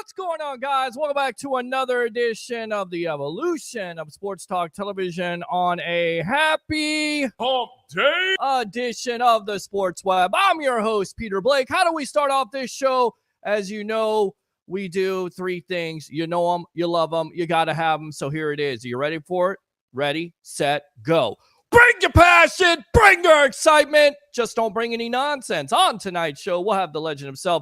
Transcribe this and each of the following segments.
What's going on, guys? Welcome back to another edition of the Evolution of Sports Talk Television on a happy hump day edition of the Sports Web. I'm your host, Peter Blake. How do we start off this show? As you know, we do three things. You know them, you love them, you got to have them. So here it is. Are you ready for it? Ready, set, go. Bring your passion, bring your excitement. Just don't bring any nonsense. On tonight's show, we'll have the legend himself,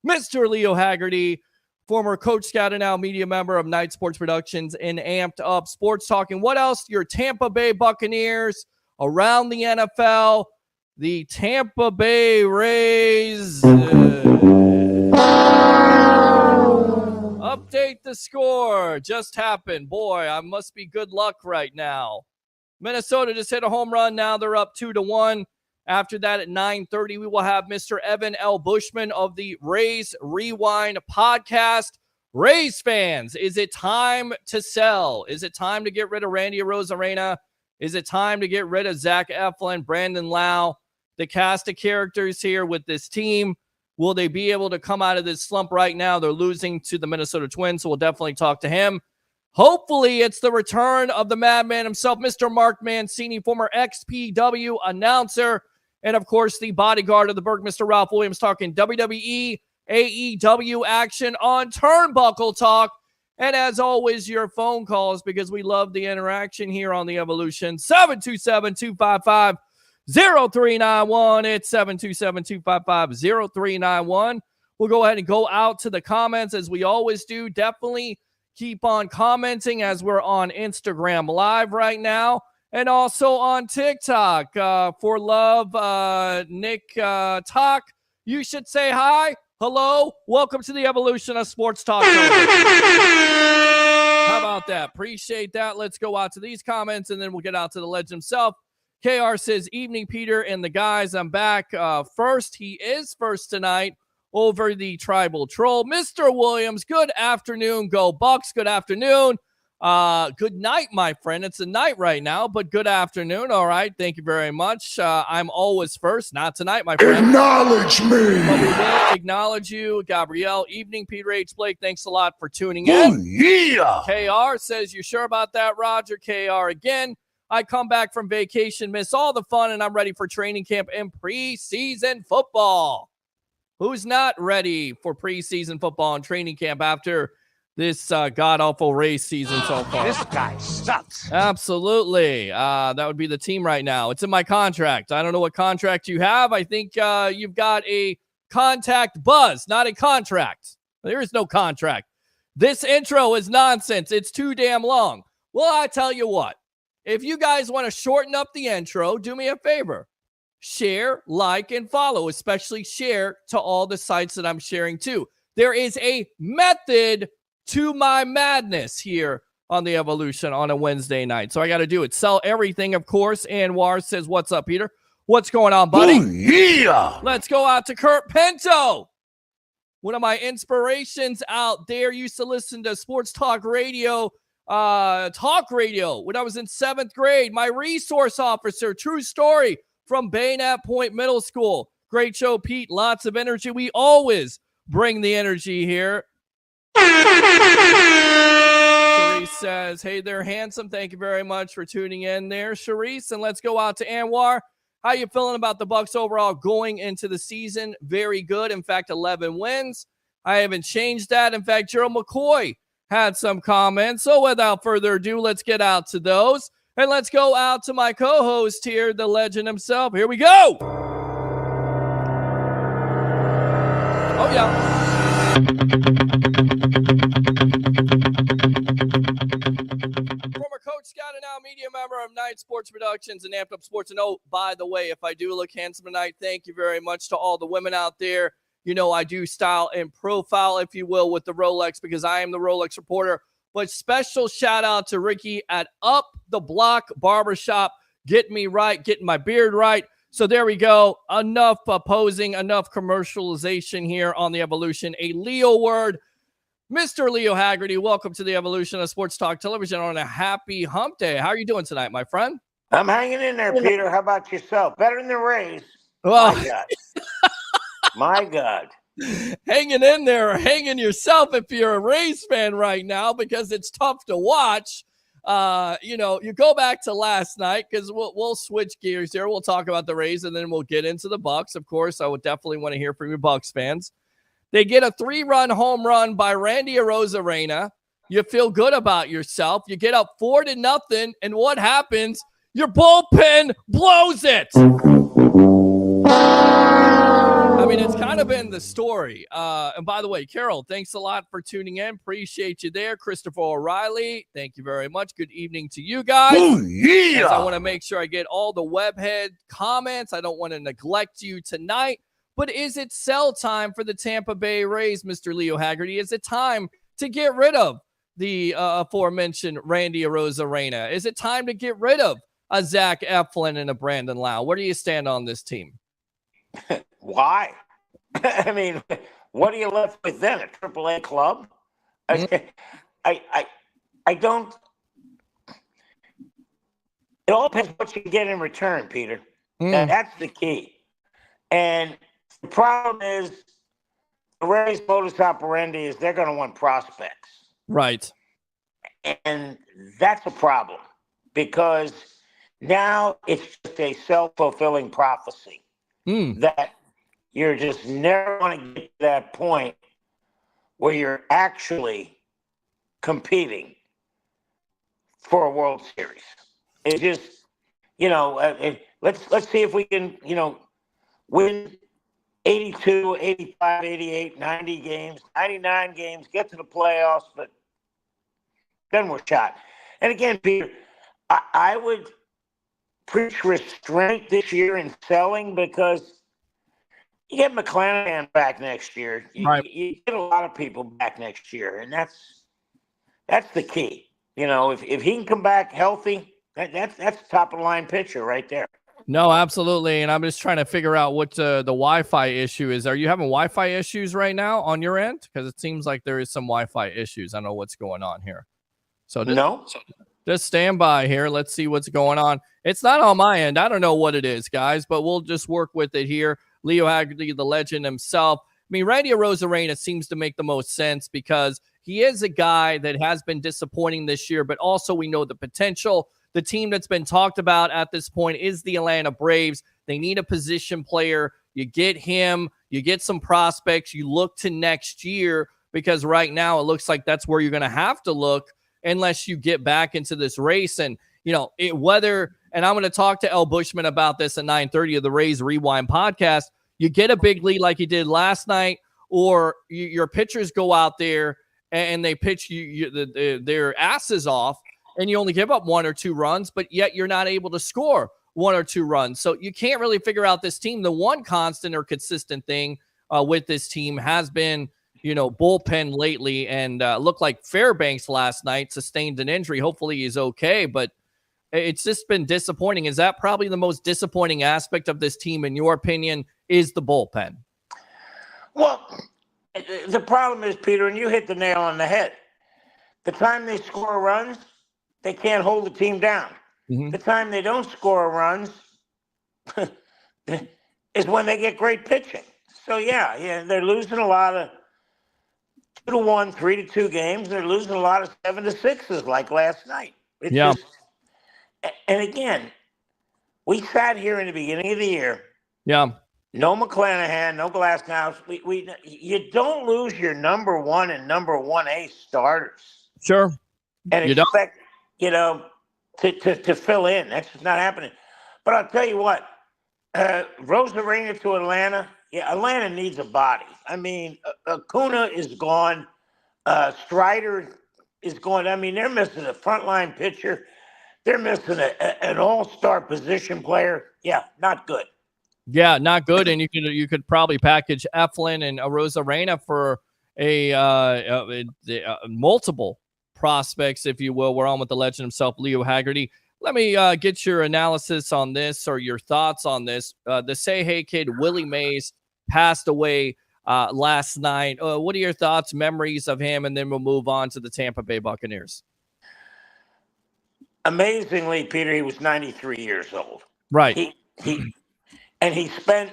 Mr. Leo Haggerty, former Coach Scout and now media member of Night Sports Productions and Amped Up Sports Talking. What else? Your Tampa Bay Buccaneers around the NFL. The Tampa Bay Rays. Update the score. Just happened. Boy, I must be good luck right now. Minnesota just hit a home run. Now they're up 2-1. After that at 9:30, we will have Mr. Evan L. Bushman of the Rays Rewind podcast. Rays fans, is it time to sell? Is it time to get rid of Randy Arozarena? Is it time to get rid of Zach Eflin, Brandon Lau? The cast of characters here with this team. Will they be able to come out of this slump right now? They're losing to the Minnesota Twins, so we'll definitely talk to him. Hopefully, it's the return of the madman himself, Mr. Mark Mancini, former XPW announcer, and, of course, the bodyguard of the Berg, Mr. Ralph Williams, talking WWE, AEW action on Turnbuckle Talk. And, as always, your phone calls, because we love the interaction here on the Evolution. 727-255-0391. It's 727-255-0391. We'll go ahead and go out to the comments, as we always do. Definitely keep on commenting as we're on Instagram Live right now and also on TikTok. For love, Nick Talk, you should say hi, hello, welcome to the Evolution of Sports Talk. How about that? Appreciate that. Let's go out to these comments, and then we'll get out to the legend himself. KR says, evening, Peter and the guys. I'm back first. He is first tonight over the Tribal Troll. Mr. Williams, good afternoon. Go Bucs. Good afternoon. Good night, my friend. It's a night right now, but good afternoon. All right. Thank you very much. I'm always first. Not tonight, my friend. Acknowledge me. But we will acknowledge you, Gabrielle. Evening, Peter H. Blake. Thanks a lot for tuning in. Oh, yeah. KR says, you sure about that, Roger? KR again. I come back from vacation, miss all the fun, and I'm ready for training camp and preseason football. Who's not ready for preseason football and training camp after this god-awful race season so far? This guy sucks. Absolutely. That would be the team right now. It's in my contract. I don't know what contract you have. I think you've got a contact buzz, not a contract. There is no contract. This intro is nonsense. It's too damn long. Well, I tell you what. If you guys want to shorten up the intro, do me a favor. Share, like, and follow, especially share to all the sites that I'm sharing to. There is a method to my madness here on the Evolution on a Wednesday night. So I got to do it. Sell everything, of course. Anwar says, what's up, Peter? What's going on, buddy? Oh, yeah. Let's go out to Kurt Pinto. One of my inspirations out there. Used to listen to sports talk radio when I was in 7th grade. My resource officer, true story, from Bayonet Point Middle School. Great show, Pete. Lots of energy. We always bring the energy here. Sharice says, hey there, handsome. Thank you very much for tuning in there, Sharice. And let's go out to Anwar. How you feeling about the Bucs overall going into the season? Very good. In fact, 11 wins. I haven't changed that. In fact, Gerald McCoy had some comments. So without further ado, let's get out to those. And let's go out to my co-host here, the legend himself. Here we go. Oh, yeah. Former Coach Scout and now media member of Night Sports Productions and Amped Up Sports. And oh, by the way, if I do look handsome tonight, thank you very much to all the women out there. You know, I do style and profile, if you will, with the Rolex because I am the Rolex reporter. But special shout out to Ricky at Up the Block Barbershop. Getting me right, getting my beard right. So there we go. Enough posing, enough commercialization here on the Evolution. A Leo word. Mr. Leo Haggerty, welcome to the Evolution of Sports Talk Television on a happy hump day. How are you doing tonight, my friend? I'm hanging in there, Peter. How about yourself? Better than the Rays. Well, My God. My God. hanging in there or hanging yourself if you're a Rays fan right now because it's tough to watch. You go back to last night because we'll switch gears here. We'll talk about the Rays and then we'll get into the Bucs. Of course, I would definitely want to hear from you Bucs fans. They get a 3-run home run by Randy Arozarena. You feel good about yourself. You get up 4-0, and what happens? Your bullpen blows it. I mean, it's kind of been the story. And by the way, Carol, thanks a lot for tuning in. Appreciate you there. Christopher O'Reilly, thank you very much. Good evening to you guys. Oh, yeah. As I want to make sure I get all the webhead comments. I don't want to neglect you tonight. But is it sell time for the Tampa Bay Rays, Mr. Leo Haggerty? Is it time to get rid of the aforementioned Randy Arozarena? Is it time to get rid of a Zach Eflin and a Brandon Lau? Where do you stand on this team? Why? I mean, what are you left with then? A AAA club? I don't. It all depends what you get in return, Peter. And that's the key. And the problem is, the Rays' modus operandi is they're going to want prospects. Right. And that's a problem because now it's just a self-fulfilling prophecy that you're just never going to get to that point where you're actually competing for a World Series. It's just, let's see if we can, win 82, 85, 88, 90 games, 99 games, get to the playoffs, but then we're shot. And again, Peter, I would preach restraint this year in selling because you get McClanahan back next year. You get a lot of people back next year, and that's the key. If he can come back healthy, that's top of the line pitcher right there. No, absolutely. And I'm just trying to figure out what the Wi-Fi issue is. Are you having Wi-Fi issues right now on your end? Because it seems like there is some Wi-Fi issues. I don't know what's going on here. So just stand by here. Let's see what's going on. It's not on my end. I don't know what it is, guys, but we'll just work with it here. Leo Haggerty, the legend himself. I mean, Randy Arozarena seems to make the most sense because he is a guy that has been disappointing this year, but also we know the potential. The team that's been talked about at this point is the Atlanta Braves. They need a position player. You get him. You get some prospects. You look to next year because right now it looks like that's where you're going to have to look unless you get back into this race. And, and I'm going to talk to El Bushman about this at 9:30 of the Rays Rewind podcast. You get a big lead like you did last night, or your pitchers go out there and they pitch their asses off, and you only give up 1 or 2 runs, but yet you're not able to score 1 or 2 runs. So you can't really figure out this team. The one constant or consistent thing with this team has been, bullpen lately, and looked like Fairbanks last night sustained an injury. Hopefully he's okay, but it's just been disappointing. Is that probably the most disappointing aspect of this team, in your opinion, is the bullpen? Well, the problem is, Peter, and you hit the nail on the head. The time they score runs, they can't hold the team down. Mm-hmm. The time they don't score runs is when they get great pitching. So, yeah, they're losing a lot of 2-1, 3-2 games. They're losing a lot of 7-6s like last night. And again, we sat here in the beginning of the year. Yeah. No McClanahan, no Glasnow. You don't lose your number 1 and number 1A starters. Sure. And expect, to fill in. That's just not happening. But I'll tell you what, Arozarena to Atlanta. Yeah, Atlanta needs a body. I mean, Acuna is gone. Strider is gone. I mean, they're missing a frontline pitcher. They're missing an all-star position player. Yeah, not good. Yeah, not good. And you could probably package Eflin and Arozarena for a multiple prospects, if you will. We're on with the legend himself, Leo Haggerty. Let me get your analysis on this, or your thoughts on this. The Say Hey kid, Willie Mays, passed away last night. What are your thoughts, memories of him? And then we'll move on to the Tampa Bay Buccaneers. Amazingly, Peter, he was 93 years old. Right. He spent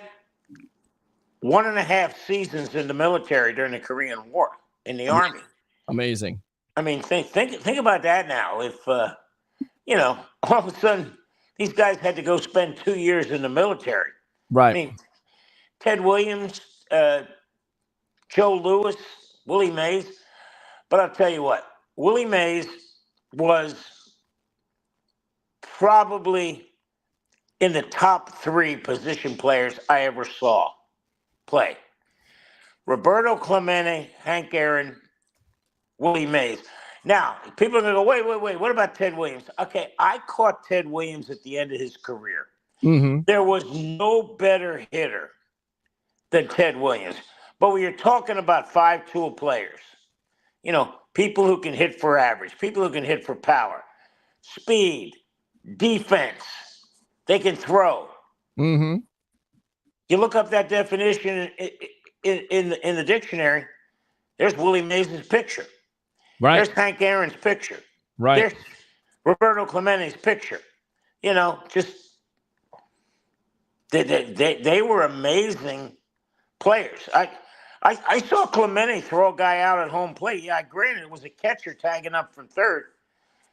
1.5 seasons in the military during the Korean War in the Army. Amazing. I mean, think about that now. If all of a sudden these guys had to go spend 2 years in the military. Right. I mean, Ted Williams, Joe Louis, Willie Mays. But I'll tell you what, Willie Mays was probably in the top 3 position players I ever saw play. Roberto Clemente, Hank Aaron, Willie Mays. Now, people are going to go, wait, what about Ted Williams? Okay, I caught Ted Williams at the end of his career. Mm-hmm. There was no better hitter than Ted Williams. But when you're talking about 5-tool players, people who can hit for average, people who can hit for power, speed, defense, they can throw. Mm-hmm. You look up that definition in the dictionary, there's Willie Mays' picture. Right. There's Hank Aaron's picture. Right. There's Roberto Clemente's picture. Just they were amazing players. I saw Clemente throw a guy out at home plate. Yeah, granted, it was a catcher tagging up from third.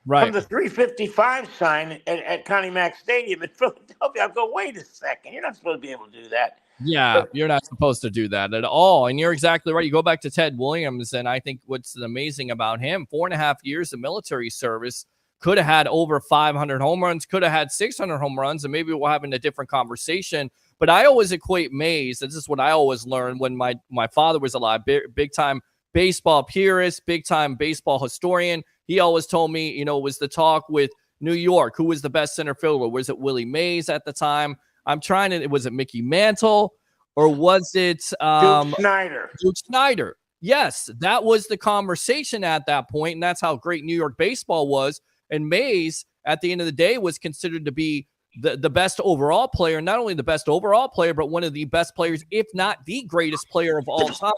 Right. From the 355 sign at Connie Mack Stadium in Philadelphia. I go, wait a second. You're not supposed to be able to do that. Yeah, you're not supposed to do that at all. And you're exactly right. You go back to Ted Williams, and I think what's amazing about him, 4.5 years of military service, could have had over 500 home runs, could have had 600 home runs, and maybe we're having a different conversation. But I always equate Mays, this is what I always learned when my father was alive, big-time baseball purist, big-time baseball historian. He always told me, it was the talk with New York. Who was the best center fielder? Was it Willie Mays at the time? Was it Mickey Mantle or was it Duke Snider? Duke Snider. Yes, that was the conversation at that point, and that's how great New York baseball was. And Mays, at the end of the day, was considered to be the best overall player, not only the best overall player, but one of the best players, if not the greatest player of all time,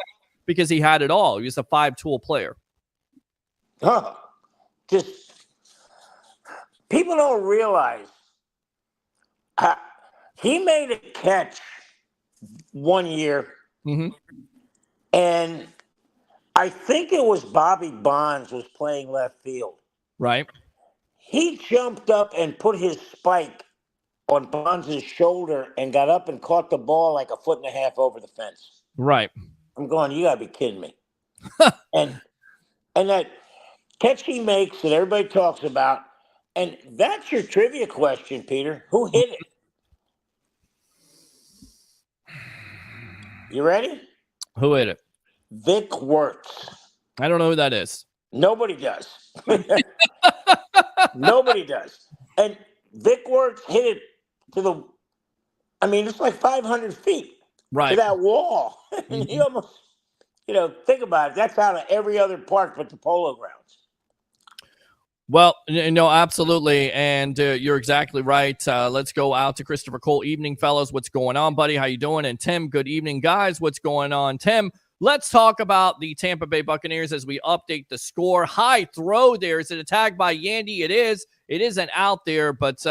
because he had it all. He was a 5-tool player. Just people don't realize he made a catch one year, and I think it was Bobby Bonds was playing left field. Right. He jumped up and put his spike on Bonds' shoulder and got up and caught the ball like 1.5 feet over the fence. Right. I'm going, you got to be kidding me. and that catch he makes that everybody talks about, and that's your trivia question, Peter. Who hit it? You ready? Who hit it? Vic Wirtz. I don't know who that is. Nobody does. Nobody does. And Vic Wirtz hit it to it's like 500 feet to that wall. And he almost, think about it. That's out of every other park but the Polo Grounds. Well, no, absolutely. And you're exactly right. Let's go out to Christopher Cole. Evening, fellas. What's going on, buddy? How you doing? And Tim, good evening, guys. What's going on? Tim, let's talk about the Tampa Bay Buccaneers as we update the score. High throw there. Is it a tag by Yandy? It is. It isn't out there, but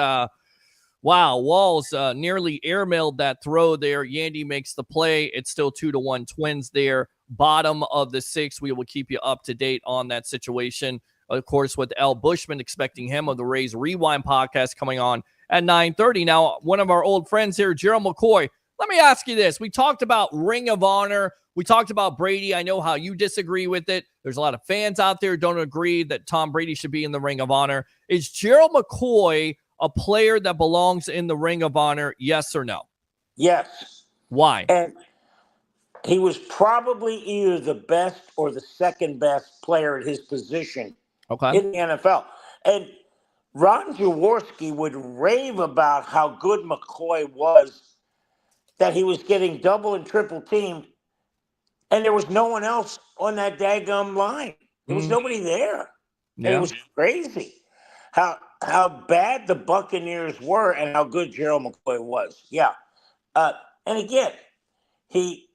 wow, Walls nearly airmailed that throw there. Yandy makes the play. It's still 2-1 Twins there. Bottom of the 6th. We will keep you up to date on that situation. Of course, with L. Bushman, expecting him of the Rays Rewind podcast coming on at 9:30. Now, one of our old friends here, Gerald McCoy, let me ask you this. We talked about Ring of Honor. We talked about Brady. I know how you disagree with it. There's a lot of fans out there who don't agree that Tom Brady should be in the Ring of Honor. Is Gerald McCoy a player that belongs in the Ring of Honor, yes or no? Yes. Why? And he was probably either the best or the second best player at his position in the NFL. And Ron Jaworski would rave about how good McCoy was, that he was getting double and triple teamed, and there was no one else on that daggum line. There was nobody there. Yeah. And it was crazy how bad the Buccaneers were and how good Gerald McCoy was. Yeah. And again, he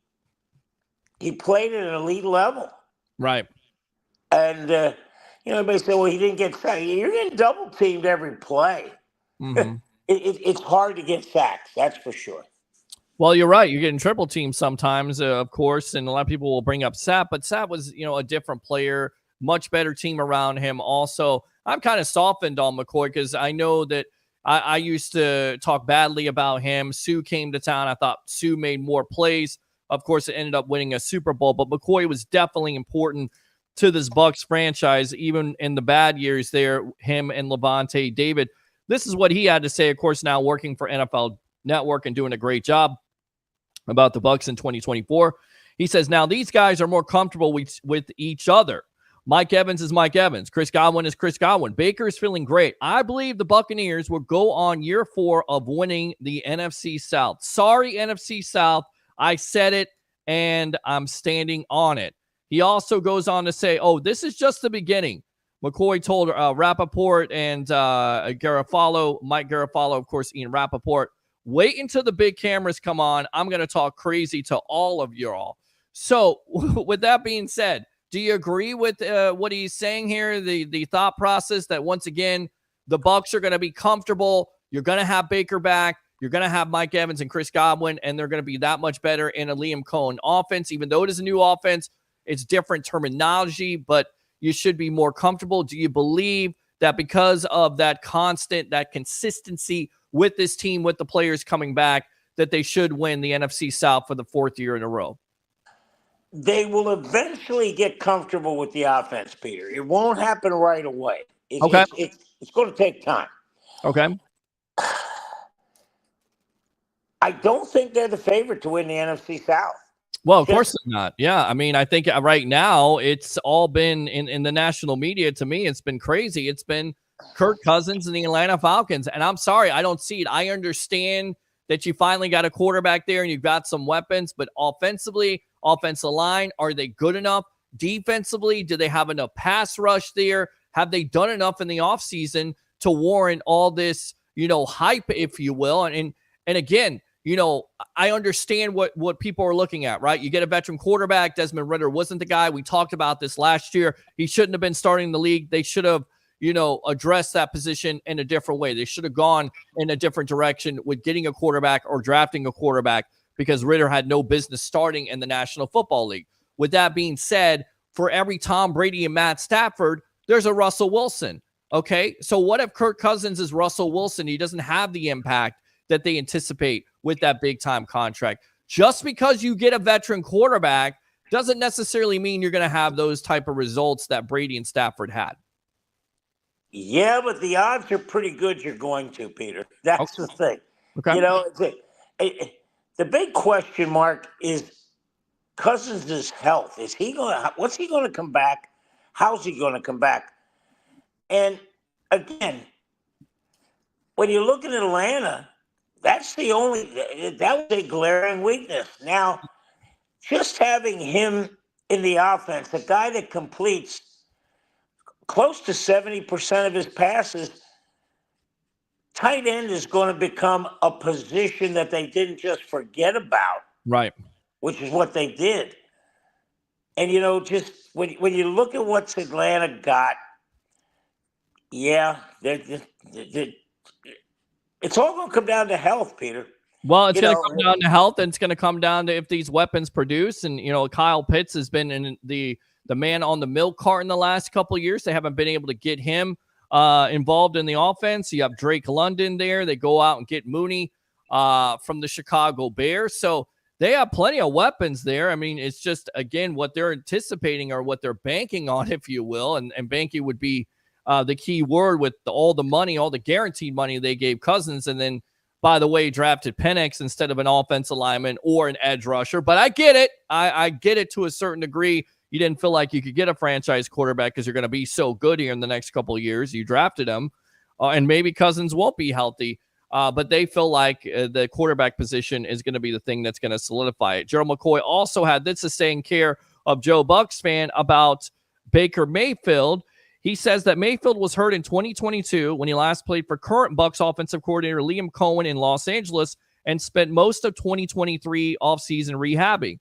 played at an elite level. Right. And, everybody said, well, he didn't get sacked. You're getting double teamed every play. It's hard to get sacks, that's for sure. Well, you're right. You're getting triple teams sometimes, of course, and a lot of people will bring up Sapp, but Sapp was, a different player, much better team around him. Also, I'm kind of softened on McCoy because I know that I used to talk badly about him. Sue came to town. I thought Sue made more plays. Of course, it ended up winning a Super Bowl, but McCoy was definitely important to this Bucs franchise, even in the bad years there, him and Levante David. This is what he had to say, of course, now working for NFL Network and doing a great job about the Bucs in 2024. He says, now these guys are more comfortable with each other. Mike Evans is Mike Evans. Chris Godwin is Chris Godwin. Baker is feeling great. I believe the Buccaneers will go on year 4 of winning the NFC South. Sorry, NFC South. I said it, and I'm standing on it. He also goes on to say, this is just the beginning. McCoy told Rappaport and Mike Garafolo, of course, Ian Rappaport, wait until the big cameras come on. I'm going to talk crazy to all of you all. So with that being said, do you agree with what he's saying here? The thought process that, once again, the Bucs are going to be comfortable. You're going to have Baker back. You're going to have Mike Evans and Chris Godwin, and they're going to be that much better in a Liam Cohen offense. Even though it is a new offense, it's different terminology, but you should be more comfortable. Do you believe that because of that consistency with this team, with the players coming back, that they should win the NFC South for the 4th year in a row? They will eventually get comfortable with the offense, Peter. It won't happen right away. It's going to take time. Okay. I don't think they're the favorite to win the NFC South. Well, of course they're not. Yeah, I mean, I think right now it's all been in the national media. To me, it's been crazy. It's been Kirk Cousins and the Atlanta Falcons. And I'm sorry, I don't see it. I understand that you finally got a quarterback there and you've got some weapons, but offensively, offensive line, are they good enough? Defensively, do they have enough pass rush there? Have they done enough in the offseason to warrant all this, hype, if you will? And again, I understand what people are looking at, right? You get a veteran quarterback. Desmond Ridder wasn't the guy. We talked about this last year. He shouldn't have been starting the league. They should have, addressed that position in a different way. They should have gone in a different direction with getting a quarterback or drafting a quarterback, because Ridder had no business starting in the National Football League. With that being said, for every Tom Brady and Matt Stafford, there's a Russell Wilson. Okay, so what if Kirk Cousins is Russell Wilson? He doesn't have the impact that they anticipate with that big-time contract. Just because you get a veteran quarterback doesn't necessarily mean you're going to have those type of results that Brady and Stafford had. Yeah, but the odds are pretty good you're going to, Peter. That's the thing. Okay. The big question mark is Cousins' health. What's he going to come back? How's he going to come back? And again, when you look at Atlanta, that was a glaring weakness. Now, just having him in the offense, a guy that completes close to 70% of his passes, tight end is going to become a position that they didn't just forget about. Right. Which is what they did. And, just when you look at what's Atlanta got, yeah, it's all going to come down to health, Peter. Well, it's going to come down to health, and it's going to come down to if these weapons produce. And, Kyle Pitts has been in the man on the milk cart in the last couple of years. They haven't been able to get him involved in the offense. You have Drake London there. They go out and get Mooney from the Chicago Bears. So they have plenty of weapons there. I mean, it's just, again, what they're anticipating or what they're banking on, if you will. And banking would be the key word with all the money, all the guaranteed money they gave Cousins. And then, by the way, drafted Penix instead of an offensive lineman or an edge rusher. But I get it. I get it to a certain degree. You didn't feel like you could get a franchise quarterback because you're going to be so good here in the next couple of years. You drafted him, and maybe Cousins won't be healthy. But they feel like the quarterback position is going to be the thing that's going to solidify it. Gerald McCoy also had this to say in care of Joe Bucs fan about Baker Mayfield. He says that Mayfield was hurt in 2022 when he last played for current Bucs offensive coordinator Liam Cohen in Los Angeles and spent most of 2023 offseason rehabbing.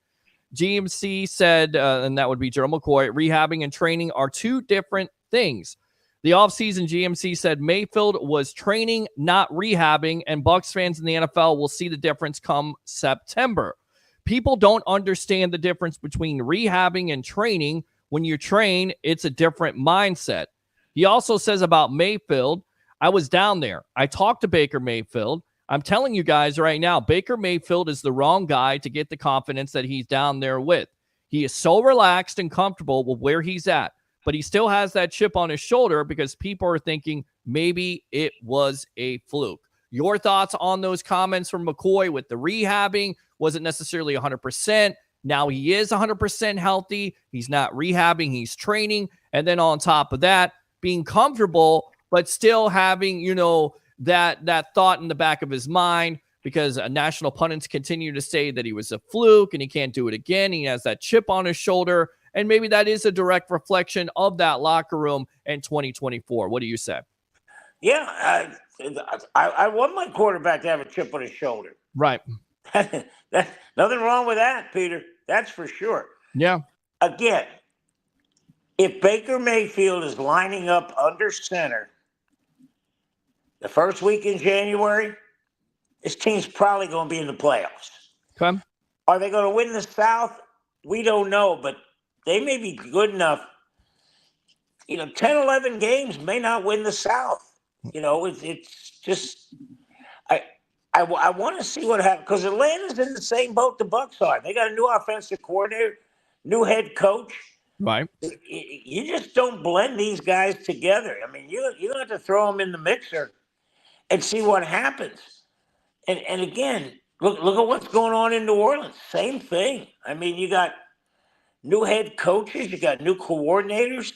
GMC said, and that would be Gerald McCoy, rehabbing and training are two different things. The offseason GMC said Mayfield was training, not rehabbing, and Bucs fans in the NFL will see the difference come September. People don't understand the difference between rehabbing and training. When you train, it's a different mindset. He also says about Mayfield, I was down there. I talked to Baker Mayfield. I'm telling you guys right now, Baker Mayfield is the wrong guy to get the confidence that he's down there with. He is so relaxed and comfortable with where he's at, but he still has that chip on his shoulder because people are thinking maybe it was a fluke. Your thoughts on those comments from McCoy with the rehabbing? Wasn't necessarily 100%. Now he is 100% healthy. He's not rehabbing. He's training. And then on top of that, being comfortable, but still having, that thought in the back of his mind, because national pundits continue to say that he was a fluke and he can't do it again. He has that chip on his shoulder. And maybe that is a direct reflection of that locker room in 2024. What do you say? Yeah, I want my quarterback to have a chip on his shoulder. Right. Nothing wrong with that, Peter. That's for sure. Yeah. Again, if Baker Mayfield is lining up under center the first week in January, this team's probably going to be in the playoffs. Okay. Are they going to win the South? We don't know, but they may be good enough. 10, 11 games may not win the South. It's just I want to see what happens, because Atlanta's in the same boat the Bucs are. They got a new offensive coordinator, new head coach. Right. You just don't blend these guys together. I mean, you have to throw them in the mixer and see what happens. And again, look at what's going on in New Orleans. Same thing. I mean, you got new head coaches, you got new coordinators.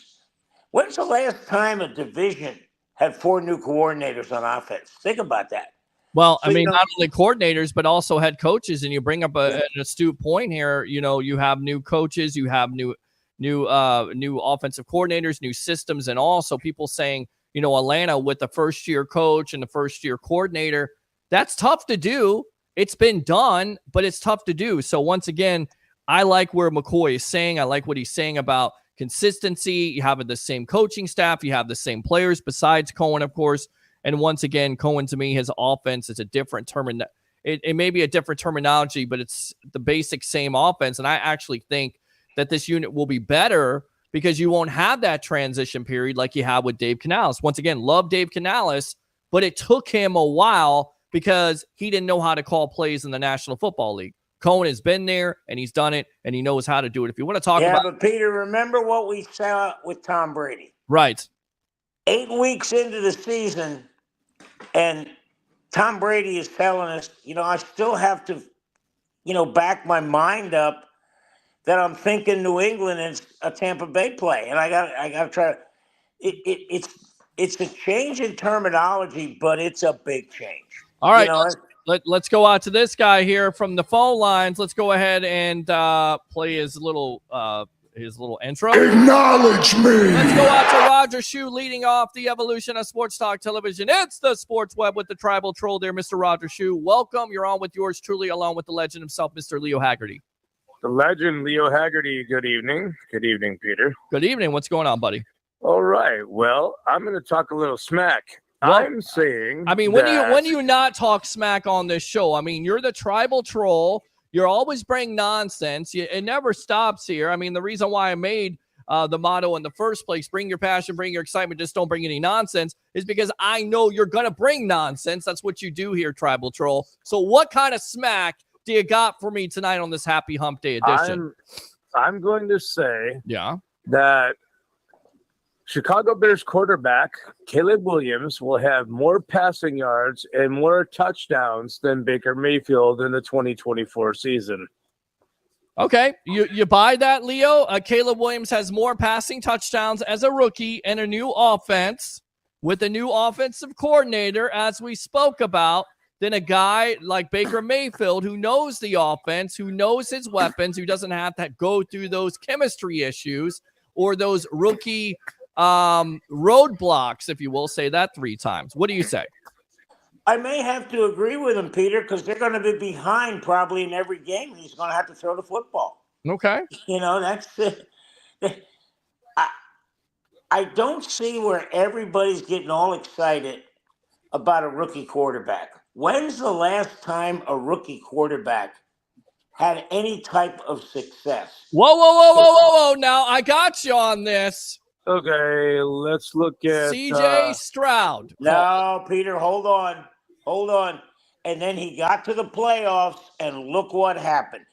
When's the last time a division had 4 new coordinators on offense? Think about that. Well, I mean, not only coordinators, but also head coaches. And you bring up an astute point here. You have new coaches, you have new offensive coordinators, new systems, and also people saying, Atlanta with the first-year coach and the first-year coordinator, that's tough to do. It's been done, but it's tough to do. So once again, I like where McCoy is saying. I like what he's saying about consistency. You have the same coaching staff. You have the same players besides Cohen, of course. And once again, Cohen, to me, his offense is a different term. It may be a different terminology, but it's the basic same offense. And I actually think that this unit will be better because you won't have that transition period like you have with Dave Canales. Once again, love Dave Canales, but it took him a while because he didn't know how to call plays in the National Football League. Cohen has been there, and he's done it, and he knows how to do it. If you want to talk about... Yeah, but Peter, remember what we saw with Tom Brady. Right. 8 weeks into the season, and Tom Brady is telling us, I still have to, back my mind up that I'm thinking New England is a Tampa Bay play. And I got to try. It's a change in terminology, but it's a big change. All right. Let's go out to this guy here from the phone lines. Let's go ahead and play his little intro. Acknowledge me. Let's go out to Roger Shue leading off the evolution of sports talk television. It's the Sports Web with the Tribal Troll there, Mr. Roger Shue. Welcome. You're on with yours truly, along with the legend himself, Mr. Leo Haggerty. The legend, Leo Haggerty. Good evening. Good evening, Peter. Good evening. What's going on, buddy? All right. Well, I'm going to talk a little smack. Well, I'm saying when do you not talk smack on this show? I mean, you're the Tribal Troll. You're always bringing nonsense. It never stops here. I mean, the reason why I made the motto in the first place, bring your passion, bring your excitement, just don't bring any nonsense, is because I know you're going to bring nonsense. That's what you do here, Tribal Troll. So what kind of smack do you got for me tonight on this Happy Hump Day edition? I'm going to say that Chicago Bears quarterback Caleb Williams will have more passing yards and more touchdowns than Baker Mayfield in the 2024 season. Okay, you buy that, Leo? Caleb Williams has more passing touchdowns as a rookie and a new offense with a new offensive coordinator, as we spoke about, than a guy like Baker Mayfield who knows the offense, who knows his weapons, who doesn't have to go through those chemistry issues or those rookie roadblocks, if you will. Say that 3 times. What do you say? I may have to agree with him, Peter, because they're going to be behind probably in every game. He's going to have to throw the football. Okay. That's I I don't see where everybody's getting all excited about a rookie quarterback. When's the last time a rookie quarterback had any type of success? Whoa. Now, I got you on this. Okay, let's look at C.J. Stroud. No, Peter, hold on. And then he got to the playoffs, and look what happened.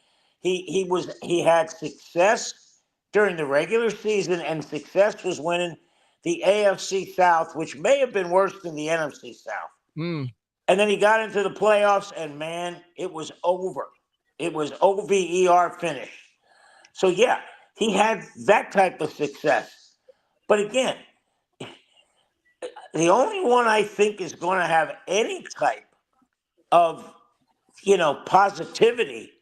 He had success during the regular season, and success was winning the AFC South, which may have been worse than the NFC South. Mm. And then he got into the playoffs, and man, it was over. It was OVER finish. So yeah, he had that type of success. But again, the only one I think is going to have any type of, positivity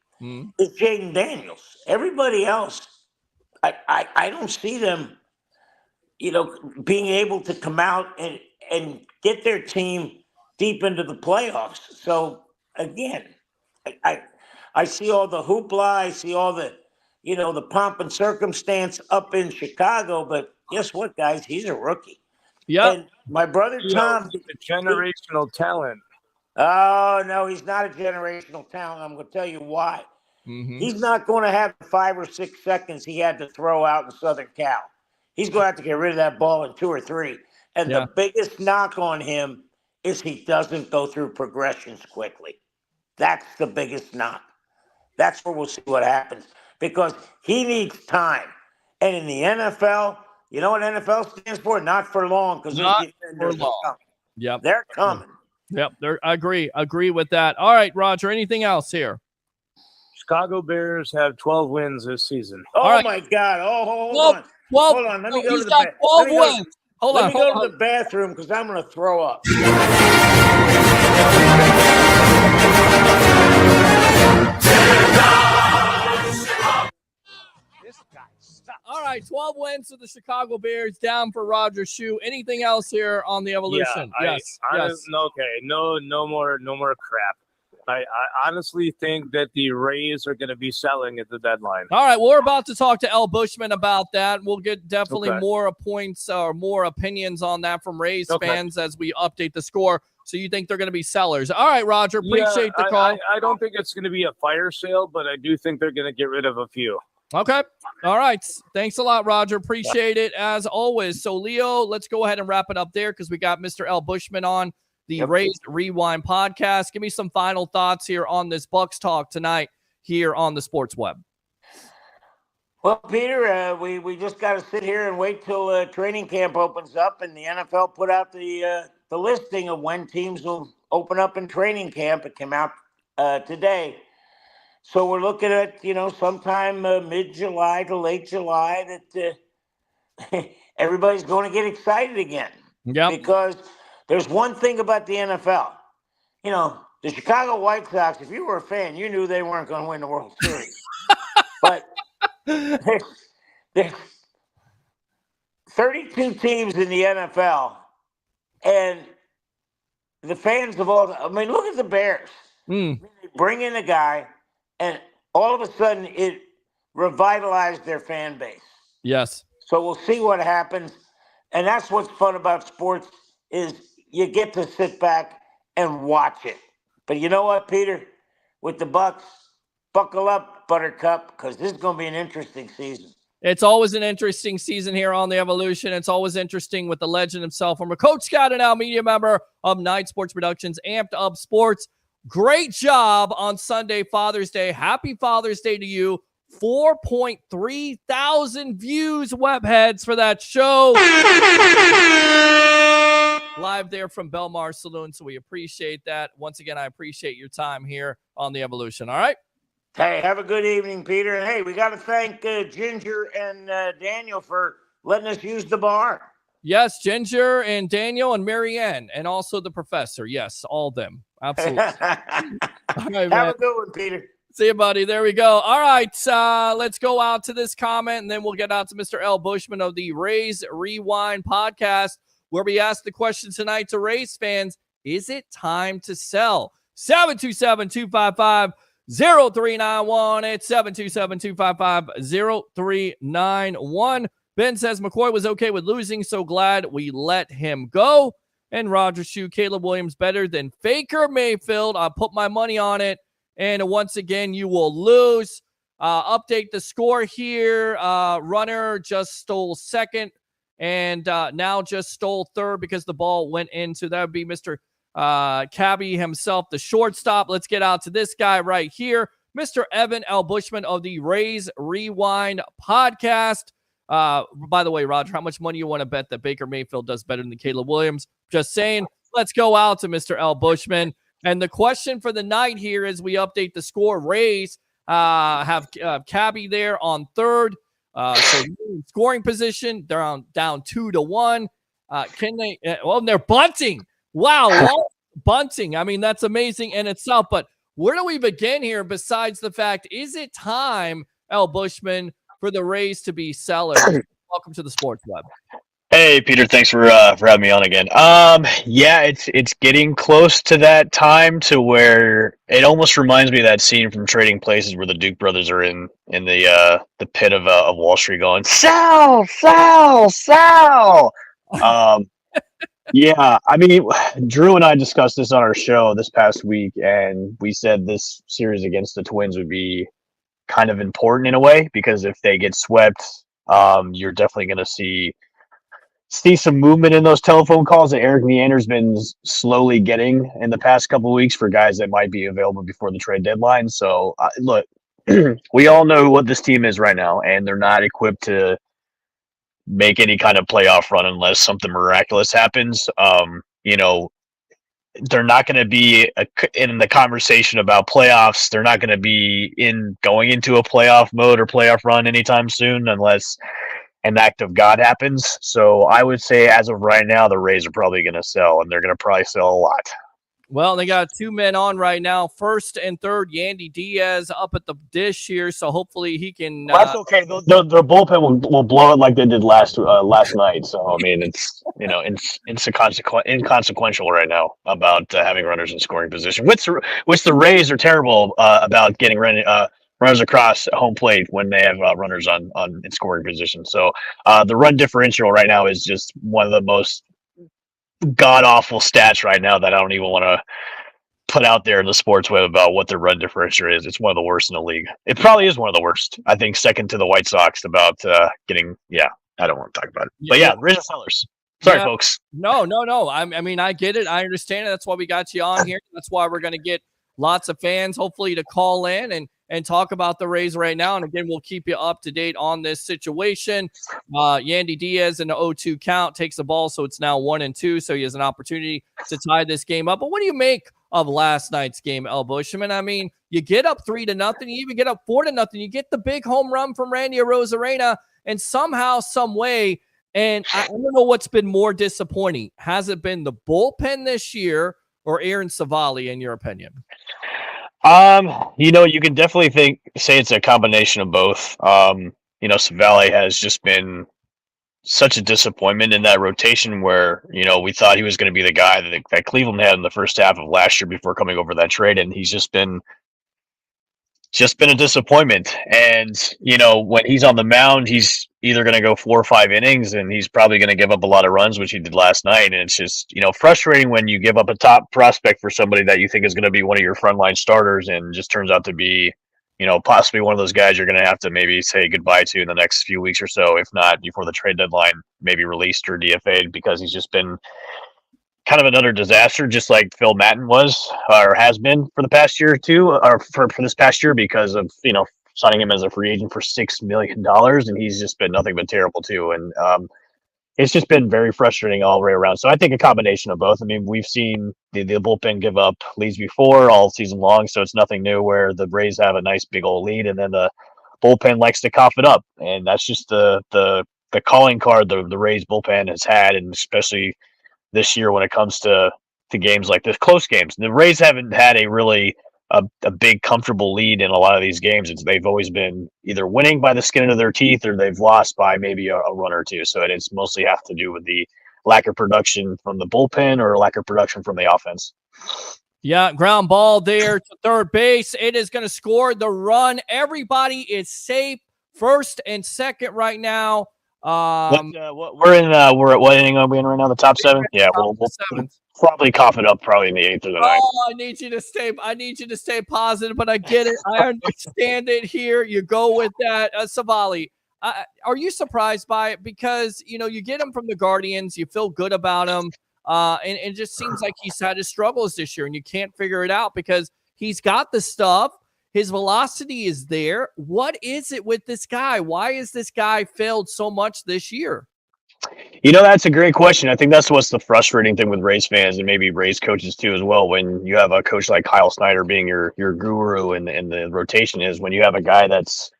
is Jaden Daniels. Everybody else, I don't see them, being able to come out and get their team deep into the playoffs. So again, I see all the hoopla, I see all the, the pomp and circumstance up in Chicago, but guess what, guys? He's a rookie. Yeah. And my brother Tom, a generational talent. Oh no, he's not a generational talent. I'm going to tell you why. He's not going to have 5 or 6 seconds he had to throw out in Southern Cal. He's going to have to get rid of that ball in 2 or 3. And the biggest knock on him is he doesn't go through progressions quickly. That's the biggest knock. That's where we'll see what happens, because he needs time. And in the NFL, you know what NFL stands for? Not for long, because those defenders are coming. Yep. They're coming. Yep. I agree with that. All right, Roger, anything else here? Chicago Bears have 12 wins this season. Oh, right. my God. Oh, hold on. 12, hold on. Let me go to the got 12 wins. Let me go to the bathroom, because I'm going to throw up. All right, 12 wins to the Chicago Bears, down for Roger Shoe. Anything else here on the evolution? Yes. Okay, no more crap. I honestly think that the Rays are going to be selling at the deadline. All right, we're about to talk to L. Bushman about that. We'll get definitely more points or more opinions on that from Rays fans as we update the score. So you think they're going to be sellers? All right, Roger, appreciate the call. I don't think it's going to be a fire sale, but I do think they're going to get rid of a few. Okay. All right. Thanks a lot, Roger. Appreciate it as always. So, Leo, let's go ahead and wrap it up there, because we got Mr. L. Bushman on the Rays Rewind podcast. Give me some final thoughts here on this Bucs talk tonight here on the Sports Web. Well, Peter, we just got to sit here and wait till training camp opens up, and the NFL put out the listing of when teams will open up in training camp. It came out today. So we're looking at, sometime mid-July to late July that everybody's going to get excited again. Yeah. Because there's one thing about the NFL. The Chicago White Sox, if you were a fan, you knew they weren't going to win the World Series. But there's 32 teams in the NFL, and the fans of all, look at the Bears. They bring in a guy, and all of a sudden it revitalized their fan base. Yes. So we'll see what happens. And that's what's fun about sports, is you get to sit back and watch it. But you know what, Peter? With the Bucs, buckle up, Buttercup, because this is going to be an interesting season. It's always an interesting season here on the Evolution. It's always interesting with the legend himself, former Coach Scout and now media member of Night Sports Productions, Amped Up Sports. Great job on Sunday, Father's Day. Happy Father's Day to you. 4.3 thousand views, webheads, for that show. Live there from Belmar Saloon, so we appreciate that. Once again, I appreciate your time here on the Evolution. All right? Hey, have a good evening, Peter. And hey, we got to thank Ginger and Daniel for letting us use the bar. Yes, Ginger and Daniel and Marianne, and also the professor. Yes, all of them. Absolutely. All right, have a good one, Peter. See you, buddy. There we go. All right, let's go out to this comment, and then we'll get out to Mr. L. Bushman of the Rays Rewind podcast, where we ask the question tonight to Rays fans: is it time to sell? 727-255-0391. It's 727-255-0391. Ben says McCoy was okay with losing, so glad we let him go. And Roger Shoe, Caleb Williams better than Baker Mayfield. I'll put my money on it. And once again, you will lose. Update the score here. Runner just stole second and now just stole third because the ball went into, that would be Mr. Cabby himself, the shortstop. Let's get out to this guy right here, Mr. Evan L. Bushman of the Rays Rewind podcast. By the way, Roger, how much money you want to bet that Baker Mayfield does better than Caleb Williams? Just saying. Let's go out to Mr. L. Bushman. And the question for the night here as we update the score, Rays have Cabby there on third. So scoring position, they're down 2-1. Can they? Well, they're bunting. Wow, bunting. I mean, that's amazing in itself. But where do we begin here besides the fact, is it time, L. Bushman, for the Rays to be sellers? Welcome to the Sports Web. Hey, Peter, thanks for having me on again. Yeah, it's getting close to that time to where it almost reminds me of that scene from Trading Places where the Duke brothers are in the pit of Wall Street going, sell, sell, sell. Yeah, I mean, Drew and I discussed this on our show this past week, and we said this series against the Twins would be kind of important in a way, because if they get swept, you're definitely going to see some movement in those telephone calls that Eric Neander's been slowly getting in the past couple of weeks for guys that might be available before the trade deadline. So, look, we all know what this team is right now, and they're not equipped to make any kind of playoff run unless something miraculous happens. They're not going to be in the conversation about playoffs. They're not going to be going into a playoff mode or playoff run anytime soon unless an act of God happens. So I would say as of right now, the Rays are probably going to sell, and they're going to probably sell a lot. Well, they got two men on right now, first and third. Yandy Diaz up at the dish here, so hopefully he can. That's okay. The bullpen will blow it like they did last night. So I mean, it's inconsequential right now about having runners in scoring position, which the Rays are terrible about getting runners across home plate when they have runners in scoring position. So the run differential right now is just one of the most god awful stats right now that I don't even want to put out there in the sports web about what their run differential is. It's one of the worst in the league. It probably is one of the worst. I think second to the White Sox about getting. Yeah, I don't want to talk about it. But yeah, Rays are sellers. Sorry, folks. No. I mean, I get it. I understand it. That's why we got you on here. That's why we're going to get lots of fans, hopefully, to call in and talk about the Rays right now. And again, we'll keep you up to date on this situation. Yandy Diaz in the 0-2 count takes the ball, so it's now 1-2. So he has an opportunity to tie this game up. But what do you make of last night's game, El Bushman? I mean, you get up 3-0, you even get up 4-0. You get the big home run from Randy Arozarena, and somehow, some way, and I don't know what's been more disappointing. Has it been the bullpen this year or Aaron Savali, in your opinion? You can definitely say it's a combination of both. Savali has just been such a disappointment in that rotation where, we thought he was going to be the guy that Cleveland had in the first half of last year before coming over that trade. And he's just been a disappointment. And, when he's on the mound, he's either going to go 4 or 5 innings and he's probably going to give up a lot of runs, which he did last night. And it's just, frustrating when you give up a top prospect for somebody that you think is going to be one of your frontline starters and just turns out to be, possibly one of those guys you're going to have to maybe say goodbye to in the next few weeks or so, if not before the trade deadline, maybe released or DFA'd, because he's just been kind of another disaster, just like Phil Matten was or has been for the past year or two, or for this past year, because of, signing him as a free agent for $6 million. And he's just been nothing but terrible too. And it's just been very frustrating all the way around. So I think a combination of both. I mean, we've seen the bullpen give up leads before all season long. So it's nothing new where the Rays have a nice big old lead and then the bullpen likes to cough it up. And that's just the calling card the Rays bullpen has had. And especially this year when it comes to games like this, close games. The Rays haven't had a big comfortable lead in a lot of these games. They've always been either winning by the skin of their teeth or they've lost by maybe a run or two. So it's mostly have to do with the lack of production from the bullpen or lack of production from the offense. Yeah, ground ball there to third base. It is going to score the run. Everybody is safe, first and second right now. We're at what inning are we in right now? The top seven? Yeah, we'll seventh. probably cough it up probably in the 8th or the 9th. Oh, I need you to stay positive, but I get it. I understand it here. You go with that. Savali, are you surprised by it? Because, you get him from the Guardians. You feel good about him. And it just seems like he's had his struggles this year, and you can't figure it out because he's got the stuff. His velocity is there. What is it with this guy? Why is this guy failed so much this year? That's a great question. I think that's what's the frustrating thing with Rays fans and maybe Rays coaches too as well. When you have a coach like Kyle Snyder being your guru in the rotation, is when you have a guy that's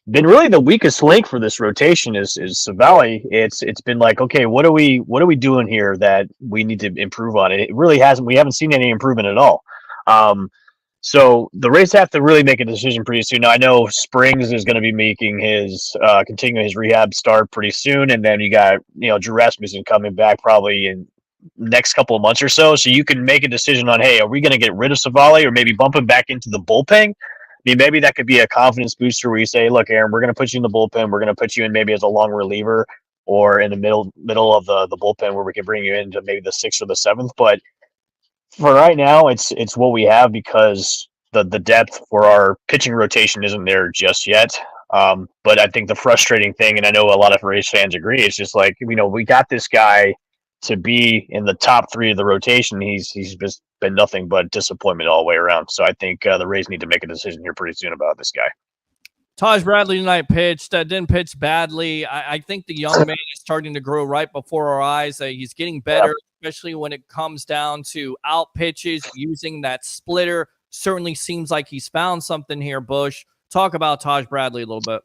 been really the weakest link for this rotation is Savali. It's been like, okay, what are we doing here that we need to improve on? It really hasn't. We haven't seen any improvement at all. So the Rays have to really make a decision pretty soon. Now, I know Springs is going to be making his continuing his rehab start pretty soon, and then you got Drew Rasmussen coming back probably in next couple of months or so. So you can make a decision on, hey, are we going to get rid of Savali or maybe bump him back into the bullpen? I mean, maybe that could be a confidence booster where you say, look, Aaron, we're going to put you in the bullpen. We're going to put you in maybe as a long reliever or in the middle of the bullpen where we can bring you into maybe the 6th or the 7th. But for right now, it's what we have because the depth for our pitching rotation isn't there just yet. But I think the frustrating thing, and I know a lot of Rays fans agree, it's just like, we got this guy to be in the top 3 of the rotation. He's just been nothing but disappointment all the way around. So I think the Rays need to make a decision here pretty soon about this guy. Taj Bradley tonight pitched, didn't pitch badly. I think the young man is starting to grow right before our eyes. He's getting better, especially when it comes down to out pitches, using that splitter. Certainly seems like he's found something here, Bush. Talk about Taj Bradley a little bit.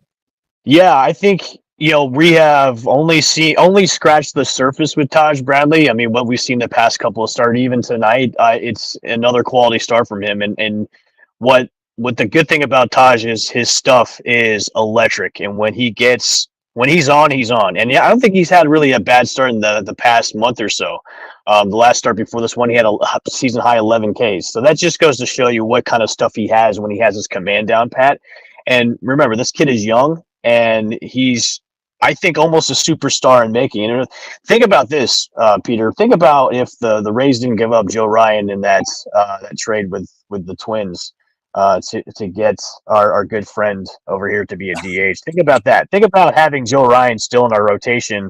Yeah, I think, we have only scratched the surface with Taj Bradley. I mean, what we've seen the past couple of starts, even tonight, it's another quality start from him. And what the good thing about Taj is his stuff is electric. And when he's on, he's on. And yeah, I don't think he's had really a bad start in the past month or so. The last start before this one, he had a season high 11 Ks. So that just goes to show you what kind of stuff he has when he has his command down pat. And remember, this kid is young and he's, I think, almost a superstar in making. And think about this, Peter. Think about if the Rays didn't give up Joe Ryan in that trade with the Twins. To get our good friend over here to be a DH. Think about that. Think about having Joe Ryan still in our rotation,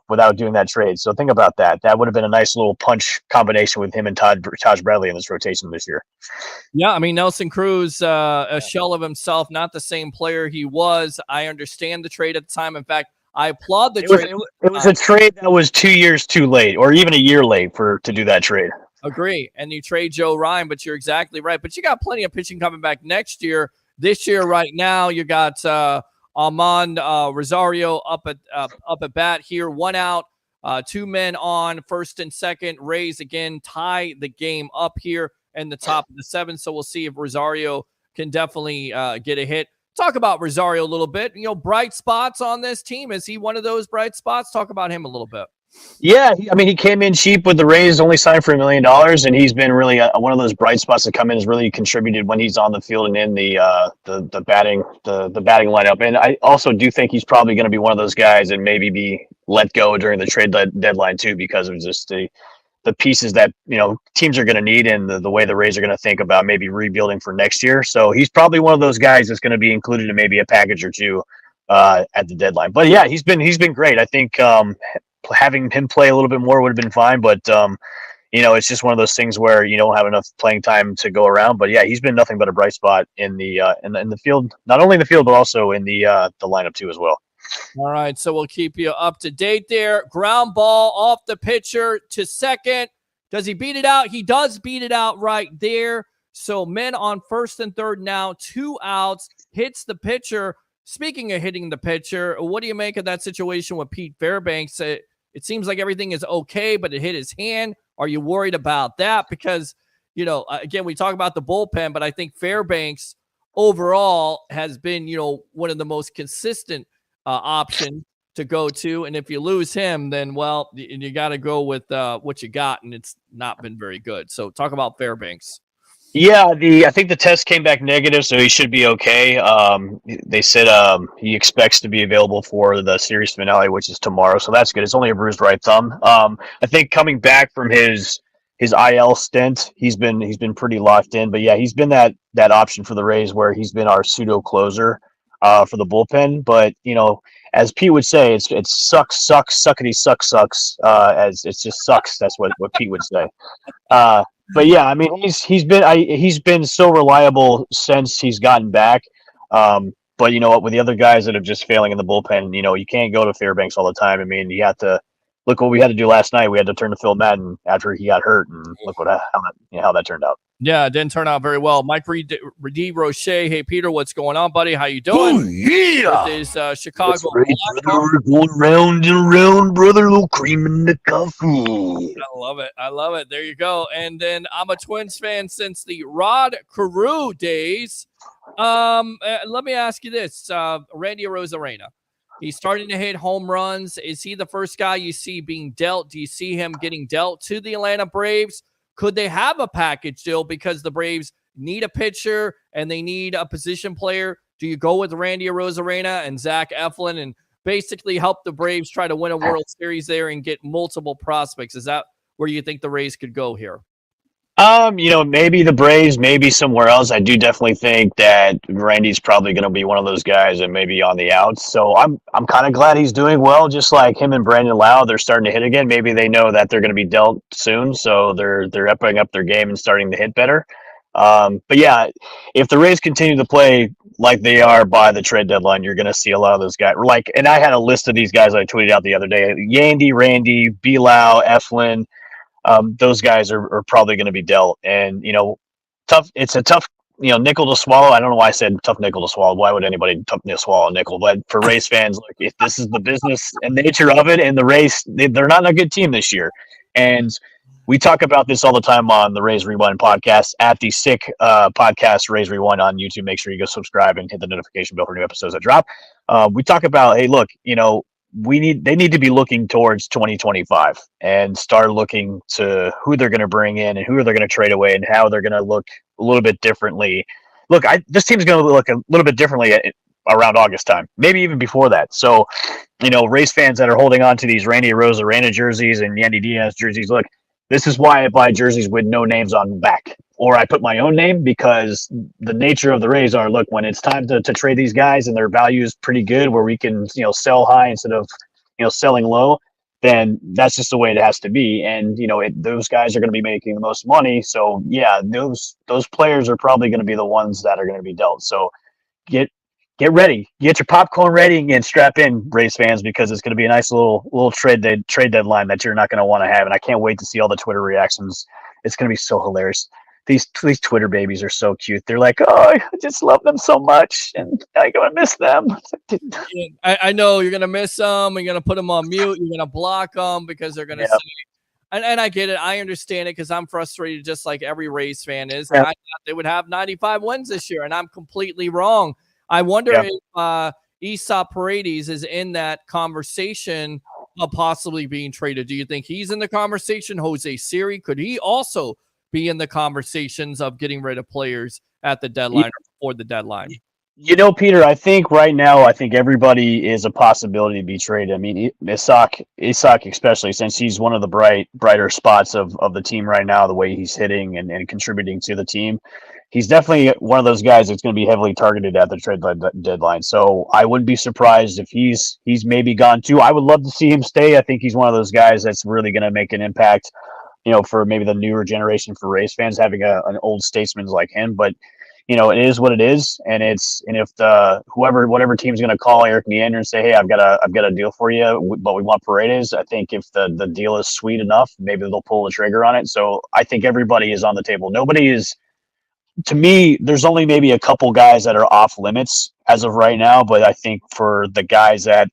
without doing that trade. So think about that. That would have been a nice little punch combination with him and Taj Bradley in this rotation this year. Yeah, I mean, Nelson Cruz, a shell of himself, not the same player he was. I understand the trade at the time. In fact, I applaud the trade. It was a trade that was 2 years too late, or even a year late to do that trade. Agree. And you trade Joe Ryan, but you're exactly right. But you got plenty of pitching coming back next year. This year, right now, you got Armand Rosario up at bat here. 1 out, 2 men on, first and second. Rays again tie the game up here in the top of the 7th. So we'll see if Rosario can definitely get a hit. Talk about Rosario a little bit. Bright spots on this team. Is he one of those bright spots? Talk about him a little bit. Yeah, he came in cheap with the Rays, only signed for $1 million, and he's been really one of those bright spots that come in, has really contributed when he's on the field and in the batting lineup. And I also do think he's probably going to be one of those guys and maybe be let go during the trade deadline too, because of just the pieces that teams are going to need and the way the Rays are going to think about maybe rebuilding for next year. So he's probably one of those guys that's going to be included in maybe a package or two at the deadline. But yeah, he's been great. I think having him play a little bit more would have been fine, but it's just one of those things where you don't have enough playing time to go around. But yeah, he's been nothing but a bright spot in the field, not only in the field but also in the lineup too as well. All right, so we'll keep you up to date there. Ground ball off the pitcher to second. Does he beat it out? He does beat it out right there. So men on first and third now, 2 outs, hits the pitcher. Speaking of hitting the pitcher, what do you make of that situation with Pete Fairbanks? It seems like everything is okay, but it hit his hand. Are you worried about that? Because, again, we talk about the bullpen, but I think Fairbanks overall has been, one of the most consistent options to go to. And if you lose him, then, well, you got to go with what you got, and it's not been very good. So talk about Fairbanks. Yeah, I think the test came back negative, so he should be okay. They said he expects to be available for the series finale, which is tomorrow, so that's good. It's only a bruised right thumb. I think coming back from his IL stint, he's been pretty locked in. But yeah, he's been that option for the Rays where he's been our pseudo closer for the bullpen. But as Pete would say, it's suckety sucks. As it just sucks. That's what Pete would say. But yeah, I mean he's been so reliable since he's gotten back. But you know what, with the other guys that are just failing in the bullpen, you can't go to Fairbanks all the time. I mean, you have to look what we had to do last night. We had to turn to Phil Madden after he got hurt, and look how that turned out. Yeah, it didn't turn out very well. Mike D. Roche. Hey, Peter, what's going on, buddy? How you doing? Oh, yeah. With his Chicago. Right, brother. We're going round and round, brother. A little cream in the coffee. I love it. There you go. And then I'm a Twins fan since the Rod Carew days. Let me ask you this. Randy Arozarena. He's starting to hit home runs. Is he the first guy you see being dealt? Do you see him getting dealt to the Atlanta Braves? Could they have a package deal because the Braves need a pitcher and they need a position player? Do you go with Randy Arozarena and Zach Eflin and basically help the Braves try to win a World Series there and get multiple prospects? Is that where you think the Rays could go here? Maybe the Braves, maybe somewhere else. I do definitely think that Randy's probably going to be one of those guys that may be on the outs. So I'm kind of glad he's doing well. Just like him and Brandon Lau, they're starting to hit again. Maybe they know that they're going to be dealt soon, so they're upping up their game and starting to hit better. But yeah, if the Rays continue to play like they are by the trade deadline, you're going to see a lot of those guys. And I had a list of these guys I tweeted out the other day: Yandy, Randy, Belau, Eflin. Those guys are probably going to be dealt. And, tough. It's a tough, nickel to swallow. I don't know why I said tough nickel to swallow. Why would anybody swallow a nickel? But for Rays fans, look, if this is the business and nature of it, and the Rays, they're not a good team this year. And we talk about this all the time on the Rays Rewind podcast, at the Sick podcast, Rays Rewind on YouTube. Make sure you go subscribe and hit the notification bell for new episodes that drop. We talk about, hey, look, they need to be looking towards 2025 and start looking to who they're going to bring in and who they're going to trade away and how they're going to look a little bit differently. Look, this team's going to look a little bit differently around August time, maybe even before that. So, Rays fans that are holding on to these Randy Arozarena jerseys and Yandy Diaz jerseys, look, this is why I buy jerseys with no names on the back, or I put my own name, because the nature of the Rays are, look, when it's time to trade these guys and their value is pretty good, where we can, sell high instead of, selling low, then that's just the way it has to be. And, those guys are going to be making the most money. So yeah, those players are probably going to be the ones that are going to be dealt. So get ready, get your popcorn ready and strap in, Rays fans, because it's going to be a nice little trade deadline that you're not going to want to have. And I can't wait to see all the Twitter reactions. It's going to be so hilarious. These Twitter babies are so cute. They're like, oh, I just love them so much, and I'm going to miss them. I know you're going to miss them. You're going to put them on mute. You're going to block them because they're going to say, and I get it. I understand it because I'm frustrated just like every Rays fan is. Yeah. I thought they would have 95 wins this year, and I'm completely wrong. I wonder if Isa Paredes is in that conversation of possibly being traded. Do you think he's in the conversation? Jose Siri, could he also be in the conversations of getting rid of players at the deadline or before the deadline? Peter, I think right now, everybody is a possibility to be traded. I mean, Isak especially, since he's one of the brighter spots of the team right now, the way he's hitting and contributing to the team. He's definitely one of those guys that's going to be heavily targeted at the trade deadline. So I wouldn't be surprised if he's maybe gone too. I would love to see him stay. I think he's one of those guys that's really going to make an impact, for maybe the newer generation for Rays fans, having an old statesman like him. But it is what it is, and if whatever team's going to call Eric Neander and say, hey, I've got a deal for you, but we want Paredes. I think if the deal is sweet enough, maybe they'll pull the trigger on it. So I think everybody is on the table. Nobody is. To me, there's only maybe a couple guys that are off limits as of right now, but I think for the guys that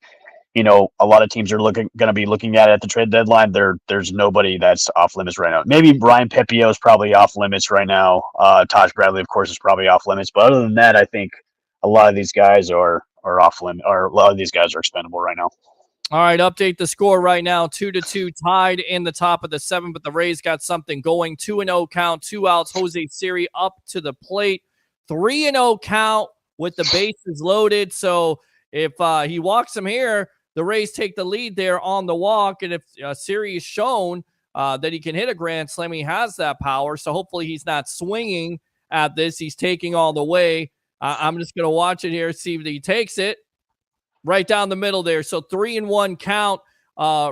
a lot of teams are going to be looking at the trade deadline, there's nobody that's off limits right now. Maybe Brian Pepio is probably off limits right now. Taj Bradley, of course, is probably off limits, but other than that, I think a lot of these guys are off limit, or a lot of these guys are expendable right now. All right, update the score right now. 2-2 tied in the top of the 7th, but the Rays got something going. 2-0 count, 2 outs. Jose Siri up to the plate. 3-0 count with the bases loaded. So if he walks him here, the Rays take the lead there on the walk. And if Siri is shown that he can hit a grand slam, he has that power. So hopefully he's not swinging at this. He's taking all the way. I'm just going to watch it here, see if he takes it. Right down the middle there. So 3-1 count.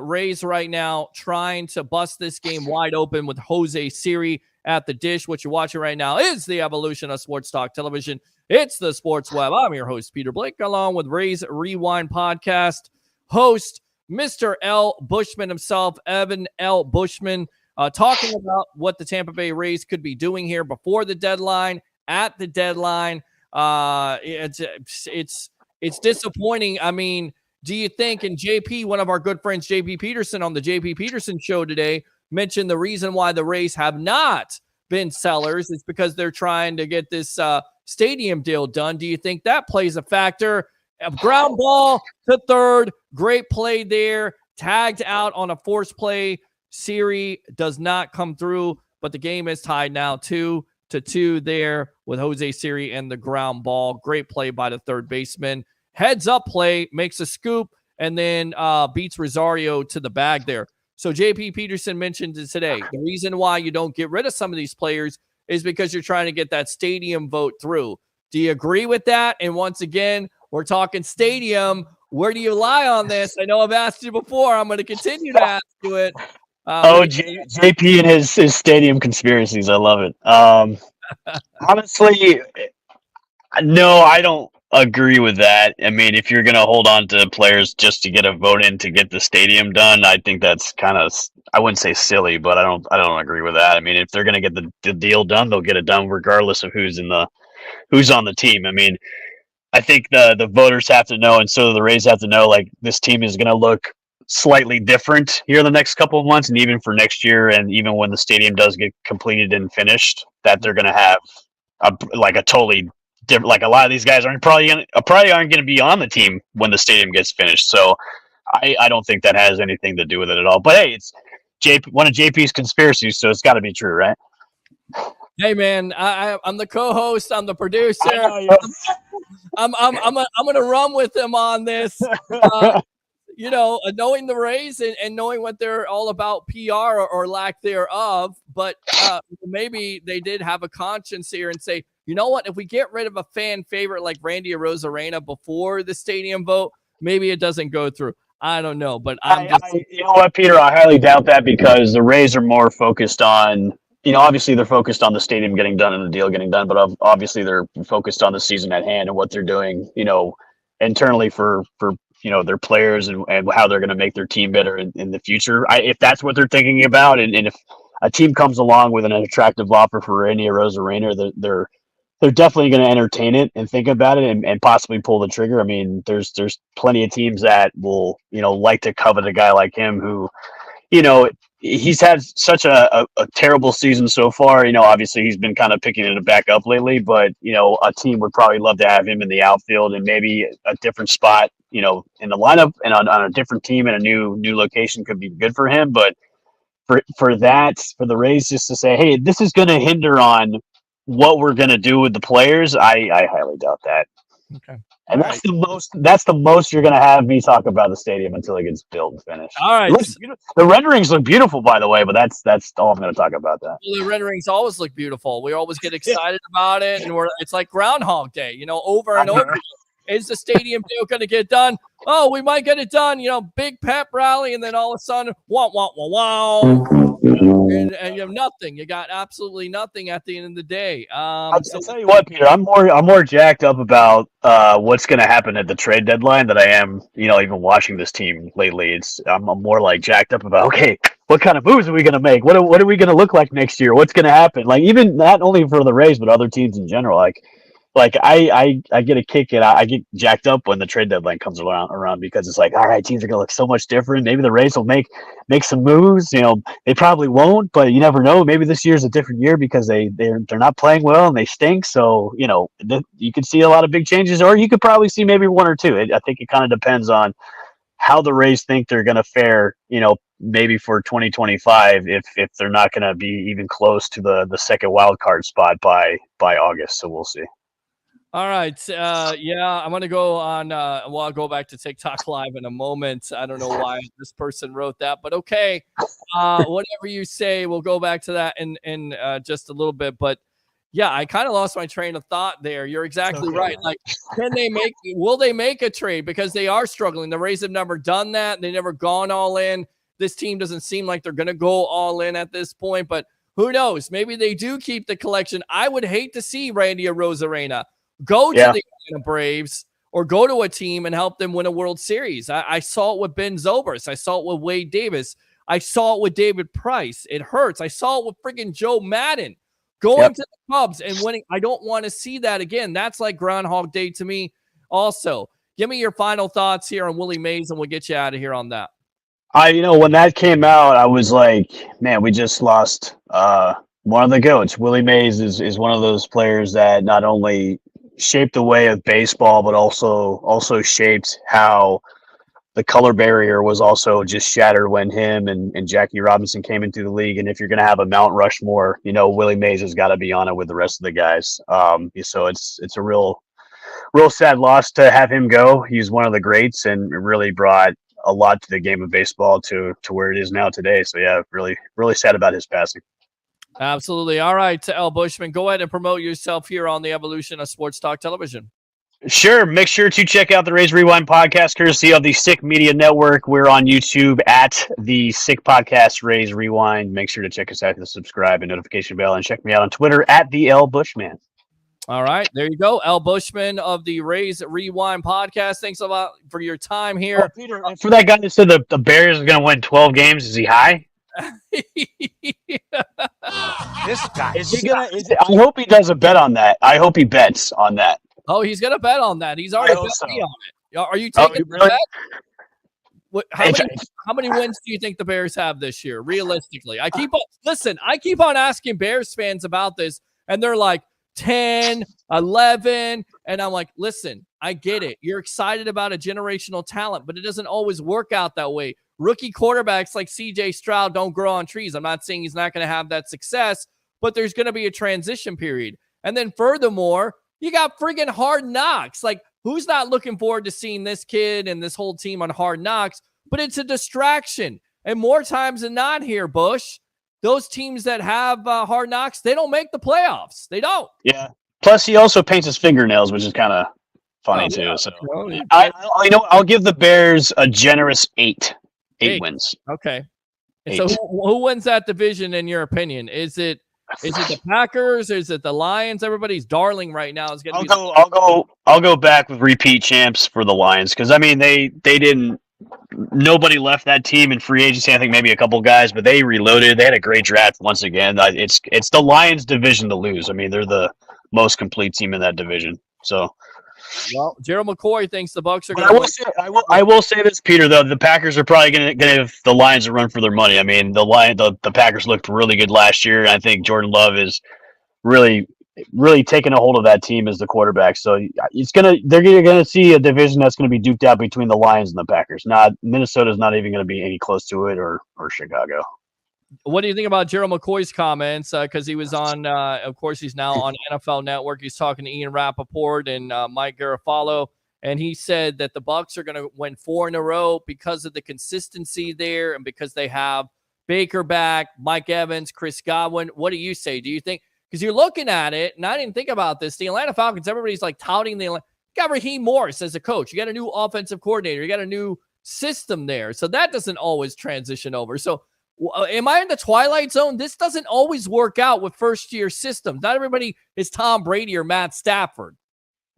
Rays right now trying to bust this game wide open with Jose Siri at the dish. What you're watching right now is the evolution of sports talk television. It's the Sports Web. I'm your host, Peter Blake, along with Rays Rewind podcast host, Mr. L. Bushman himself, Evan L. Bushman, talking about what the Tampa Bay Rays could be doing here before the deadline, at the deadline. It's disappointing. I mean, do you think, and JP, one of our good friends, JP Peterson on the JP Peterson show today, mentioned the reason why the Rays have not been sellers is because they're trying to get this stadium deal done. Do you think that plays a factor? A ground ball to third. Great play there. Tagged out on a force play. Siri does not come through, but the game is tied now 2-2 there with Jose Siri and the ground ball. Great play by the third baseman. Heads up play, makes a scoop, and then beats Rosario to the bag there. So JP Peterson mentioned it today. The reason why you don't get rid of some of these players is because you're trying to get that stadium vote through. Do you agree with that? And once again, we're talking stadium. Where do you lie on this? I know I've asked you before. I'm going to continue to ask you it. JP and his stadium conspiracies. I love it. Honestly, no, I don't agree with that. I mean, if you're going to hold on to players just to get a vote in to get the stadium done, I think that's kind of, I wouldn't say silly, but I don't agree with that. I mean, if they're going to get the deal done, they'll get it done regardless of who's on the team. I mean, I think the voters have to know, and so the Rays have to know, like, this team is going to look slightly different here in the next couple of months, and even for next year, and even when the stadium does get completed and finished, that they're going to have a totally different. Like, a lot of these guys probably aren't going to be on the team when the stadium gets finished. So I don't think that has anything to do with it at all. But hey, it's one of JP's conspiracies, so it's got to be true, right? Hey man, I'm the co-host. I'm the producer. I'm gonna run with him on this. Knowing the Rays and knowing what they're all about, PR or lack thereof, but maybe they did have a conscience here and say, you know what, if we get rid of a fan favorite like Randy Arozarena before the stadium vote, maybe it doesn't go through. I don't know, but you know what, Peter, I highly doubt that, because the Rays are more focused on, obviously they're focused on the stadium getting done and the deal getting done, but obviously they're focused on the season at hand and what they're doing, internally for their players and how they're going to make their team better in the future. If that's what they're thinking about, and if a team comes along with an attractive offer for Randy Arozarena, they're definitely going to entertain it and think about it and possibly pull the trigger. I mean, there's plenty of teams that will, like to covet a guy like him who, he's had such a terrible season so far. Obviously he's been kind of picking it back up lately, but, a team would probably love to have him in the outfield and maybe a different spot, in the lineup and on a different team and a new location could be good for him. But for the Rays just to say, hey, this is going to hinder on what we're going to do with the players, I highly doubt that. Okay. And that's the most you're going to have me talk about the stadium until it gets built and finished. All right. The renderings look beautiful, by the way, but that's all I'm going to talk about that. Well, the renderings always look beautiful. We always get excited about it, and it's like Groundhog Day, over and over. Is the stadium deal going to get done? Oh, we might get it done. Big pep rally, and then all of a sudden, wow. And you have nothing. You got absolutely nothing at the end of the day. I'll tell you what, Peter, I'm more jacked up about what's going to happen at the trade deadline than I am, even watching this team lately. I'm more like jacked up about, okay, what kind of moves are we going to make? What are we going to look like next year? What's going to happen? Like, even not only for the Rays, but other teams in general. Like I get a kick and I get jacked up when the trade deadline comes around because it's like, all right, teams are gonna look so much different. Maybe the Rays will make some moves. They probably won't, but you never know. Maybe this year's a different year because they're not playing well and they stink. So you could see a lot of big changes, or you could probably see maybe one or two. I think it kind of depends on how the Rays think they're going to fare, maybe for 2025 if they're not going to be even close to the second wild card spot by August. So we'll see. All right. I'm going to go on. I'll go back to TikTok Live in a moment. I don't know why this person wrote that, but okay. Whatever you say, we'll go back to that in just a little bit. But yeah, I kind of lost my train of thought there. You're exactly right. Like, will they make a trade? Because they are struggling. The Rays have never done that. They've never gone all in. This team doesn't seem like they're going to go all in at this point, but who knows? Maybe they do keep the collection. I would hate to see Randy Arozarena go to the Atlanta Braves or go to a team and help them win a World Series. I saw it with Ben Zobrist. I saw it with Wade Davis. I saw it with David Price. It hurts. I saw it with freaking Joe Madden going to the Cubs and winning. I don't want to see that again. That's like Groundhog Day to me also. Give me your final thoughts here on Willie Mays, and we'll get you out of here on that. When that came out, I was like, man, we just lost one of the GOATs. Willie Mays is one of those players that not only shaped the way of baseball, but also shaped how the color barrier was also just shattered when him and Jackie Robinson came into the league. And if you're going to have a Mount Rushmore, Willie Mays has got to be on it with the rest of the guys. So it's a real sad loss to have him go. He's one of the greats and really brought a lot to the game of baseball to where it is now today. So yeah, really, really sad about his passing. Absolutely. All right, L. Bushman, go ahead and promote yourself here on the Evolution of Sports Talk Television. Sure. Make sure to check out the Rays Rewind podcast, courtesy of the Sick Media Network. We're on YouTube at the Sick Podcast Rays Rewind. Make sure to check us out, subscribe and notification bell, and check me out on Twitter at the L Bushman. All right, there you go. L. Bushman of the Rays Rewind podcast. Thanks a lot for your time here. Oh, Peter, for that guy that said the Bears are going to win 12 games, is he high? This guy. I hope he does a bet on that. I hope he bets on that. Oh, he's going to bet on that. He's already bet me on it. Are you taking the bet? How many wins do you think the Bears have this year, realistically? I keep on asking Bears fans about this, and they're like, 10, 11. And I'm like, listen, I get it. You're excited about a generational talent, but it doesn't always work out that way. Rookie quarterbacks like CJ Stroud don't grow on trees. I'm not saying he's not going to have that success, but there's going to be a transition period. And then furthermore, you got friggin' Hard Knocks. Like, who's not looking forward to seeing this kid and this whole team on Hard Knocks? But it's a distraction. And more times than not here, Bush, those teams that have Hard Knocks, they don't make the playoffs. They don't. Yeah. Plus, he also paints his fingernails, which is kind of funny too. So I'll give the Bears a generous eight wins. Okay. And so who wins that division in your opinion? Is it the Packers? Is it the Lions? Everybody's darling right now. I'll go back with repeat champs for the Lions because I mean they didn't. Nobody left that team in free agency. I think maybe a couple guys, but they reloaded. They had a great draft once again. It's the Lions division to lose. I mean, they're the most complete team in that division. So, well, Gerald McCoy thinks the Bucs are going to. I will say this, Peter. Though the Packers are probably going to give the Lions a run for their money. I mean, the Packers looked really good last year. And I think Jordan Love is really taking a hold of that team as the quarterback. So they're going to see a division that's going to be duked out between the Lions and the Packers. Minnesota's not even going to be any close to it or Chicago. What do you think about Gerald McCoy's comments? Because he was on, of course, he's now on NFL Network. He's talking to Ian Rappaport and Mike Garafolo. And he said that the Bucs are going to win 4 in a row because of the consistency there and because they have Baker back, Mike Evans, Chris Godwin. What do you say? Do you think? Because you're looking at it, and I didn't think about this. The Atlanta Falcons, everybody's like touting you got Raheem Morris as a coach. You got a new offensive coordinator. You got a new system there. So that doesn't always transition over. So am I in the twilight zone? This doesn't always work out with first-year systems. Not everybody is Tom Brady or Matt Stafford.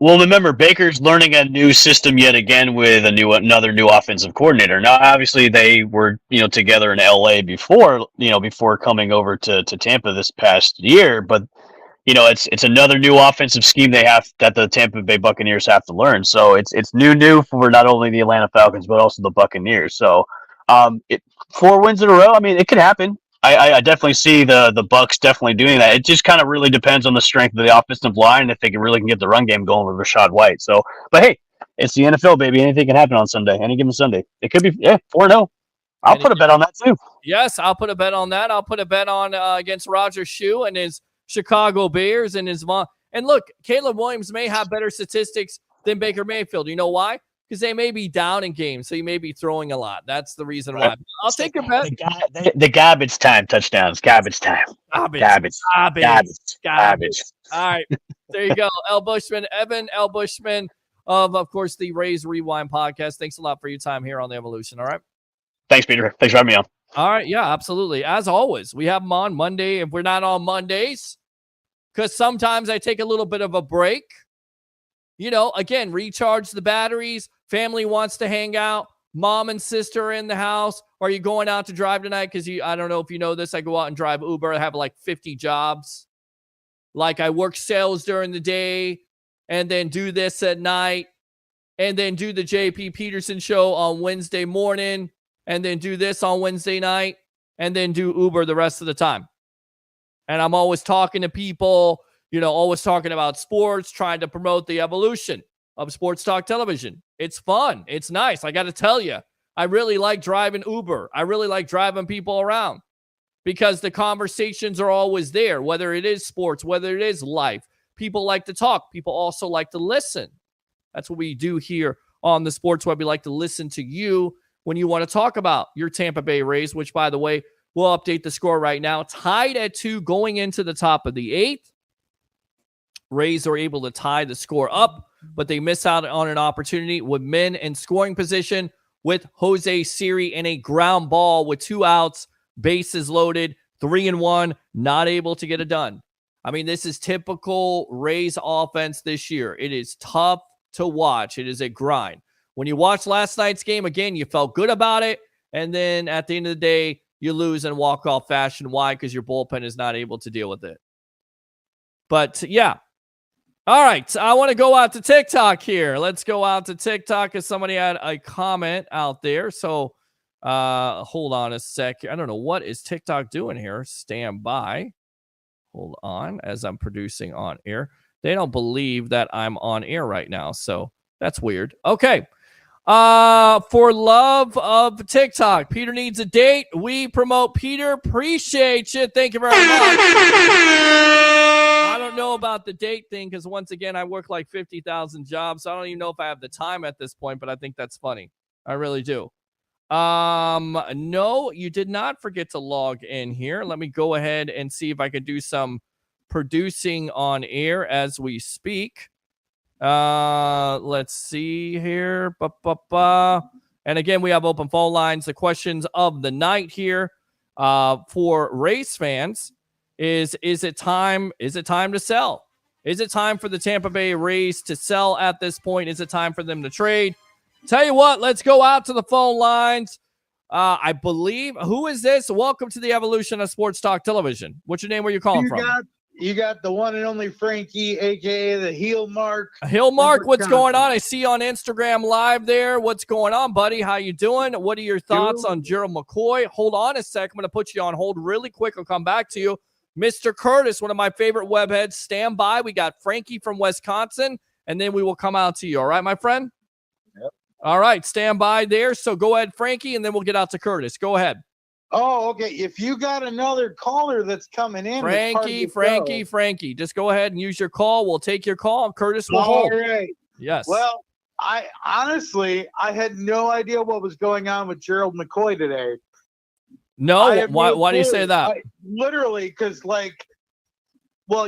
Well, remember, Baker's learning a new system yet again with another new offensive coordinator. Now, obviously, they were together in LA before coming over to Tampa this past year. But it's another new offensive scheme that the Tampa Bay Buccaneers have to learn. So it's new for not only the Atlanta Falcons but also the Buccaneers. So 4 wins in a row. I mean, it could happen. I definitely see the Bucs definitely doing that. It just kind of really depends on the strength of the offensive line and if they really can get the run game going with Rashad White. So, but hey, It's the NFL, baby. Anything can happen on Sunday, any given Sunday. It could be 4-0. I'll put a bet on that too. Yes, I'll put a bet on that. I'll put a bet on against Roger Shue and his Chicago Bears and his mom. And look, Caleb Williams may have better statistics than Baker Mayfield. You know why? Because they may be down in games, so you may be throwing a lot. That's the reason why. I'll take a bet. The garbage time touchdowns. Garbage time. Garbage. All right. There you go. L. Bushman, Evan L. Bushman of course, the Rays Rewind podcast. Thanks a lot for your time here on the Evolution. All right. Thanks, Peter. Thanks for having me on. All right. Yeah, absolutely. As always, we have them on Monday. If we're not on Mondays, because sometimes I take a little bit of a break. You know, again, recharge the batteries. Family wants to hang out. Mom and sister are in the house. Are you going out to drive tonight? Because I don't know if you know this. I go out and drive Uber. I have like 50 jobs. Like I work sales during the day and then do this at night and then do the JP Peterson show on Wednesday morning and then do this on Wednesday night and then do Uber the rest of the time. And I'm always talking to people, you know, always talking about sports, trying to promote the evolution of sports talk television. It's fun. It's nice. I got to tell you, I really like driving Uber. I really like driving people around because the conversations are always there, whether it is sports, whether it is life. People like to talk. People also like to listen. That's what we do here on the Sports Web. We like to listen to you when you want to talk about your Tampa Bay Rays, which, by the way, we'll update the score right now. Tied at 2 going into the top of the 8th. Rays are able to tie the score up, but they miss out on an opportunity with men in scoring position with Jose Siri in a ground ball with 2 outs, bases loaded, 3-1, not able to get it done. I mean, this is typical Rays offense this year. It is tough to watch. It is a grind. When you watch last night's game, again, you felt good about it, and then at the end of the day, you lose in walk-off fashion. Why? Because your bullpen is not able to deal with it. But, yeah. All right, I want to go out to TikTok here. Let's go out to TikTok because somebody had a comment out there. So hold on a sec. I don't know what is TikTok doing here. Stand by. Hold on as I'm producing on air. They don't believe that I'm on air right now, so that's weird. Okay. For love of TikTok, Peter needs a date. We promote Peter. Appreciate you. Thank you very much. I don't know about the date thing because once again, I work like 50,000 jobs. So I don't even know if I have the time at this point, but I think that's funny. I really do. No, you did not forget to log in here. Let me go ahead and see if I can do some producing on air as we speak. Let's see here. And again, we have open phone lines. The questions of the night here for race fans is it time to sell? Is it time for the Tampa Bay Rays to sell at this point? Is it time for them to trade? Tell you what, let's go out to the phone lines. I believe, who is this? Welcome to the evolution of sports talk television. What's your name? Where you calling from? You got the one and only Frankie, a.k.a. the Heel Mark. Heel Mark, what's going on? I see you on Instagram Live there. What's going on, buddy? How you doing? What are your thoughts on Gerald McCoy? Hold on a sec. I'm going to put you on hold really quick. I'll come back to you. Mr. Curtis, one of my favorite webheads. Stand by. We got Frankie from Wisconsin, and then we will come out to you. All right, my friend? Yep. All right, stand by there. So go ahead, Frankie, and then we'll get out to Curtis. Go ahead. Oh, okay. If you got another caller that's coming in, Frankie, just go ahead and use your call. We'll take your call, and Curtis will hold. All right. Yes. Well, I had no idea what was going on with Gerald McCoy today. No, why do you say that? Literally, because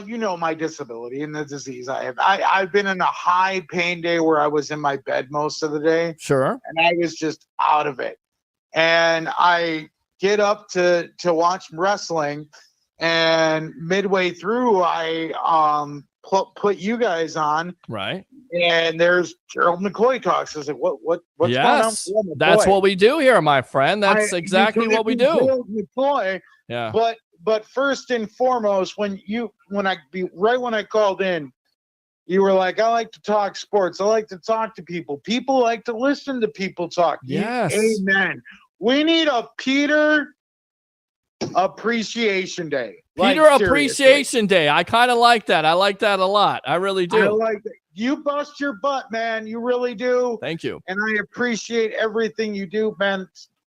you know my disability and the disease I have. I've been in a high pain day where I was in my bed most of the day. Sure. And I was just out of it. And I get up to watch wrestling, and midway through I put you guys on, right? And there's Gerald McCoy talks. I was like, what's going on? That's what we do here, my friend. That's exactly what we do. Gerald McCoy, yeah. But first and foremost, when I called in, you were like, I like to talk sports. I like to talk to people. People like to listen to people talk. Yes. Amen. We need a Peter Appreciation Day. Peter Appreciation Day. I kind of like that. I like that a lot. I really do. I like it you bust your butt, man. You really do. Thank you. And I appreciate everything you do, man.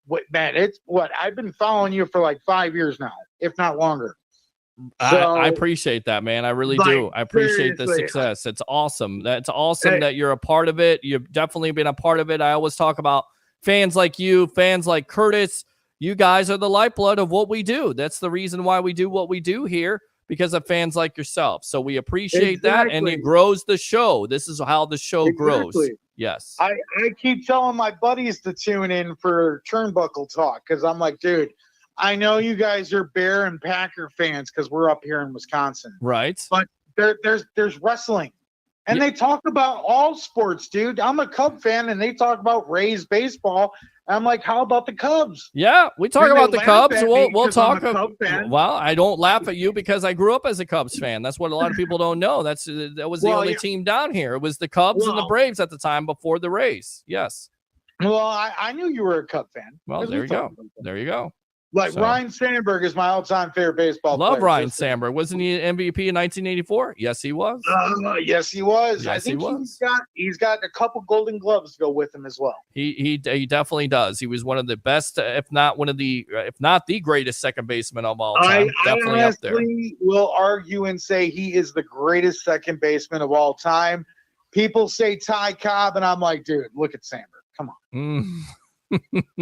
It's what I've been following you for like 5 years now, if not longer. So, I appreciate that, man. I really do. I appreciate the success. It's awesome. That's awesome that you're a part of it. You've definitely been a part of it. I always talk about fans like you, fans like Curtis. You guys are the lifeblood of what we do. That's the reason why we do what we do here, because of fans like yourself. So we appreciate that, and it grows the show. This is how the show grows. Yes. I keep telling my buddies to tune in for Turnbuckle Talk because I'm like, dude, I know you guys are Bear and Packer fans because we're up here in Wisconsin. Right. But there's wrestling. And they talk about all sports, dude. I'm a Cub fan, and they talk about Rays baseball. I'm like, how about the Cubs? Yeah, we talk about the Cubs. We'll talk. Well, I don't laugh at you because I grew up as a Cubs fan. That's what a lot of people don't know. That was the only team down here. It was the Cubs and the Braves at the time before the Rays. Yes. Well, I knew you were a Cub fan. Well, there you go. There you go. Like Ryan Sandberg is my all-time favorite baseball player. Love Ryan Sandberg. Wasn't he an MVP in 1984? Yes, he was. Yes, he was. Yes, I think he was. He's got a couple Golden Gloves to go with him as well. He definitely does. He was one of the best, if not the greatest second baseman of all time. Definitely I up there. will argue and say he is the greatest second baseman of all time. People say Ty Cobb, and I'm like, dude, look at Sandberg. Come on.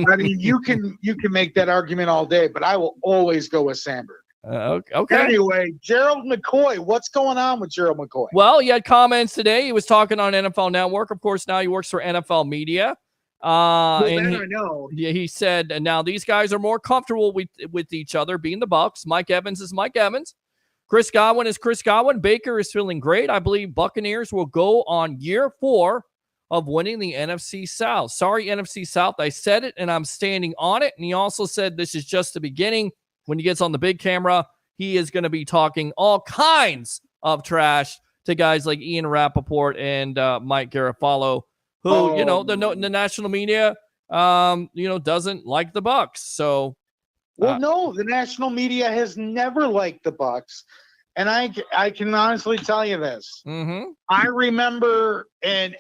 I mean, you can make that argument all day, but I will always go with Sandberg. Okay. Anyway, Gerald McCoy. What's going on with Gerald McCoy? Well, he had comments today. He was talking on NFL Network. Of course, now he works for NFL Media. I know. He said, now these guys are more comfortable with each other, being the Bucs. Mike Evans is Mike Evans. Chris Godwin is Chris Godwin. Baker is feeling great. I believe Buccaneers will go on year 4 of winning the NFC South. Sorry, NFC South. I said it, and I'm standing on it. And he also said this is just the beginning. When he gets on the big camera, he is going to be talking all kinds of trash to guys like Ian Rappaport and Mike Garafolo, who, the national media, doesn't like the Bucs. So, no, the national media has never liked the Bucs. And I can honestly tell you this. Mm-hmm. I remember, and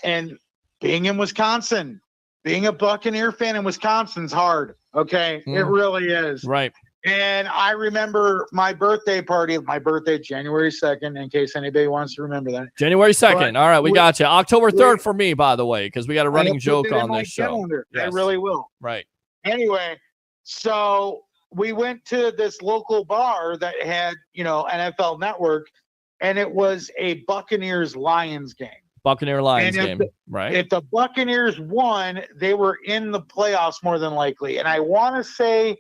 being in Wisconsin, being a Buccaneer fan in Wisconsin's hard. Okay. It really is. Right. And I remember my birthday party, January 2nd, in case anybody wants to remember that. January 2nd. All right. We got you. October 3rd for me, by the way, because we got a running joke on this show. Yes. I really will. Right. Anyway, so we went to this local bar that had, NFL Network, and it was a Buccaneers-Lions game. Buccaneer-Lions game, right? If the Buccaneers won, they were in the playoffs more than likely. And I want to say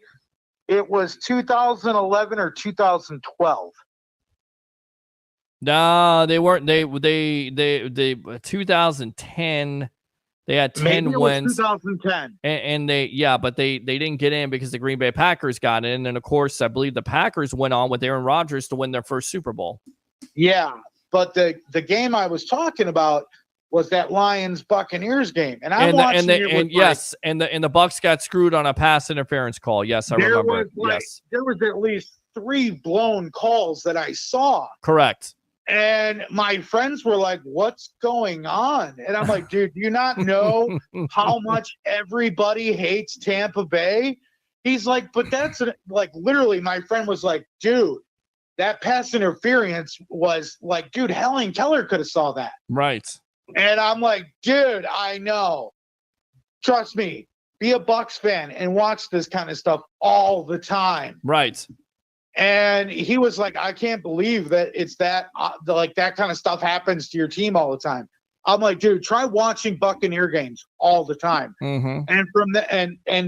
it was 2011 or 2012. No, they weren't. They 2010. They had 10 wins. 2010. And but they didn't get in because the Green Bay Packers got in. And of course, I believe the Packers went on with Aaron Rodgers to win their first Super Bowl. Yeah. But the game I was talking about was that Lions Buccaneers game, and I'm watching the Bucs got screwed on a pass interference call. Yes, I remember. There was at least 3 blown calls that I saw. Correct. And my friends were like, "What's going on?" And I'm like, "Dude, do you not know how much everybody hates Tampa Bay?" He's like, "But that's literally." My friend was like, "Dude, that pass interference was like, dude, Helen Keller could have saw that." Right. And I'm like, dude, I know. Trust me, be a Bucs fan and watch this kind of stuff all the time. Right. And he was like, I can't believe that it's that that kind of stuff happens to your team all the time. I'm like, dude, try watching Buccaneer games all the time. Mm-hmm. And from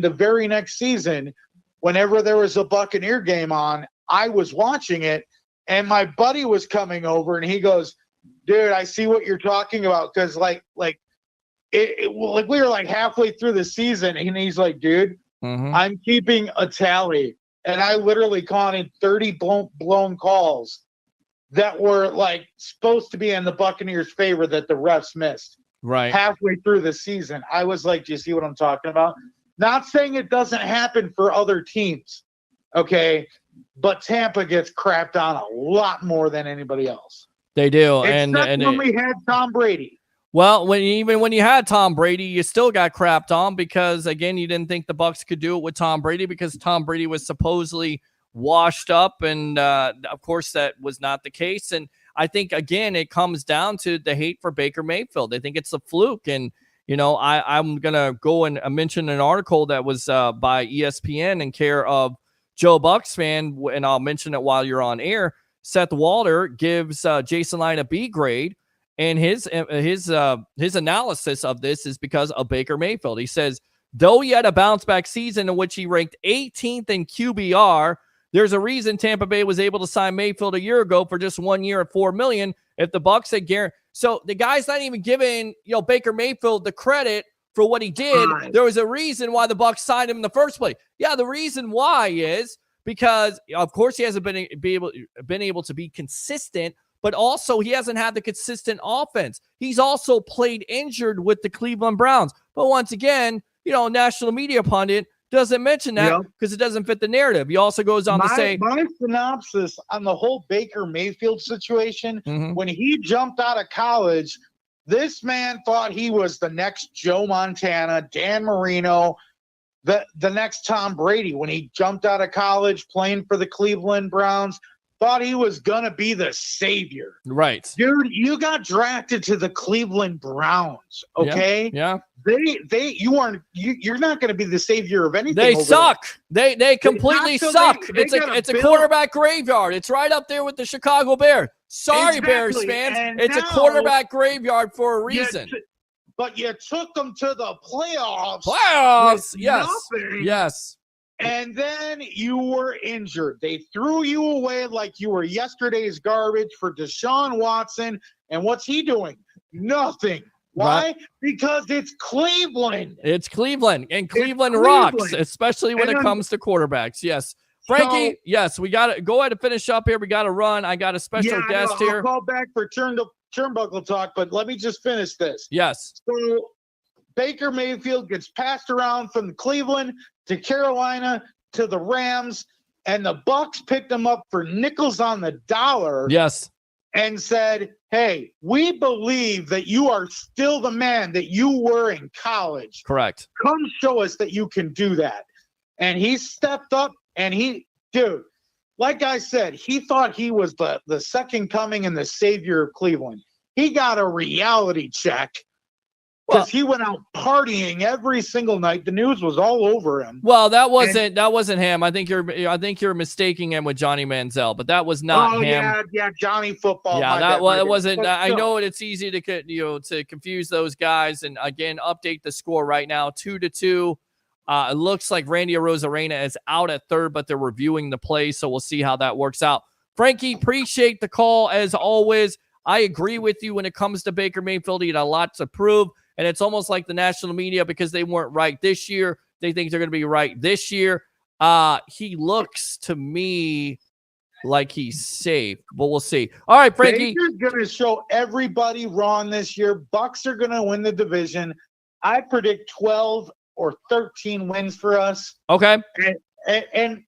the very next season, whenever there was a Buccaneer game on, I was watching it, and my buddy was coming over, and he goes, "Dude, I see what you're talking about." Because we were like halfway through the season, and he's like, "Dude, I'm keeping a tally," and I literally counted 30 blown calls that were like supposed to be in the Buccaneers' favor that the refs missed. Right. Halfway through the season, I was like, "Do you see what I'm talking about?" Not saying it doesn't happen for other teams, okay. But Tampa gets crapped on a lot more than anybody else. They do. Except when we had Tom Brady. Well, even when you had Tom Brady, you still got crapped on because, again, you didn't think the Bucs could do it with Tom Brady because Tom Brady was supposedly washed up, and of course that was not the case. And I think, again, it comes down to the hate for Baker Mayfield. They think it's a fluke, and I'm gonna go and mention an article that was by ESPN in care of Joe Bucs fan, and I'll mention it while you're on air. Seth Walter gives Jason Line a B grade. And his analysis of this is because of Baker Mayfield. He says, though he had a bounce-back season in which he ranked 18th in QBR, there's a reason Tampa Bay was able to sign Mayfield a year ago for just 1 year at $4 million. If the Bucs had guaranteed, so the guy's not even giving Baker Mayfield the credit for what he did. There was a reason why the Bucs signed him in the first place. Yeah, the reason why is because, of course, he hasn't been able to be consistent. But also, he hasn't had the consistent offense. He's also played injured with the Cleveland Browns. But once again, national media pundit doesn't mention that because it doesn't fit the narrative. He also goes on to say, my synopsis on the whole Baker Mayfield situation, when he jumped out of college, this man thought he was the next Joe Montana, Dan Marino, the next Tom Brady. When he jumped out of college playing for the Cleveland Browns, thought he was gonna be the savior. Right. Dude, you got drafted to the Cleveland Browns. Okay. Yeah. You're not gonna be the savior of anything. They suck. They completely suck. It's a quarterback graveyard. It's right up there with the Chicago Bears. Sorry, Bears fans. And it's a quarterback graveyard for a reason. But you took them to the playoffs. Yes. Nothing. Yes. And then you were injured. They threw you away like you were yesterday's garbage for Deshaun Watson. And what's he doing? Nothing. Why? Right. Because it's Cleveland. It's Cleveland. And Cleveland rocks, especially when it comes to quarterbacks. Yes. Frankie, yes, we got to go ahead and finish up here. We got to run. I got a special guest here. I'll call back for turnbuckle talk, but let me just finish this. Yes. So Baker Mayfield gets passed around from Cleveland to Carolina to the Rams, and the Bucs picked him up for nickels on the dollar. Yes. And said, hey, we believe that you are still the man that you were in college. Correct. Come show us that you can do that. And he stepped up, and dude, like I said, he thought he was the second coming and the savior of Cleveland. He got a reality check. Because he went out partying every single night. The news was all over him. Well, that wasn't him. I think you're mistaking him with Johnny Manziel, but that was not him. Yeah, Johnny Football. Yeah, it wasn't. I know it's easy to confuse those guys. And again, update the score right now, 2-2. It looks like Randy Arozarena is out at third, but they're reviewing the play, so we'll see how that works out. Frankie, appreciate the call as always. I agree with you when it comes to Baker Mayfield. He had a lot to prove. And it's almost like the national media, because they weren't right this year, they think they're going to be right this year. He looks to me like he's safe, but we'll see. All right, Frankie. Baker's going to show everybody wrong this year. Bucs are going to win the division. I predict 12 or 13 wins for us. Okay. And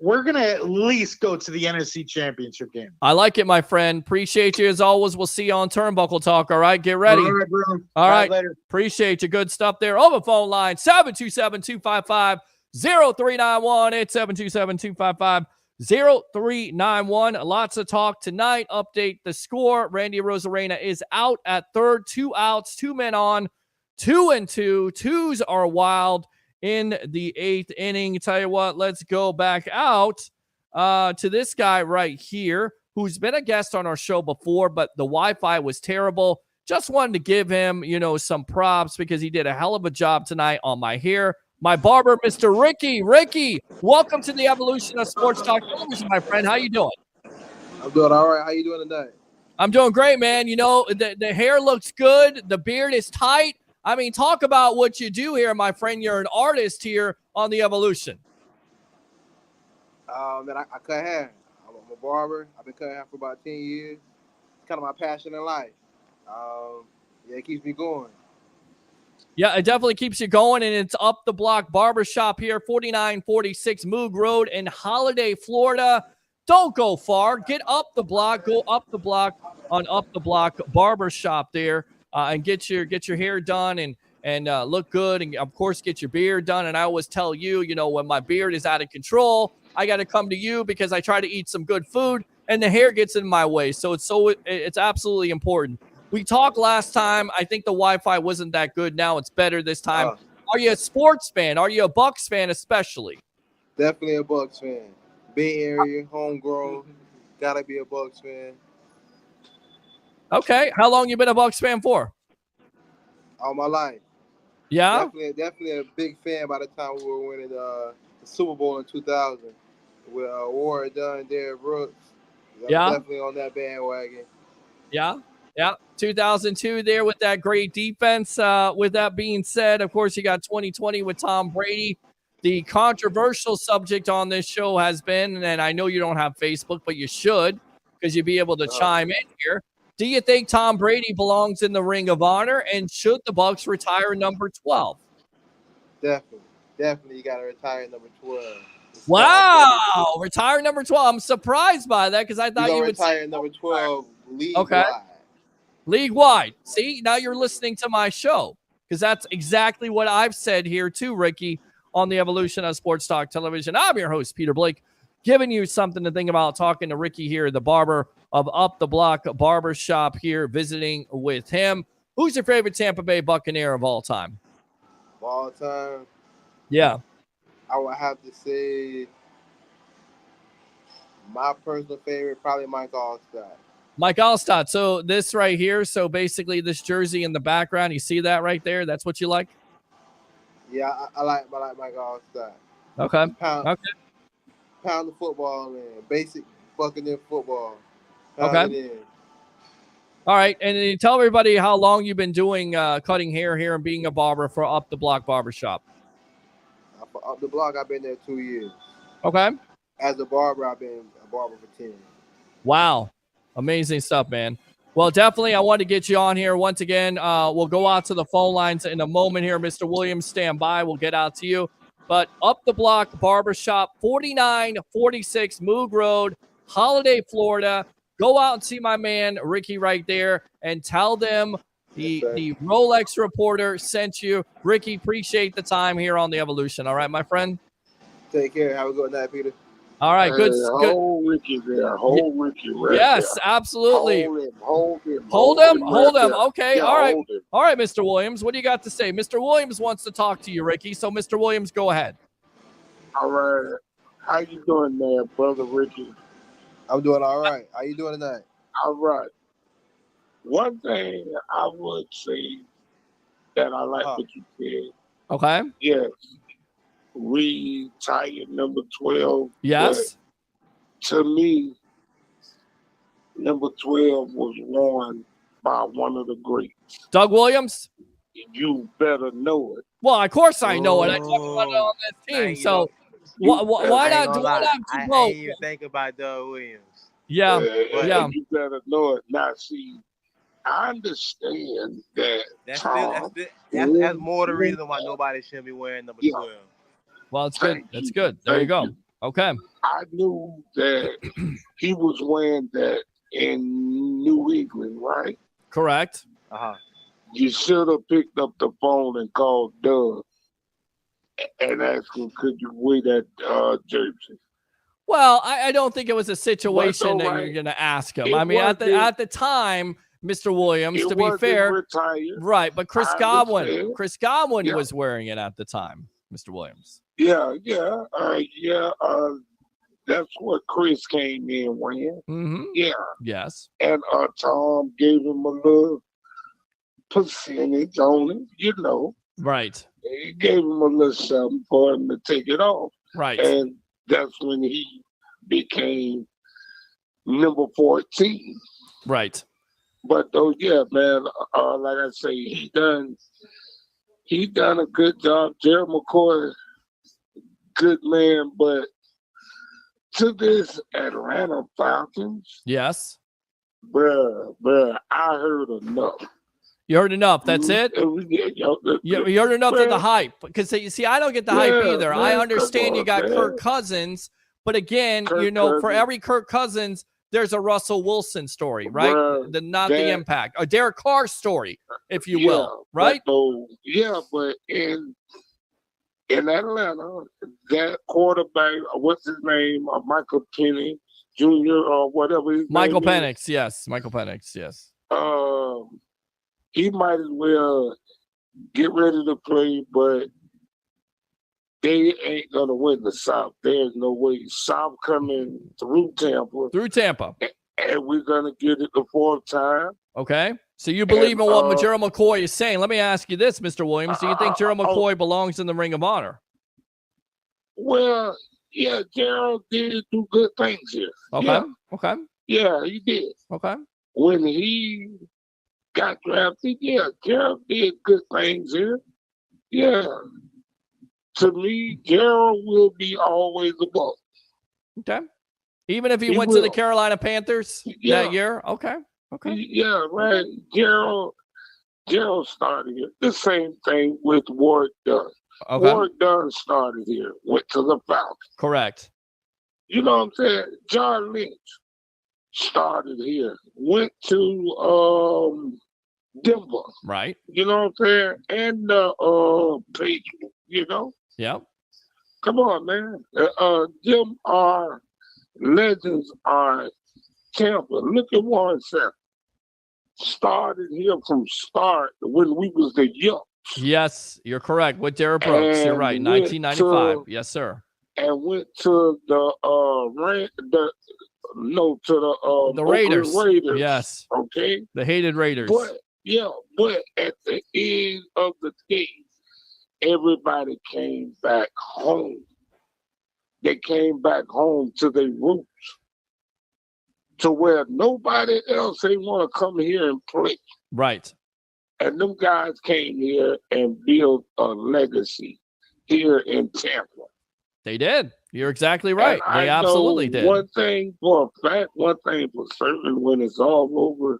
we're going to at least go to the NFC Championship game. I like it, my friend. Appreciate you as always. We'll see you on Turnbuckle Talk. All right, get ready. All right, bro. All right. Later. Appreciate you. Good stuff there. Over phone line, 727-255-0391. It's 727-255-0391. Lots of talk tonight. Update the score. Randy Arozarena is out at third. 2 outs, 2 men on, 2-2. Twos are wild in the 8th inning. Tell you what, let's go back out to this guy right here, who's been a guest on our show before, but the Wi-Fi was terrible. Just wanted to give him, some props because he did a hell of a job tonight on my hair. My barber, Mr. Ricky. Ricky, welcome to the evolution of Sports Talk Television, my friend. How you doing? I'm doing all right. How you doing tonight? I'm doing great, man. The hair looks good. The beard is tight. I mean, talk about what you do here, my friend. You're an artist here on the evolution. Man, I cut hair. I'm a barber. I've been cutting hair for about 10 years. It's kind of my passion in life. It keeps me going. Yeah, it definitely keeps you going, and it's Up the Block Barbershop here, 4946 Moog Road in Holiday, Florida. Don't go far. Get up the block. Go up the block on Up the Block Barbershop there, and get your hair done and look good, and of course get your beard done. And I always tell you, when my beard is out of control, I got to come to you because I try to eat some good food, and the hair gets in my way. So it's absolutely important. We talked last time. I think the Wi-Fi wasn't that good. Now it's better this time. Are you a sports fan? Are you a Bucs fan especially? Definitely a Bucs fan. Bay Area, homegrown. Gotta be a Bucs fan. Okay. How long you been a Bucs fan for? All my life. Yeah? Definitely a big fan by the time we were winning the Super Bowl in 2000 with Warren Dunn, Derrick Brooks. Yeah. Definitely on that bandwagon. Yeah. 2002 there with that great defense. With that being said, of course, you got 2020 with Tom Brady. The controversial subject on this show has been, and I know you don't have Facebook, but you should, because you'd be able to chime in here. Do you think Tom Brady belongs in the Ring of Honor, and should the Bucs retire number 12? Definitely, you got to retire number 12. Wow, retire number 12. I'm surprised by that because I thought you would retire number 12 league-wide. League-wide. See, now you're listening to my show because that's exactly what I've said here too, Ricky, on the Evolution of Sports Talk Television. I'm your host, Peter Blake, giving you something to think about, talking to Ricky here, the barber of Up the Block Barbershop here, visiting with him. Who's your favorite Tampa Bay Buccaneer of all time? Of all time? Yeah. I would have to say my personal favorite, probably Mike Allstott. Mike Allstott. So this right here, so basically this jersey in the background, you see that right there? That's what you like? Yeah, I like Mike Allstott. Okay. Pound the football in. Basic Buccaneer football. Okay. All right. And then you tell everybody how long you've been doing cutting hair here and being a barber for Up the Block Barbershop. For Up the Block, I've been there 2 years. Okay. As a barber, I've been a barber for 10. Wow. Amazing stuff, man. Well, definitely, I want to get you on here once again. We'll go out to the phone lines in a moment here. Mr. Williams, stand by. We'll get out to you. But Up the Block Barbershop, 4946 Moog Road, Holiday, Florida. Go out and see my man, Ricky, right there, and tell them the Rolex reporter sent you. Ricky, appreciate the time here on the Evolution. All right, my friend? Take care. Have a good night, Peter. All right, good. Hold Ricky there. Hold Ricky right Yes, there. absolutely. Hold him. Hold him. Okay, Yeah, all right. hold him. All right, Mr. Williams, what do you got to say? Mr. Williams wants to talk to you, Ricky. So, Mr. Williams, go ahead. All right. How you doing there, brother Ricky? I'm doing all right. How you doing tonight? All right. One thing I would say that I like what you said. Okay. Yes. Retired number 12. Yes. To me, number 12 was worn by one of the greats. Doug Williams? You better know it. Well, of course I know it. I talked about it on this team. So why not do I both? didn't even think about Doug Williams. Yeah. Yeah. You better know it. Now, see, I understand that That's more the reason why nobody should be wearing number 12. Well, it's good. That's good. There you go. Okay. I knew that he was wearing that in New England, right? Correct. You should have picked up the phone and called Doug and asked him, could you wear that jersey? Well, I don't think it was a situation that you're going to ask him. I mean, at the time, Mr. Williams, to be fair, retired. Right, but Chris Godwin was wearing it at the time, Mr. Williams. Yeah. That's what Chris came in wearing. Mm-hmm. Yeah. Yes. And Tom gave him a little percentage on it, you know. Right. He gave him a little something for him to take it off. Right. And that's when he became number 14. Right. But though, yeah, man, like I say, he done a good job. Gerald McCoy, good man, but to this Atlanta Falcons, yes, bruh, I heard enough. You heard enough. That's it. You heard enough of the hype, because you see, I don't get the hype either. I understand you got Kirk Cousins, But again, Kirk you know, for Cousins. every Kirk Cousins, there's a Russell Wilson story, right? Bruh, Not the impact. A Derek Carr story, if you will, but right? but in Atlanta, that quarterback, what's his name, Michael Penny Jr. or whatever his Michael name Penix, yes. Michael Penix, yes. is, he might as well get ready to play, but they ain't gonna win the South. There's no way. South coming through Tampa. Through Tampa. And we're gonna get it the fourth time. Okay. So you believe in what Gerald McCoy is saying. Let me ask you this, Mr. Williams. Do you think Gerald McCoy belongs in the Ring of Honor? Well, yeah, Gerald did do good things here. Okay. Yeah. Okay. Yeah, he did. Okay. When he got drafted, yeah, Gerald did good things here. Yeah. To me, Gerald will be always a Buc. Okay. Even if he went to the Carolina Panthers that year? Okay. Okay. Yeah, right. Gerald started here. The same thing with Ward Dunn. Okay. Ward Dunn started here, went to the Falcons. Correct. You know what I'm saying? John Lynch started here, went to Denver. Right. You know what I'm saying? And the Patriots, you know? Yep. Come on, man. Them are legends on Tampa. Look at Warren Sapp. Started here from start when we was the young. Yes, you're correct. With Derrick Brooks. You're right. 1995. Yes, sir. And went to the Raiders. Raiders. Yes. Okay. The hated Raiders. But at the end of the day, everybody came back home. They came back home to their roots, to where nobody else ain't want to come here and play. Right. And them guys came here and built a legacy here in Tampa. They did. You're exactly right. They absolutely did. One thing for a fact, one thing for certain, when it's all over,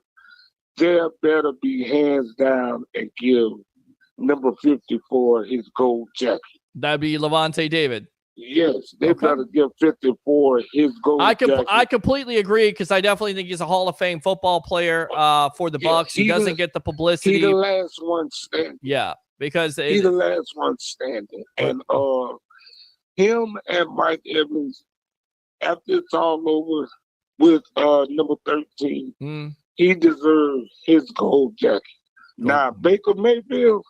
there better be hands down and give number 54 his gold jacket. That'd be Levante David. Yes, they better give 54 his gold jacket. I completely agree, because I definitely think he's a Hall of Fame football player for the Bucs. He doesn't get the publicity. He's the last one standing. Yeah, because he's the last one standing. And him and Mike Evans, after it's all over with number 13, he deserves his gold jacket. Now, Baker Mayfield,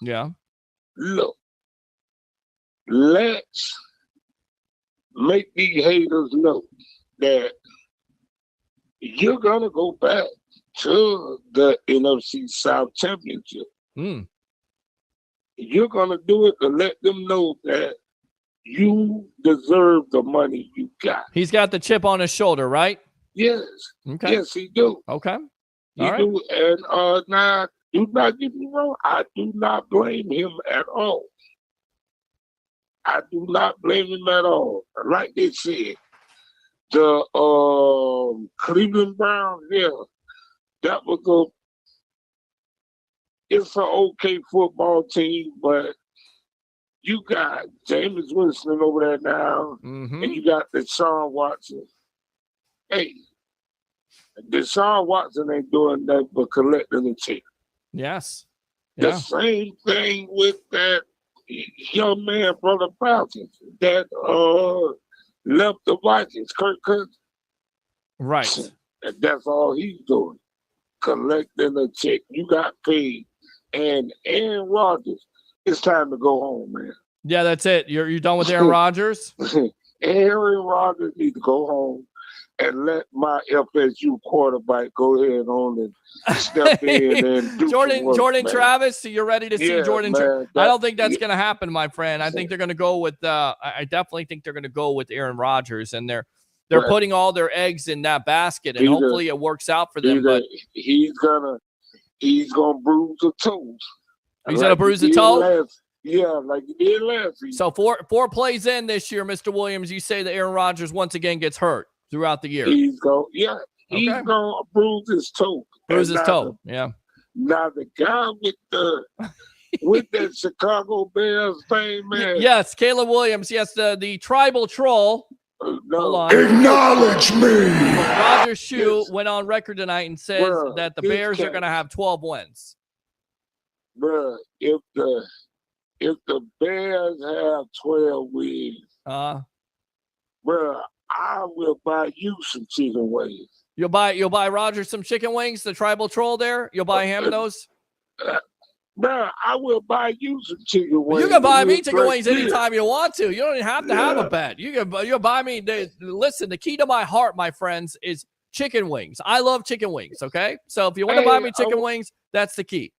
look, let's make these haters know that you're going to go back to the NFC South Championship. You're going to do it to let them know that you deserve the money you got. He's got the chip on his shoulder, right? Yes. Okay. Yes, he do. Okay. He do. And now, do not get me wrong, I do not blame him at all. I do not blame him at all. Like they said, the Cleveland Browns, that was it's an okay football team, but you got Jameis Winston over there now, and you got Deshaun Watson. Hey, Deshaun Watson ain't doing nothing but collecting the check. Yes. The same thing with that young man from the Falcons that left the Vikings, Kirk Cousins. Right. And that's all he's doing, collecting a check. You got paid. And Aaron Rodgers, it's time to go home, man. Yeah, that's it. You're done with Aaron Rodgers? Aaron Rodgers needs to go home and let my FSU quarterback go ahead on and step in and do Jordan man. Travis, so you're ready to see Jordan Travis? I don't think that's going to happen, my friend. I think they're going to go with I definitely think they're going to go with Aaron Rodgers, and they're putting all their eggs in that basket, and hopefully it works out for them. But he's gonna bruise the toes. He's gonna bruise the toe? Like he did last season. So four plays in this year, Mr. Williams, you say that Aaron Rodgers once again gets hurt throughout the year. He's gonna bruise his toe. Bruise his toe. Yeah. Now the guy with that Chicago Bears thing, man. Yes, Caleb Williams. Yes, the tribal troll. Hold No. on. Acknowledge me. Roger Shue went on record tonight and says Bruh, that the this Bears are cat- going to have 12 wins. Bruh, if the Bears have 12 wins, bruh, I will buy you some chicken wings. You'll buy Roger some chicken wings, the tribal troll there? You'll buy him those? Bruh, I will buy you some chicken wings. You can buy me We'll chicken break wings this. anytime you want to. You don't even have to have a bet. You'll buy me. Listen, the key to my heart, my friends, is chicken wings. I love chicken wings, okay? So if you want to buy me chicken wings, that's the key.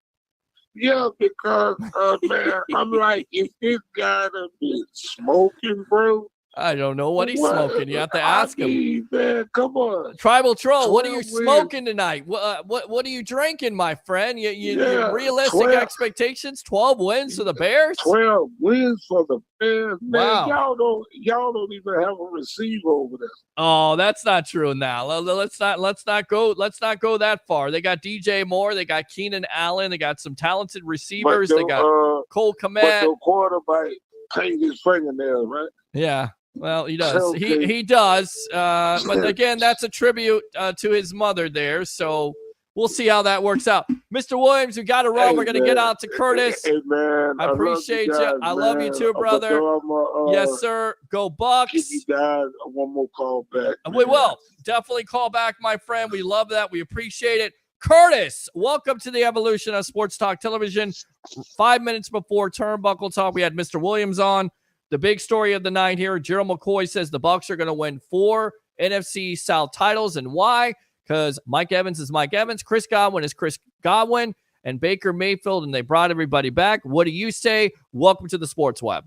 Yeah, because, man, I'm like, if this guy done been smoking, bro. I don't know what he's smoking. You have to ask him. Man, come on. Tribal Troll, what are you 12 smoking tonight? What are you drinking, my friend? You realistic 12 expectations? 12 wins for the Bears? 12 wins for the Bears. Man, Wow. y'all don't even have a receiver over there. Oh, that's not true now. Let's not go that far. They got DJ Moore, they got Keenan Allen, they got some talented receivers, they got Cole But Kmet. the quarterback paint his fingernails, right? Yeah. Well, he does. Okay. He does. But again, that's a tribute to his mother there. So we'll see how that works out. Mr. Williams, we got to run. We're going to get out to Curtis. Hey, man. I appreciate you. Guys, I love you too, brother. Yes, sir. Go Bucs. Give you guys one more call back. We will. Definitely call back, my friend. We love that. We appreciate it. Curtis, welcome to the evolution of Sports Talk Television. 5 minutes before Turnbuckle Talk, we had Mr. Williams on. The big story of the night here, Gerald McCoy says the Bucs are going to win 4 NFC South titles. And why? Because Mike Evans is Mike Evans, Chris Godwin is Chris Godwin, and Baker Mayfield, and they brought everybody back. What do you say? Welcome to the Sports Web.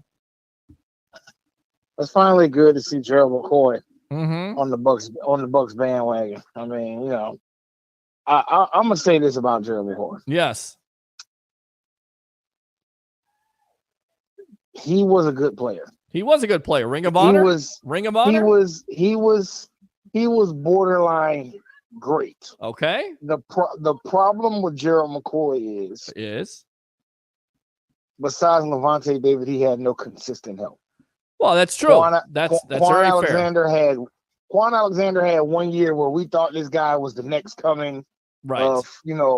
It's finally good to see Gerald McCoy Mm-hmm. on the Bucs bandwagon. I mean, you know, I'm gonna say this about Gerald McCoy. Yes. He was a good player. He was a good player. Ring of Honor? Ring of Honor? He was borderline great. Okay. The problem with Gerald McCoy is besides Levante David, he had no consistent help. Well, that's true. That's very fair. Quan Alexander had 1 year where we thought this guy was the next coming of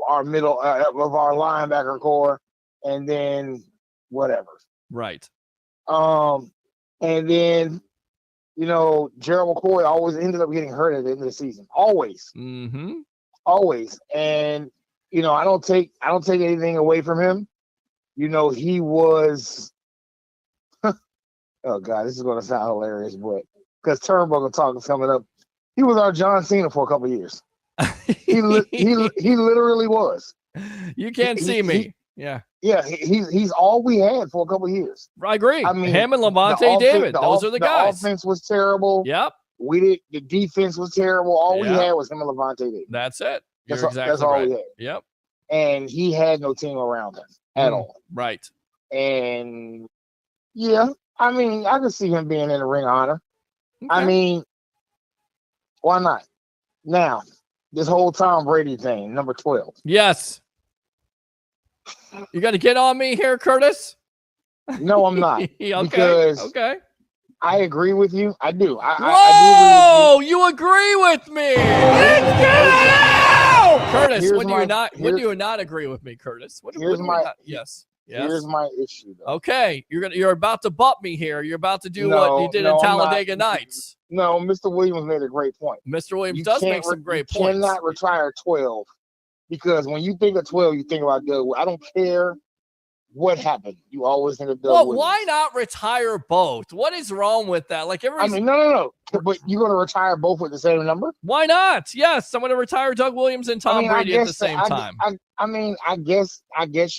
our middle of our linebacker core, and then whatever. Right. And then, Gerald McCoy always ended up getting hurt at the end of the season. Always. Mm-hmm. Always. And, I don't take anything away from him. He was oh God, this is gonna sound hilarious, but because Turnbuckle Talk is coming up, he was our John Cena for a couple of years. He literally was. You can't see me. Yeah. Yeah, he's all we had for a couple of years. I agree. I mean, him and Levante David, those are the guys. The offense was terrible. Yep. The defense was terrible. All we had was him and Levante David. That's it. That's all we had. Yep. And he had no team around him at all. Right. And yeah, I mean, I could see him being in the Ring of Honor. Okay. I mean, why not? Now, this whole Tom Brady thing, number 12. Yes. You got to get on me here, Curtis? No, I'm not. Okay. Because I agree with you. I do. I do agree with you. You agree with me. Curtis, when do you not agree with me, Curtis? Yes. Here's my issue, though. Okay, you're about to butt me here. You're about to do what you did in Talladega Nights. No, Mr. Williams made a great point. Mr. Williams does make some great points. You cannot retire 12 because when you think of 12, you think about Doug. I don't care what happened. You always think of Doug. Well, why not retire both? What is wrong with that? Like no. But you're going to retire both with the same number? Why not? Yes, I'm going to retire Doug Williams and Tom Brady at the same time. I guess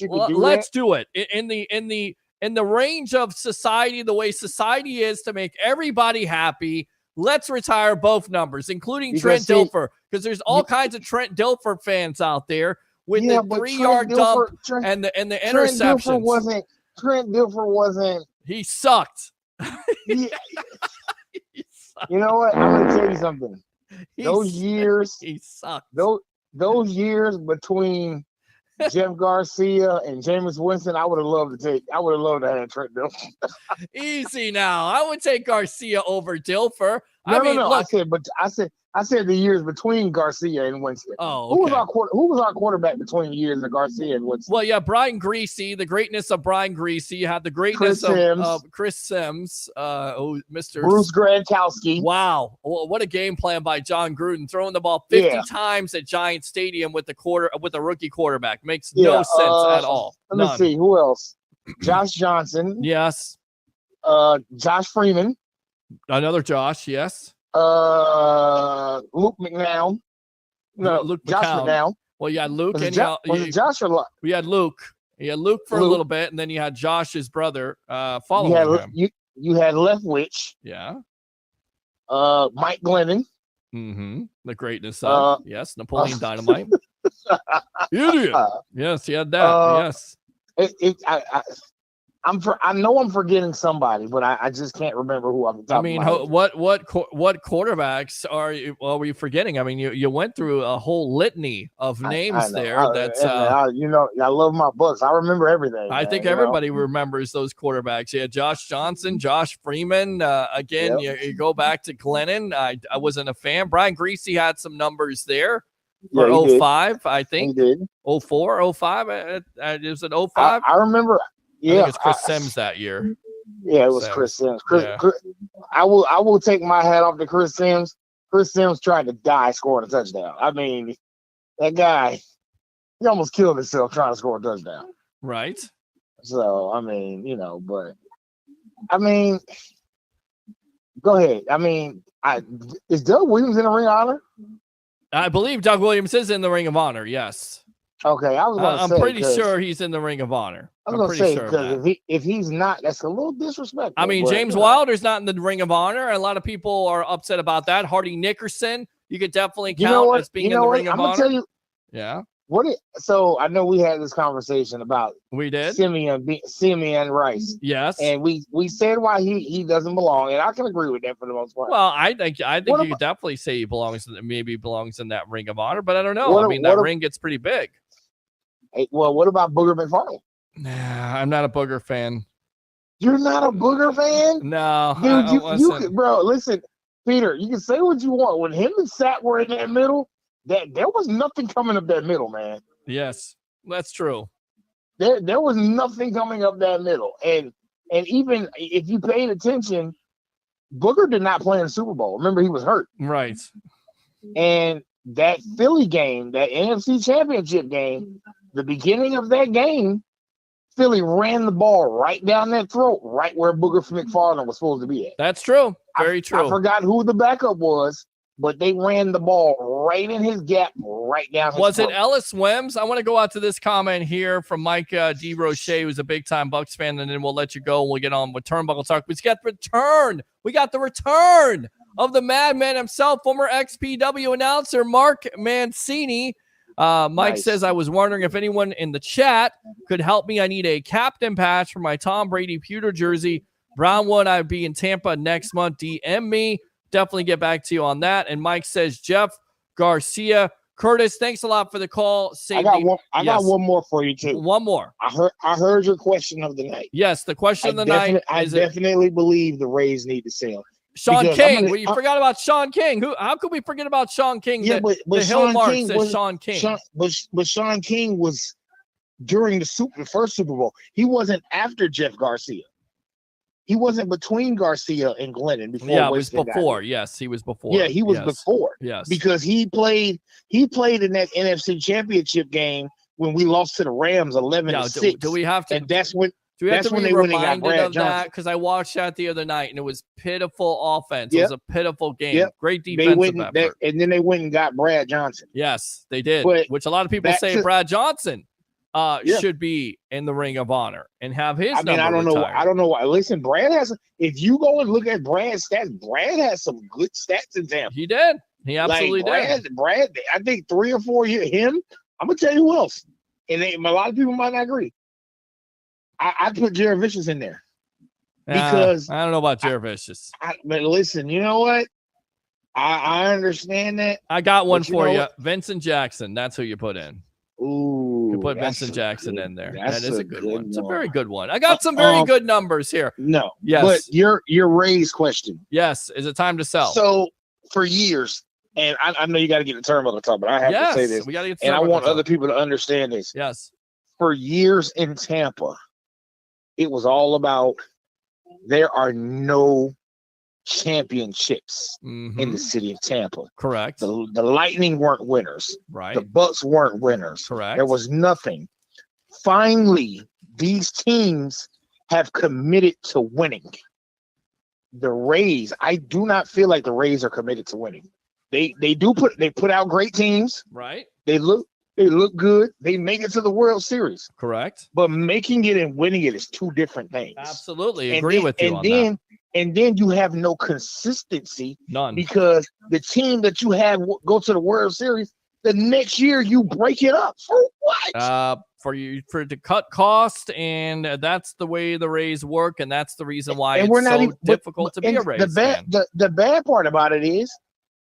you could do let's do it in the range of society, the way society is to make everybody happy. Let's retire both numbers, including Trent Dilfer, because there's all kinds of Trent Dilfer fans out there with the 3-yard dump and the interceptions. Trent Dilfer wasn't. He sucked. You know what? I'm going to tell you something. Those years, he sucked. Those years between Jeff Garcia and Jameis Winston, I would have loved to have Trent Dilfer. Easy now. I would take Garcia over Dilfer. No. Look, I said the years between Garcia and Winston. Oh, Who okay. was our quarterback between the years of Garcia and Winston? Well, yeah, Brian Greasy, the greatness of Brian Greasy. You had the greatness of Chris Sims, Mr. Bruce Gronkowski. Wow, what a game plan by John Gruden, throwing the ball 50 times at Giant Stadium with a rookie quarterback. Makes no sense at all. Let me see who else. Josh Johnson. Yes. Josh Freeman. Another Josh. Yes. Luke McNown. No, Luke Josh McCown. Well, you had Luke was and it Josh or Luke? We had Luke. You had Luke for a little bit, and then you had Josh's brother following him. You had Leftwich. Yeah. Mike Glennon. Mm-hmm. The greatness of yes, Napoleon Dynamite. Idiot. Yes, you had that. Yes. I know I'm forgetting somebody, but I just can't remember who I'm talking about. What quarterbacks were you forgetting? I mean, you went through a whole litany of names there. I love my Bucs. I remember everything. I think everybody remembers those quarterbacks. You had Josh Johnson, Josh Freeman. Again, you go back to Glennon. I wasn't a fan. Brian Greasy had some numbers there. For 05, I think. He did. 04, 05. Is it 05? I remember. Yeah, I think it's Chris Sims that year. Yeah, it was Chris Sims. Chris, I will take my hat off to Chris Sims. Chris Sims tried to die scoring a touchdown. I mean, that guy, he almost killed himself trying to score a touchdown. Right. So, I mean, go ahead. I mean, is Doug Williams in the Ring of Honor? I believe Doug Williams is in the Ring of Honor. Yes. Okay, I'm pretty sure he's in the Ring of Honor. I'm going to say, because if he's not, that's a little disrespectful. I mean, James Wilder's not in the Ring of Honor. A lot of people are upset about that. Hardy Nickerson, you could definitely count as being in the Ring of Honor. I'm going to tell you. Yeah. So I know we had this conversation about Simeon Rice. Yes. And we said why he doesn't belong, and I can agree with that for the most part. Well, I think you could definitely say he belongs in that Ring of Honor, but I don't know. That ring gets pretty big. Hey, well, what about Booger McFarland? Nah, I'm not a Booger fan. You're not a Booger fan? No. Dude, bro, listen, Peter, you can say what you want. When him and Sat were in that middle, there was nothing coming up that middle, man. Yes, that's true. There was nothing coming up that middle. And even if you paid attention, Booger did not play in the Super Bowl. Remember, he was hurt. Right. And that Philly game, that NFC Championship game, the beginning of that game, Philly ran the ball right down that throat, right where Booger McFarland was supposed to be at. That's true. Very true. I forgot who the backup was, but they ran the ball right in his gap, right down his Was throat. it Ellis Wims? I want to go out to this comment here from Mike D. Roche, who's a big-time Bucs fan, and then we'll let you go and we'll get on with Turnbuckle Talk. We got the return of the madman himself, former XPW announcer Mark Mancini. Mike says, I was wondering if anyone in the chat could help me. I need a captain patch for my Tom Brady pewter jersey. Brown one, I'd be in Tampa next month. DM me. Definitely get back to you on that. And Mike says, Jeff Garcia. Curtis, thanks a lot for the call. I got one more for you, too. One more. I heard your question of the night. Yes, the question of the night. I definitely believe the Rays need to sell. Sean King. You forgot about Sean King. How could we forget about Sean King? Yeah, but Hill Sean Mark King says Sean King. But Sean King was during the first Super Bowl. He wasn't after Jeff Garcia. He wasn't between Garcia and Glennon before. Yeah, it was before. Yes, he was before. Yeah, he was before. Yes, because he played in that NFC Championship game when we lost to the Rams 11-6. Do we have to? And that's when. Do we have to be reminded of that? Because I watched that the other night, and it was pitiful offense. It was a pitiful game. Great defensive effort. And then they went and got Brad Johnson. Yes, they did. Which a lot of people say Brad Johnson should be in the Ring of Honor and have his number retired. I don't know why. Listen, Brad has. If you go and look at Brad's stats, Brad has some good stats in Tampa. He did. He absolutely did. Brad, I think 3 or 4 years. Him. I'm gonna tell you who else. And a lot of people might not agree. I put Jared Vicious in there because I don't know about Jared Vicious. But listen, you know what? I understand that. I got one for you. Vincent Jackson. That's who you put in. Ooh. We put that's Vincent Jackson in there. That's That is a good one. It's a one. very good one. I got some very good numbers here. No. Yes. But your Rays question. Yes. Is it time to sell? So for years, and I know you got to get the turnbuckle talk, but I have to say this. We got to get and I want talk. other people to understand this. Yes. For years in Tampa, it was all about there are no championships in the city of Tampa. Correct. The Lightning weren't winners. Right. The Bucs weren't winners. Correct. There was nothing. Finally, these teams have committed to winning. The Rays, I do not feel like the Rays are committed to winning. They put out great teams. Right. They look good. They make it to the World Series. Correct. But making it and winning it is two different things. Absolutely. Agree with you on that. And then you have no consistency. None. Because the team that you have go to the World Series, the next year you break it up. For what? For it to cut cost, and that's the way the Rays work, and that's the reason why and it's we're not so even, difficult to be a Rays fan. The bad part about it is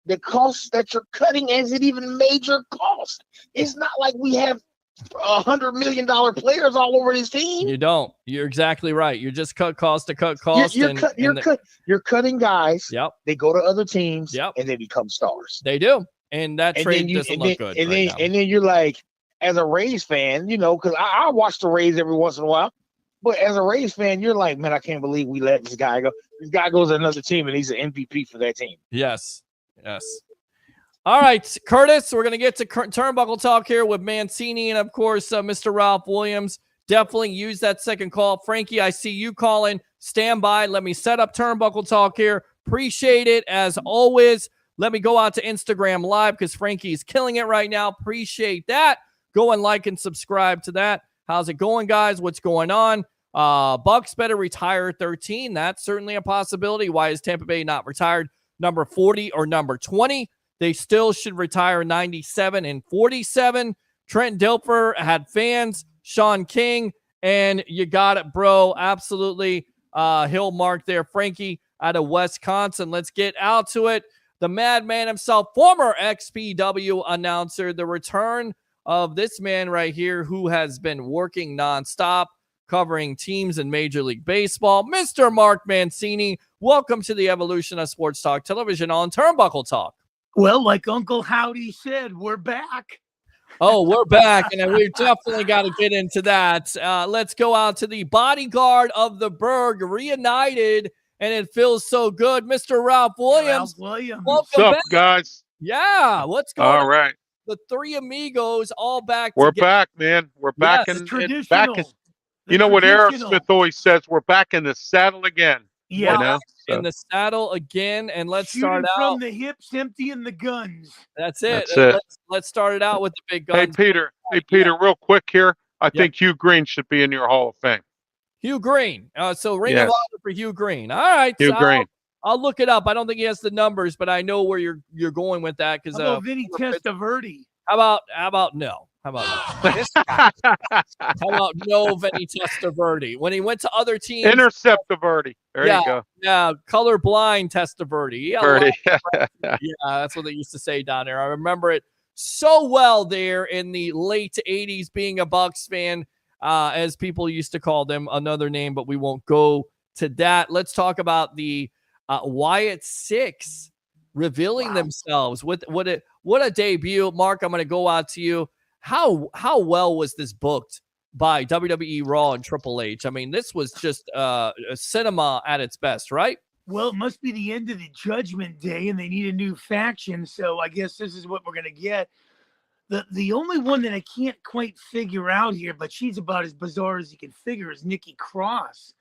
the cost that you're cutting isn't even major cost. It's not like we have $100 million players all over this team. You don't. You're exactly right. You just cut cost to cut cost. You're cutting guys. Yep. They go to other teams. Yep. And they become stars. They do. And that trade doesn't look good. And then you're like, as a Rays fan, because I watch the Rays every once in a while. But as a Rays fan, you're like, man, I can't believe we let this guy go. This guy goes to another team and he's an MVP for that team. Yes. Yes. All right, Curtis, we're going to get to turnbuckle talk here with Mancini and, of course, Mr. Ralph Williams. Definitely use that second call. Frankie, I see you calling. Stand by. Let me set up turnbuckle talk here. Appreciate it, as always. Let me go out to Instagram Live because Frankie's killing it right now. Appreciate that. Go and like and subscribe to that. How's it going, guys? What's going on? Bucs better retire 13. That's certainly a possibility. Why is Tampa Bay not retired number 40 or number 20? They still should retire 97 and 47. Trent Dilfer had fans. Sean King, and you got it, bro. Absolutely. Hill mark there. Frankie out of Wisconsin. Let's get out to it. The madman himself, former XPW announcer, the return of this man right here who has been working nonstop, covering teams in Major League Baseball, Mr. Mark Mancini. Welcome to the evolution of Sports Talk Television on Turnbuckle Talk. Well, like Uncle Howdy said, we're back. Oh, we're back, and we've definitely got to get into that. Let's go out to the bodyguard of the Berg, reunited, and it feels so good. Mr. Ralph Williams. What's up, guys? Yeah, what's going on? All right. The three amigos all back We're together. back, man. We're back Yes, in traditional. back in, you know what Aerosmith always says, we're back in the saddle again. Yeah. You know? In the saddle again, and let's Shooting start from out. the hips, emptying the guns. That's it. That's it. Let's start it out with the big guns. Hey, Peter, real quick here. I think Hugh Green should be in your Hall of Fame. Hugh Green. So ring of honor for Hugh Green. All right. Hugh Green. I'll look it up. I don't think he has the numbers, but I know where you're going with that. Because How about Vinny Testaverde? How about no? How about no? How about no Vinny Testaverde? When he went to other teams, Interceptiverde. There you go. Yeah, colorblind Testaverde. Yeah, that's what they used to say down there. I remember it so well there in the late 80s, being a Bucs fan, as people used to call them, another name, but we won't go to that. Let's talk about the Wyatt Six revealing themselves. What a debut. Mark, I'm going to go out to you. How well was this booked by WWE Raw and Triple H? I mean, this was just a cinema at its best, right? Well, it must be the end of the Judgment Day, and they need a new faction, so I guess this is what we're going to get. The only one that I can't quite figure out here, but she's about as bizarre as you can figure, is Nikki Cross.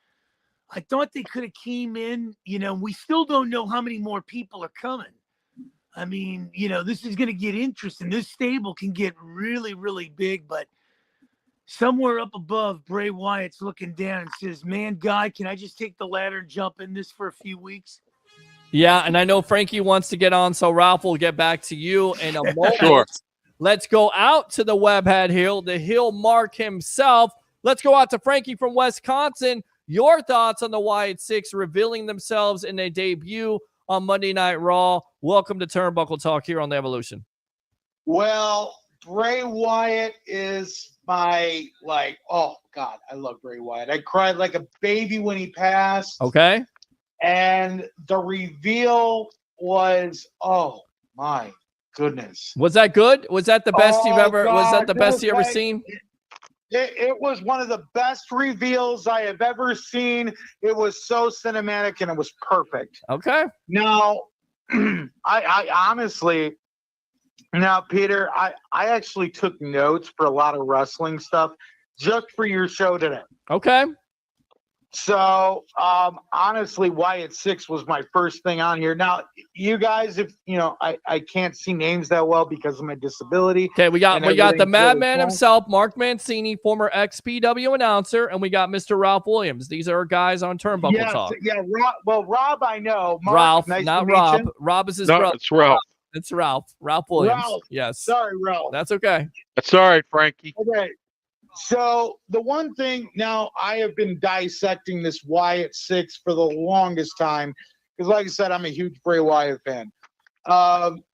I thought they could have came in. We still don't know how many more people are coming. I mean, this is going to get interesting. This stable can get really, really big, but somewhere up above, Bray Wyatt's looking down and says, man, guy, can I just take the ladder and jump in this for a few weeks? Yeah, and I know Frankie wants to get on, so Ralph will get back to you in a moment. Sure. Let's go out to the webhead Hill, the Hill Mark himself. Let's go out to Frankie from Wisconsin. Your thoughts on the Wyatt Six revealing themselves in a debut on Monday Night Raw. Welcome to Turnbuckle Talk here on the Evolution. Well, Bray Wyatt is my oh God, I love Bray Wyatt. I cried like a baby when he passed. Okay. And the reveal was, oh my goodness. Was that good? Was that the best you've ever? Was that God, the best you ever like, seen? It was one of the best reveals I have ever seen. It was so cinematic and it was perfect. Okay. Now, I honestly, now Peter, I actually took notes for a lot of wrestling stuff just for your show today. Okay. So, honestly, Wyatt 6 was my first thing on here. Now, you guys, if you know, I can't see names that well because of my disability. Okay, we got the everything's madman really himself, Mark Mancini, former XPW announcer, and we got Mr. Ralph Williams. These are guys on Turnbuckle Talk. Yeah, Rob, I know. Mark, Ralph, nice not to meet Rob. you. Rob is his No, brother. it's Ralph. It's Ralph. Ralph Williams. Ralph. Yes. Sorry, Ralph. That's okay. That's all right, Frankie. Okay. So the one thing now, I have been dissecting this Wyatt 6 for the longest time because, like I said, I'm a huge Bray Wyatt fan.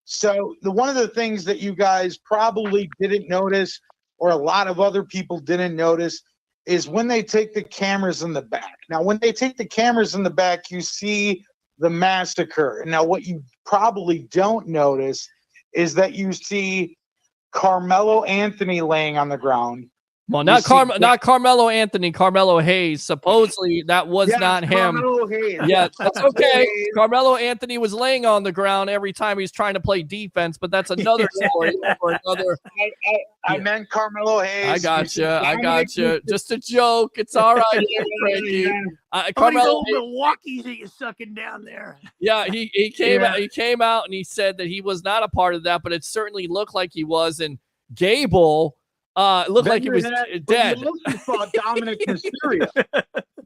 So one of the things that you guys probably didn't notice, or a lot of other people didn't notice, is when they take the cameras in the back. Now, when they take the cameras in the back, you see the massacre. Now, what you probably don't notice is that you see Carmelo Anthony laying on the ground. Well, not Carmelo Anthony, Carmelo Hayes. Supposedly that was not him. Carmelo Hayes. Yeah, that's okay. Carmelo Anthony was laying on the ground every time he's trying to play defense, but that's another story for another. I meant Carmelo Hayes. I got you. Just a joke. It's all right, Frankie. Carmelo Milwaukee's that you're sucking down there. Yeah, he came out and he said that he was not a part of that, but it certainly looked like he was. And Gable. It looked like he was dead. You also saw Dominic Mysterio.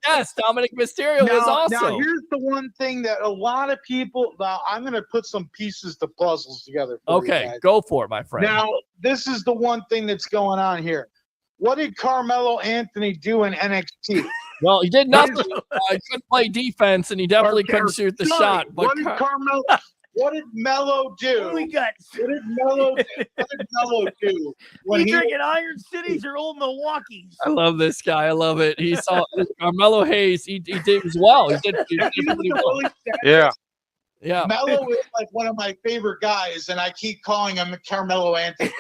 Yes, Dominic Mysterio was also. Now, here's the one thing that a lot of people. Now, I'm going to put some pieces to puzzles together. Okay, go for it, my friend. Now, this is the one thing that's going on here. What did Carmelo Anthony do in NXT? Well, he did nothing. He couldn't play defense, and he definitely couldn't shoot the shot. But what did Carmelo? What did Mello do? What did Mello do? He drinking Iron Cities or Old Milwaukee's? I love this guy. I love it. He saw Carmelo Hayes. He did as well. He did pretty well. Yeah. Yeah. Mello is like one of my favorite guys, and I keep calling him Carmelo Anthony.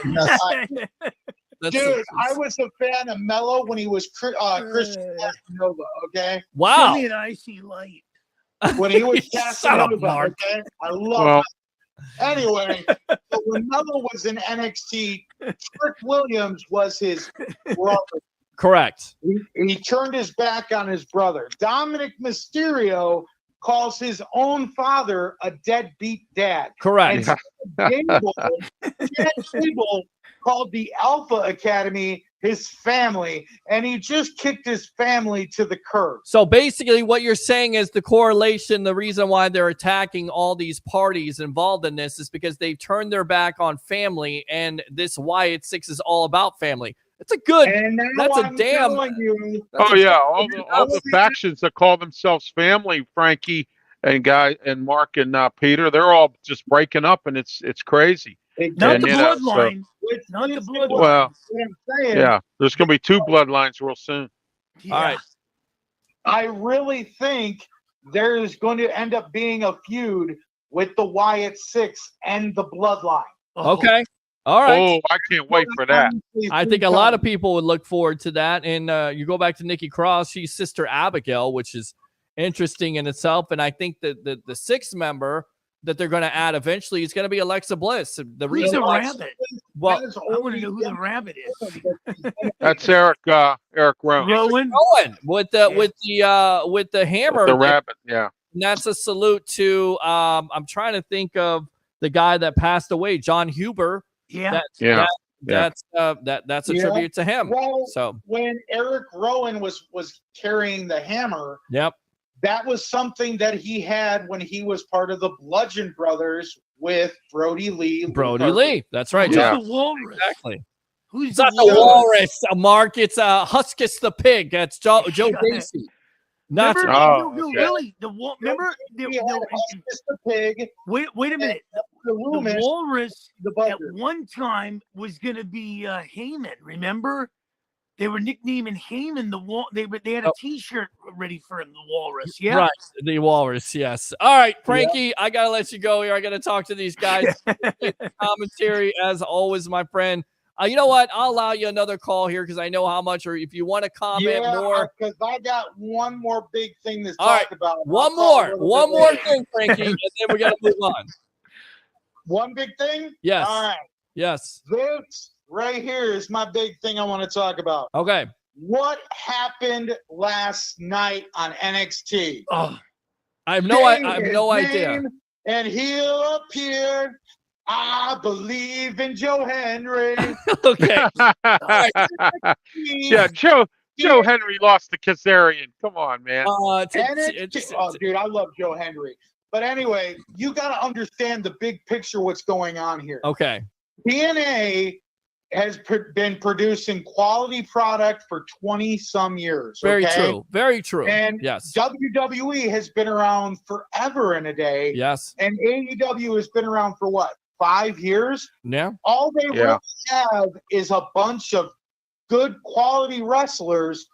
Dude, I was a fan of Mello when he was Christian Casanova, okay? Wow. Give me an icy light. When he was Casanova, okay? I love it. Anyway, so when Mello was in NXT, Trick Williams was his brother. Correct. He turned his back on his brother. Dominic Mysterio calls his own father a deadbeat dad. Correct. And Gable called the Alpha Academy his family, and he just kicked his family to the curb. So basically what you're saying is the correlation, the reason why they're attacking all these parties involved in this is because they've turned their back on family, and this Wyatt 6 is all about family. It's a good, that's a damn. Oh, yeah. All the factions that call themselves family, Frankie and Guy and Mark and Peter, they're all just breaking up, and it's crazy. Not the bloodline. Not the bloodline. Well, yeah, there's going to be 2 bloodlines real soon. Yeah. All right. I really think there's going to end up being a feud with the Wyatt 6 and the bloodline. Okay. All right. Oh, I can't wait for that. I think a lot of people would look forward to that. And you go back to Nikki Cross, she's Sister Abigail, which is interesting in itself. And I think that the 6th member that they're going to add eventually is going to be Alexa Bliss. The Who's reason the why, rabbit? well, I want to know who the rabbit is. That's Eric Rowan. Rowan with the hammer. The rabbit, yeah. And that's a salute to I'm trying to think of the guy that passed away, John Huber. Yeah. That's a tribute to him. Well, so when Eric Rowan was carrying the hammer, yep. That was something that he had when he was part of the Bludgeon Brothers with Brody Lee. That's right. Who's Yeah. the walrus? Exactly. Who's it's not the walrus, Mark. It's Huskus the pig. That's Joe Gacy. Not really. Remember Huskus the pig. Wait a minute. The walrus at one time was going to be Heyman. Remember? They were nicknaming Heyman the Wall. They had a T-shirt ready for him, the Walrus. Yeah, right. The Walrus. Yes. All right, Frankie. I gotta let you go here. I gotta talk to these guys. Commentary, as always, my friend. You know what? I'll allow you another call here because I know how much. Or if you want to comment more, because I got one more big thing to all talk right. about. One more thing, Frankie, and then we gotta move on. One big thing. Yes. All right. Yes. This right here is my big thing I want to talk about. Okay. What happened last night on NXT? Oh, I have no idea. And he appeared. I believe in Joe Henry. Okay. Yeah, Joe Henry lost to Kazarian. Come on, man. Dude, I love Joe Henry. But anyway, you got to understand the big picture, what's going on here. Okay. TNA has been producing quality product for 20-some years. Very okay? true. Very true. And yes. WWE has been around forever and a day. Yes. And AEW has been around for what, 5 years? Yeah. All they really have is a bunch of good quality wrestlers,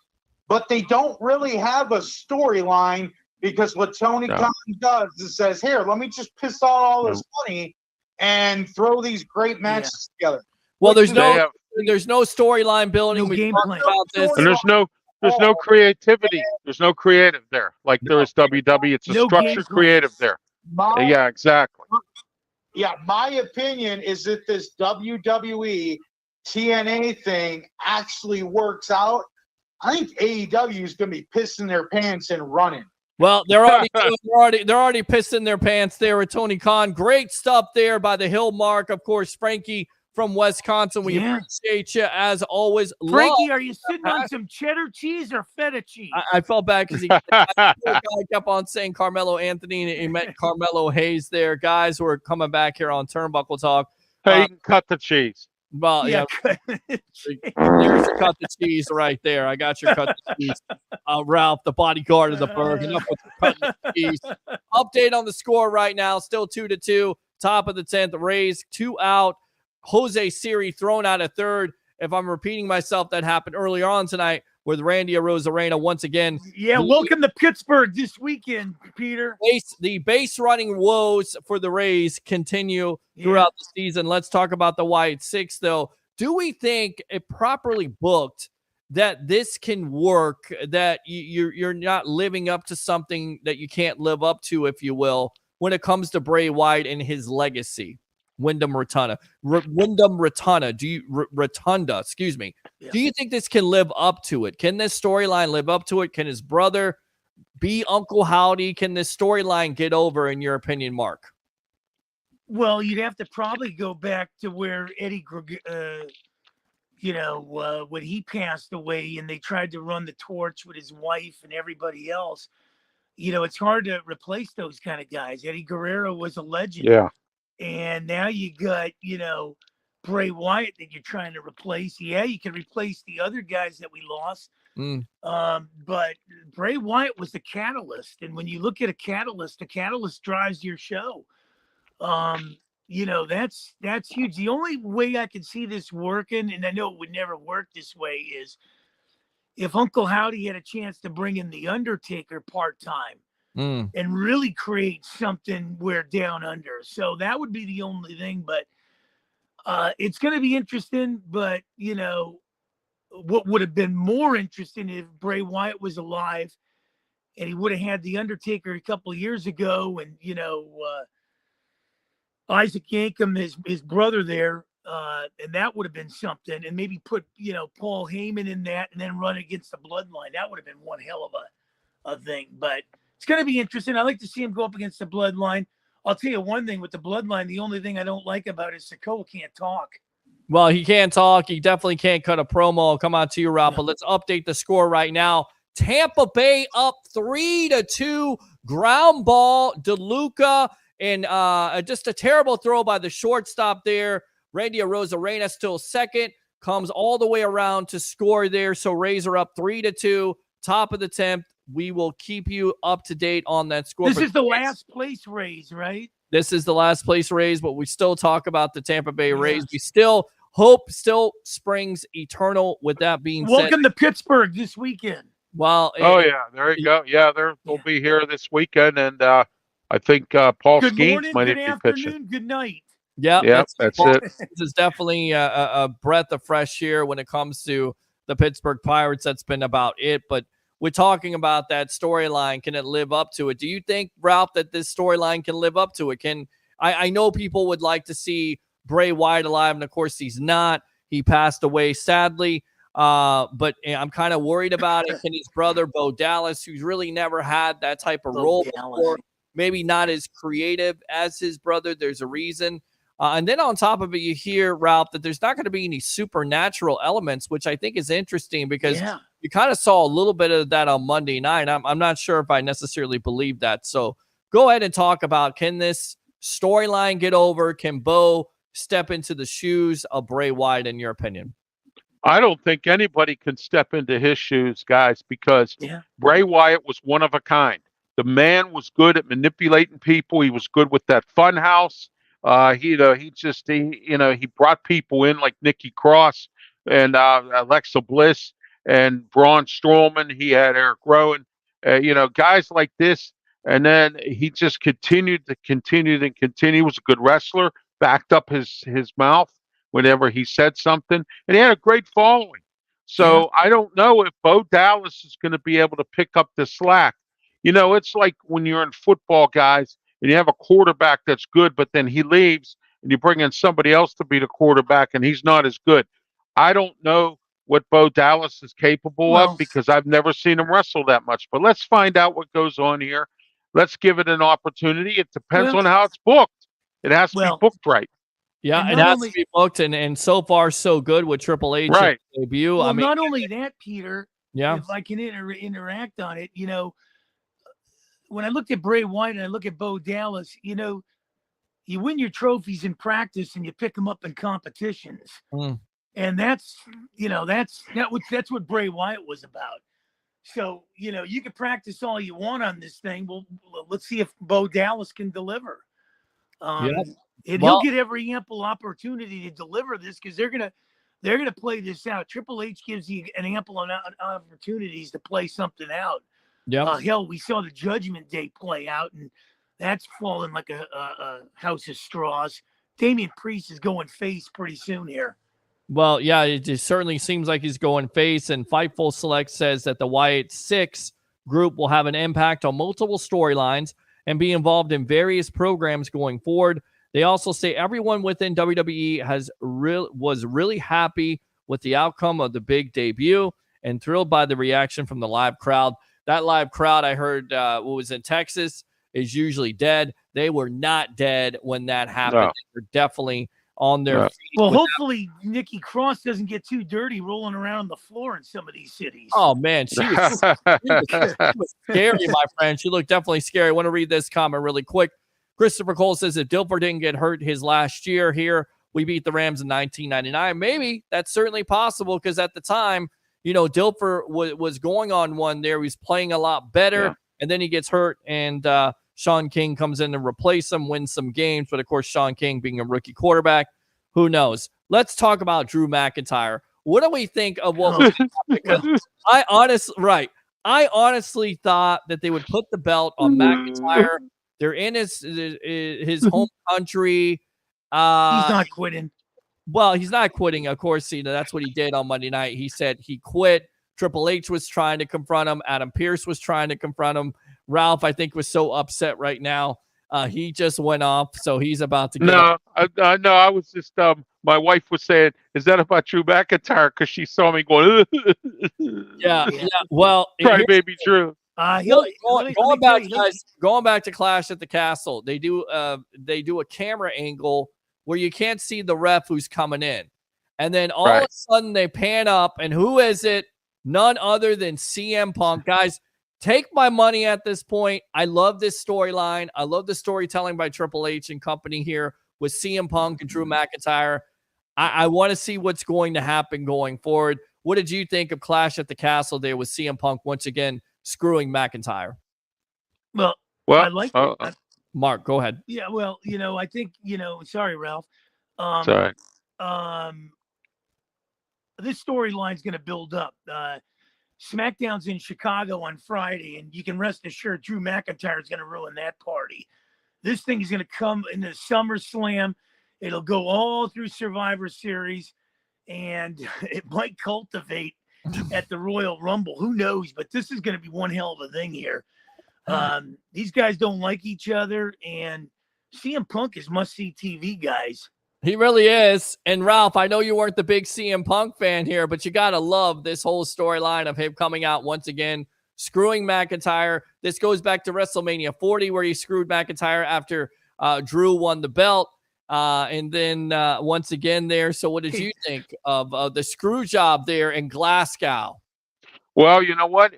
but they don't really have a storyline, because what Tony Khan does is says, here, let me just piss out all this money and throw these great matches together. Well, there's no storyline building. No we game talked plan. about this. And there's no creativity. There's no creative there. Like there is WWE. It's a structured creative there. Yeah, exactly. Yeah, my opinion is that this WWE TNA thing actually works out. I think AEW is going to be pissing their pants and running. Well, they're already pissing their pants there with Tony Khan. Great stuff there by the Hill Mark. Of course, Frankie from Wisconsin. We appreciate you as always. Frankie, are you sitting on some cheddar cheese or feta cheese? I felt bad because he kept on saying Carmelo Anthony, and he meant Carmelo Hayes there. Guys who are coming back here on Turnbuckle Talk. Hey, you can cut the cheese. Well, yeah. There's your cut the cheese right there. I got your cut the cheese. Ralph, the bodyguard of the Berg. Enough with the cut the cheese. Update on the score right now. Still 2-2. Top of the 10th. Rays 2 out. Jose Siri thrown out at third. If I'm repeating myself, that happened earlier on tonight with Randy Arozarena once again. Yeah, welcome to Pittsburgh this weekend, Peter. The base running woes for the Rays continue throughout the season. Let's talk about the White Six, though. Do we think, if properly booked, that this can work, that you're not living up to something that you can't live up to, if you will, when it comes to Bray Wyatt and his legacy? Wyndham Rotunda. Excuse me. Yeah. Do you think this can live up to it? Can this storyline live up to it? Can his brother be Uncle Howdy? Can this storyline get over, in your opinion, Mark? Well, you'd have to probably go back to where Eddie, when he passed away and they tried to run the torch with his wife and everybody else. It's hard to replace those kind of guys. Eddie Guerrero was a legend. Yeah. And now you got, Bray Wyatt that you're trying to replace. Yeah, you can replace the other guys that we lost. But Bray Wyatt was the catalyst. And when you look at the catalyst drives your show. That's huge. The only way I can see this working, and I know it would never work this way, is if Uncle Howdy had a chance to bring in The Undertaker part-time. And really create something where down under. So that would be the only thing, but it's going to be interesting. But, what would have been more interesting if Bray Wyatt was alive and he would have had The Undertaker a couple of years ago and, Isaac Yankem, his brother there, and that would have been something. And maybe put, Paul Heyman in that and then run against the Bloodline. That would have been one hell of a thing. But it's going to be interesting. I like to see him go up against the Bloodline. I'll tell you one thing with the Bloodline. The only thing I don't like about it is Sikoa can't talk. Well, he can't talk. He definitely can't cut a promo. I'll come out to you, Ralph. But let's update the score right now. Tampa Bay up 3-2. Ground ball, DeLuca, and just a terrible throw by the shortstop there. Randy Arozarena still second. Comes all the way around to score there. So Rays are up 3-2. Top of the 10th. We will keep you up to date on that score. This is the last place Rays, right? This is the last place Rays, but we still talk about the Tampa Bay Rays. We still hope still springs eternal. With that being said, welcome to Pittsburgh this weekend. well, Yeah, there you go. Yeah, they'll be here this weekend, and I think Paul Good Skeens morning, might good even be pitching. afternoon, good night. yeah, Yep, that's it. This is definitely a breath of fresh air when it comes to the Pittsburgh Pirates. That's been about it. But we're talking about that storyline. Can it live up to it? Do you think, Ralph, that this storyline can live up to it? I know people would like to see Bray Wyatt alive, and of course he's not. He passed away sadly. But I'm kind of worried about it. Can his brother Bo Dallas, who's really never had that type of role before, maybe not as creative as his brother, there's a reason. And then on top of it, you hear, Ralph, that there's not going to be any supernatural elements, which I think is interesting because you kind of saw a little bit of that on Monday night. I'm not sure if I necessarily believe that. So go ahead and talk about, can this storyline get over? Can Bo step into the shoes of Bray Wyatt, in your opinion? I don't think anybody can step into his shoes, guys, because Bray Wyatt was one of a kind. The man was good at manipulating people. He was good with that fun house. He brought people in like Nikki Cross and Alexa Bliss and Braun Strowman. He had Eric Rowan, guys like this. And then he just continued. He was a good wrestler, backed up his mouth whenever he said something, and he had a great following. So I don't know if Bo Dallas is going to be able to pick up the slack. It's like when you're in football, guys, and you have a quarterback that's good, but then he leaves and you bring in somebody else to be the quarterback and he's not as good. I don't know what Bo Dallas is capable of because I've never seen him wrestle that much. But let's find out what goes on here. Let's give it an opportunity. It depends on how it's booked. It has to be booked right. Yeah, it has to be booked, and so far so good with Triple H debut. Well, not only that, Peter. Yeah. If I can interact on it, when I looked at Bray Wyatt and I look at Bo Dallas, you win your trophies in practice and you pick them up in competitions, and that's what Bray Wyatt was about. So you can practice all you want on this thing. Well, let's see if Bo Dallas can deliver. And he'll get every ample opportunity to deliver this because they're gonna play this out. Triple H gives you an ample amount of opportunities to play something out. Hell, we saw the Judgment Day play out, and that's falling like a house of straws. Damian Priest is going face pretty soon here. Well, yeah, it just certainly seems like he's going face, and Fightful Select says that the Wyatt 6 group will have an impact on multiple storylines and be involved in various programs going forward. They also say everyone within WWE was really happy with the outcome of the big debut and thrilled by the reaction from the live crowd. That live crowd, I heard, what was in Texas, is usually dead. They were not dead when that happened. No. They were definitely on their feet. Well, hopefully Nikki Cross doesn't get too dirty rolling around on the floor in some of these cities. Oh, man, she was scary, my friend. She looked definitely scary. I want to read this comment really quick. Christopher Cole says, if Dilfer didn't get hurt his last year here, we beat the Rams in 1999. Maybe that's certainly possible because at the time, Dilfer was going on one there. He was playing a lot better, and then he gets hurt, and Sean King comes in to replace him, wins some games. But, of course, Sean King being a rookie quarterback, who knows? Let's talk about Drew McIntyre. What do we think of what was because I honestly thought that they would put the belt on McIntyre. They're in his home country. He's not quitting. Well, he's not quitting. Of course, that's what he did on Monday night. He said he quit. Triple H was trying to confront him. Adam Pearce was trying to confront him. Ralph, I think, was so upset right now. He just went off, so he's about to get No, I was just my wife was saying, is that about Drew McIntyre? Because she saw me going, yeah. Well, cry baby Drew. Going back to Clash at the Castle, they do a camera angle where you can't see the ref who's coming in. And then all of a sudden they pan up, and who is it? None other than CM Punk. Guys, take my money at this point. I love this storyline. I love the storytelling by Triple H and company here with CM Punk and Drew McIntyre. I want to see what's going to happen going forward. What did you think of Clash at the Castle there with CM Punk once again screwing McIntyre? Well, I like Mark, go ahead. Yeah, well, I think, sorry, Ralph. Sorry. this storyline's going to build up. SmackDown's in Chicago on Friday, and you can rest assured Drew McIntyre is going to ruin that party. This thing is going to come into SummerSlam. It'll go all through Survivor Series, and it might cultivate at the Royal Rumble. Who knows? But this is going to be one hell of a thing here. These guys don't like each other, and CM Punk is must-see TV, guys. He really is. And Ralph, I know you weren't the big CM Punk fan here, but you got to love this whole storyline of him coming out once again, screwing McIntyre. This goes back to WrestleMania 40 where he screwed McIntyre after Drew won the belt. And then once again there. So what did you think of the screw job there in Glasgow? Well, you know what?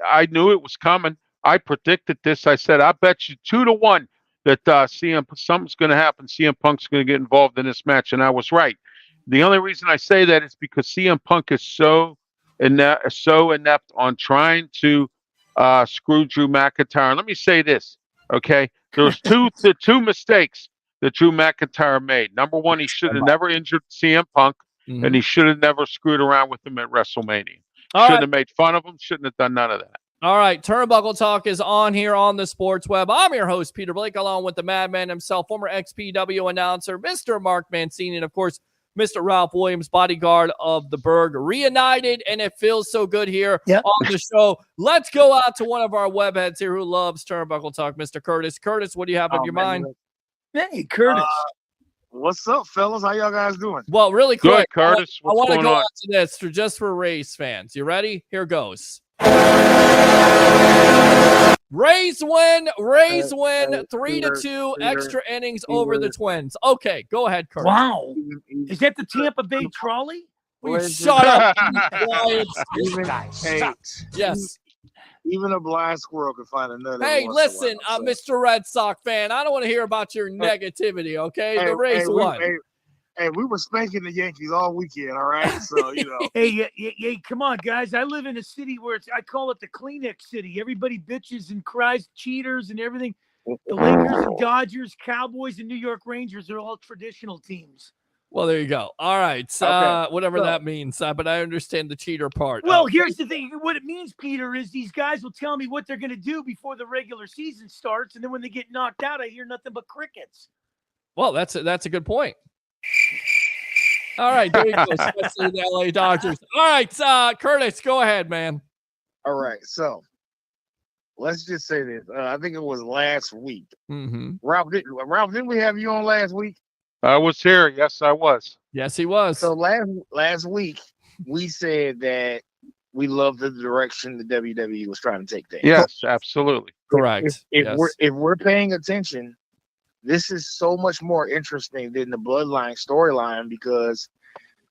I knew it was coming. I predicted this. I said, I bet you 2-1 that something's going to happen. CM Punk's going to get involved in this match, and I was right. The only reason I say that is because CM Punk is so inept on trying to screw Drew McIntyre. Let me say this, okay? There's the two mistakes that Drew McIntyre made. Number one, he should have never injured CM Punk, and he should have never screwed around with him at WrestleMania. Shouldn't have made fun of him. Shouldn't have done none of that. All right, Turnbuckle Talk is on here on the Sports Web. I'm your host, Peter Blake, along with the madman himself, former XPW announcer, Mr. Mark Mancini, and, of course, Mr. Ralph Williams, bodyguard of the Berg, reunited, and it feels so good here on the show. Let's go out to one of our webheads here who loves Turnbuckle Talk, Mr. Curtis. Curtis, what do you have on your mind? Hey, Curtis. What's up, fellas? How y'all guys doing? Well, really quick, good, Curtis. I want to go on? on to this just for Rays fans. You ready? Here goes. Rays win 3-2, extra innings over the Twins. Okay, go ahead, Curtis. Wow. Is that the Tampa Bay trolley? Will you shut up? This guy sucks. Yes. Even a blind squirrel can find another. Hey, listen, Mr. Red Sox fan, I don't want to hear about your negativity, okay? The Rays won. Hey, we were spanking the Yankees all weekend, all right? So, you know. Hey, come on, guys. I live in a city where I call it the Kleenex city. Everybody bitches and cries, cheaters and everything. The Lakers and Dodgers, Cowboys and New York Rangers are all traditional teams. Well, there you go. All right. Whatever that means. But I understand the cheater part. Well, here's the thing. What it means, Peter, is these guys will tell me what they're going to do before the regular season starts. And then when they get knocked out, I hear nothing but crickets. Well, that's a good point. All right, there you go. Especially the LA Dodgers. All right, Curtis, go ahead, man. All right, so let's just say this. I think it was last week. Mm-hmm. Ralph, didn't we have you on last week? I was here. Yes, I was. Yes, he was. So last week we said that we love the direction the WWE was trying to take things. Yes, absolutely. Correct. If we're paying attention, this is so much more interesting than the Bloodline storyline, because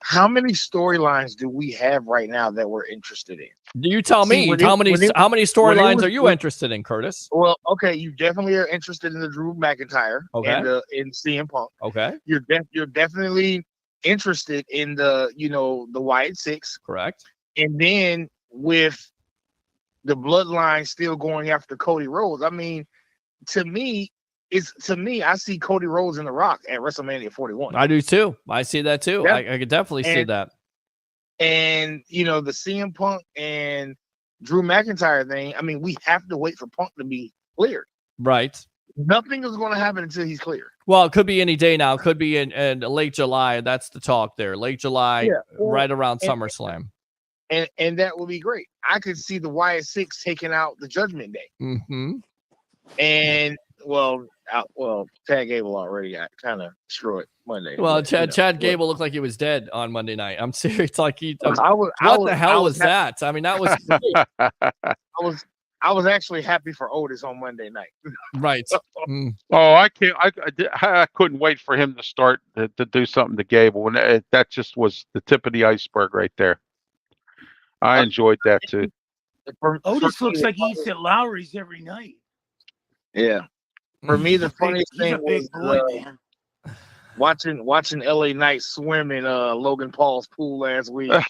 how many storylines do we have right now that we're interested in? You tell me. How many storylines are you interested in, Curtis? Well, okay, you definitely are interested in the Drew McIntyre and in CM Punk. Okay. You're definitely interested in the Wyatt Six. Correct. And then with the Bloodline still going after Cody Rhodes, I mean, to me, I see Cody Rhodes and The Rock at WrestleMania 41. I do too. I see that too. Yeah. I could definitely see that. And the CM Punk and Drew McIntyre thing, I mean, we have to wait for Punk to be cleared. Right. Nothing is going to happen until he's cleared. Well, it could be any day now. It could be in late July. That's the talk there. Late July, right around SummerSlam. And that would be great. I could see the Wyatt Six taking out the Judgment Day. Mm-hmm. And Chad Gable already got kind of destroyed Monday. Well, Chad Gable looked like he was dead on Monday night. I'm serious. Like what the hell was that? I mean, that was great. I was actually happy for Otis on Monday night. Right. Oh, I couldn't wait for him to start to do something to Gable, and that just was the tip of the iceberg right there. I enjoyed that too. Otis looks like he eats at Lowry's every night. Yeah. For me, the funniest thing was watching LA Knight swim in Logan Paul's pool last week. Yeah,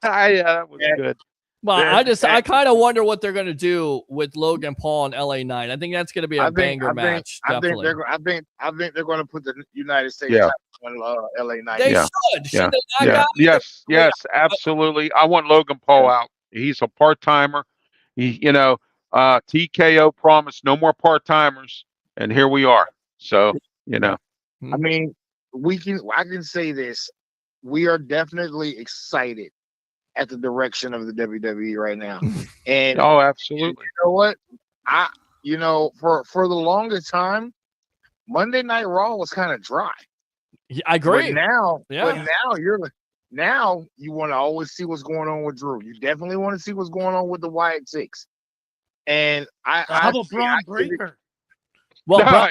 that was good. Well, I kind of wonder what they're going to do with Logan Paul and LA Knight. I think that's going to be a banger match. Definitely. I think they're going to put the United States Yeah. on LA Knight. They Yeah. should. Should they not, Yeah. guys? Yes, absolutely. I want Logan Paul out. He's a part-timer. TKO promised no more part-timers, and here we are. So, I mean, I can say this. We are definitely excited at the direction of the WWE right now. And oh, absolutely. you know what? For the longest time, Monday Night Raw was kind of dry. Yeah, I agree. But now you want to always see what's going on with Drew. You definitely want to see what's going on with the Wyatt Six. And how about Braun Breaker? Well,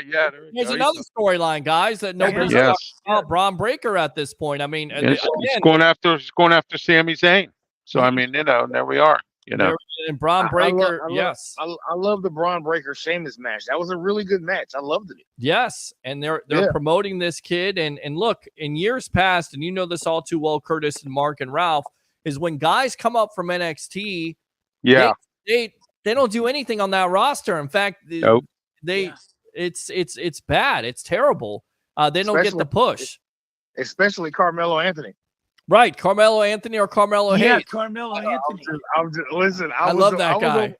there's another storyline, guys, that nobody's talking about. Braun Breaker at this point. I mean, he's going after Sami Zayn. So I mean, there we are. And Braun Breaker, yes, I love the Braun Breaker Sheamus match. That was a really good match. I loved it. Yes, and they're promoting this kid. And look, in years past, and you know this all too well, Curtis and Mark and Ralph, is when guys come up from NXT, they don't do anything on that roster. In fact, it's bad. It's terrible. They don't get the push. Especially Carmelo Anthony. Right, Carmelo Anthony or Carmelo Hayes. Yeah, Carmelo Anthony. I love that guy.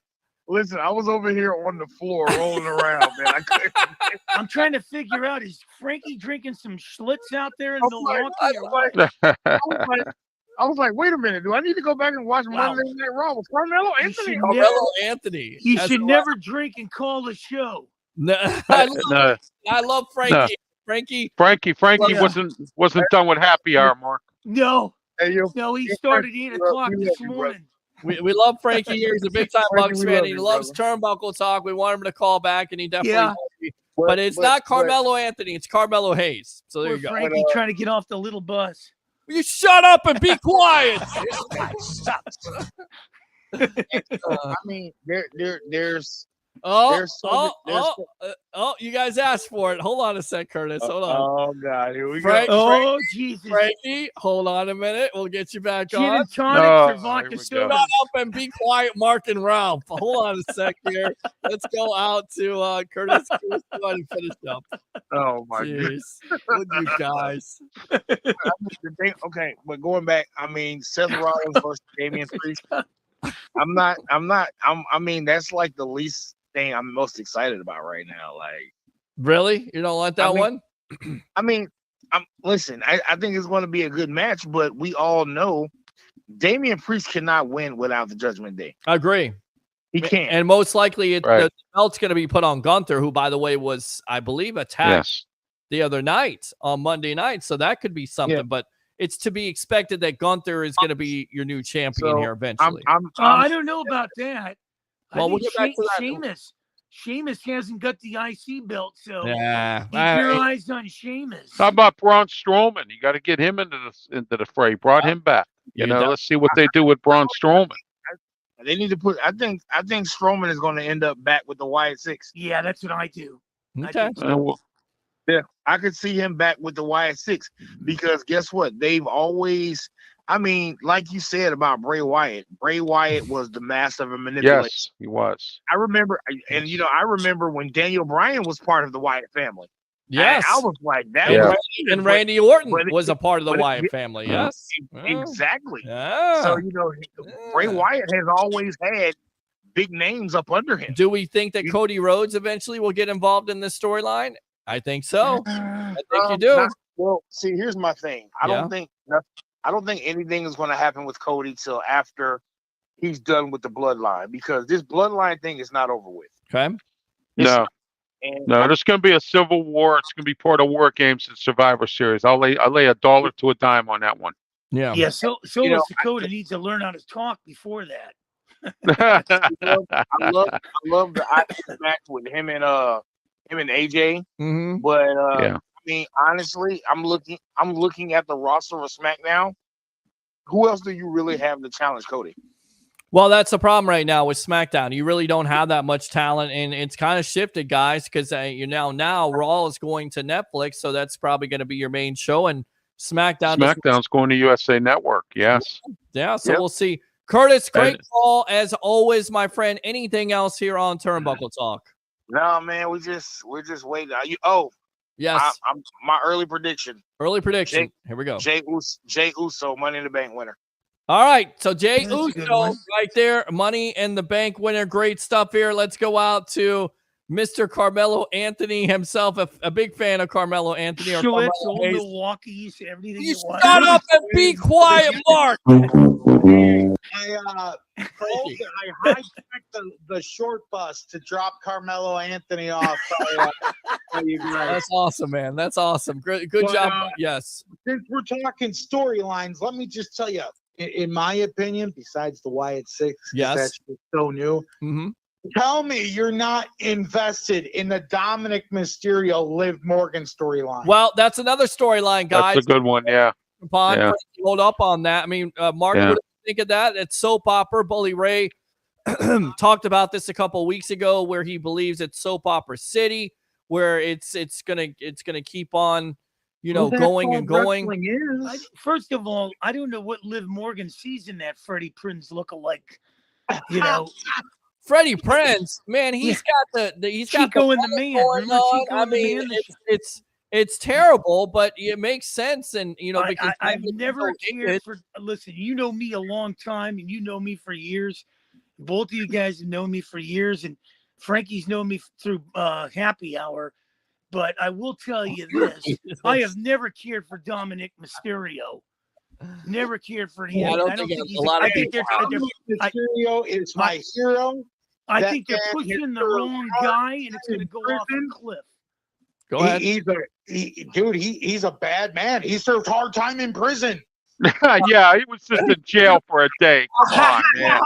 I was over here on the floor rolling around, man. I'm trying to figure out, is Frankie drinking some Schlitz out there in Milwaukee? I was like, wait a minute. Do I need to go back and watch Monday Night Raw with Carmelo Anthony? Anthony. You should never drink and call the show. I love Frankie. Frankie wasn't done with happy hour, Mark. No, he started 8 o'clock this morning. We love Frankie here. He's a big time Bucs fan. He loves turnbuckle talk. We want him to call back, and he definitely will. But it's not Carmelo Anthony. It's Carmelo Hayes. So there you go. Frankie trying to get off the little bus. You shut up and be quiet. I mean, there's you guys asked for it. Hold on a sec, Curtis. Hold on. Oh God, here we go. Jesus, Frankie, hold on a minute. We'll get you back Gin on. and tonics or vodka soda. Shut up and be quiet, Mark and Ralph. Hold on a sec here. Let's go out to Curtis. Go ahead and finish up. Oh my goodness, what you guys? Okay, but going back, I mean, Seth Rollins versus Damian Priest. I mean, that's like the least thing I'm most excited about right now. Like, really? You don't like that one? I mean, listen, I think it's going to be a good match, but we all know Damian Priest cannot win without the Judgment Day. I agree. He can't. And most likely the belt's going to be put on Gunther, who, by the way, was, I believe, attacked the other night on Monday night. So that could be something, but it's to be expected that Gunther is going to be your new champion here eventually. I don't know about that. Well, we'll get back to that. Sheamus hasn't got the IC belt, so keep your eyes on Sheamus. How about Braun Strowman? You got to get him into the fray. Brought him back. Let's see what they do with Braun Strowman. They need to put. I think Strowman is going to end up back with the Wyatt Six. Yeah, that's what I do. Okay. Yeah, I could see him back with the Wyatt Six because guess what? They've always. I mean, like you said about Bray Wyatt. Bray Wyatt was the master of manipulation. Yes, he was. I remember, and I remember when Daniel Bryan was part of the Wyatt family. Yes, I was like that. Yeah. And Randy Orton was a part of the Wyatt family. Yes, exactly. Yeah. So Bray Wyatt has always had big names up under him. Do we think that Cody Rhodes eventually will get involved in this storyline? I think so. I think you do. Well, see, here's my thing. I don't think anything is going to happen with Cody till after he's done with the bloodline because this bloodline thing is not over with. Okay. No, there's going to be a civil war. It's going to be part of War Games and Survivor Series. I'll lay $1 to a dime on that one. Yeah. Yeah. So Dakota needs to learn how to talk before that. I love the IC match with him and AJ. Mm-hmm. But I mean, honestly, I'm looking at the roster of SmackDown. Who else do you really have to challenge Cody? Well, that's the problem right now with SmackDown. You really don't have that much talent, and it's kind of shifted, guys, because now Raw is going to Netflix, so that's probably going to be your main show, and SmackDown's going to USA Network. Yes. Yeah. So we'll see. Curtis, great call as always, my friend. Anything else here on Turnbuckle Talk? No, man, we're just waiting. Yes. I'm my early prediction. Early prediction. Here we go. Jay Uso, Money in the Bank winner. All right. So Jay That's a good Uso one. right there. Money in the Bank winner. Great stuff here. Let's go out to Mr. Carmelo Anthony himself, a big fan of Carmelo Anthony. Or Schultz, Carmelo old Hayes. Milwaukee, everything You you want. shut up and be quiet, Mark. I hijacked the short bus to drop Carmelo Anthony off. You guys. That's awesome, man. That's awesome. Good But, job. Yes. Since we're talking storylines, let me just tell you, in my opinion, besides the Wyatt Six, Yes. that's so new. Mm-hmm. Tell me you're not invested in the Dominic Mysterio Liv Morgan storyline. Well, that's another storyline, guys. That's a good one. Yeah. Upon Yeah. hold up on that. I mean, Mark, Yeah. what do you think of that? It's soap opera. Bully Ray talked about this a couple of weeks ago, where he believes it's soap opera city, where it's gonna keep on, Well, that's going all and going. wrestling is. First of all, I don't know what Liv Morgan sees in that Freddie Prinze look-alike. You know, Freddie Prinze, man, he's got he's got Chico the and the fun Man. going Remember on. Chico I and the mean, Man? it's terrible, but it makes sense, and because I've never people cared for. Listen, you know me a long time, and you know me for years. Both of you guys have known me for years, and Frankie's known me through Happy Hour. But I will tell you this: I have never cared for Dominic Mysterio. Never cared for him. Yeah, I don't think a lot of people have. Mysterio is my hero. I That think they're man pushing hit the the wrong guy, and it's going to in go off prison. a cliff. Go ahead. He's a bad man. He served hard time in prison. Yeah, he was just in jail for a day. Come on, man.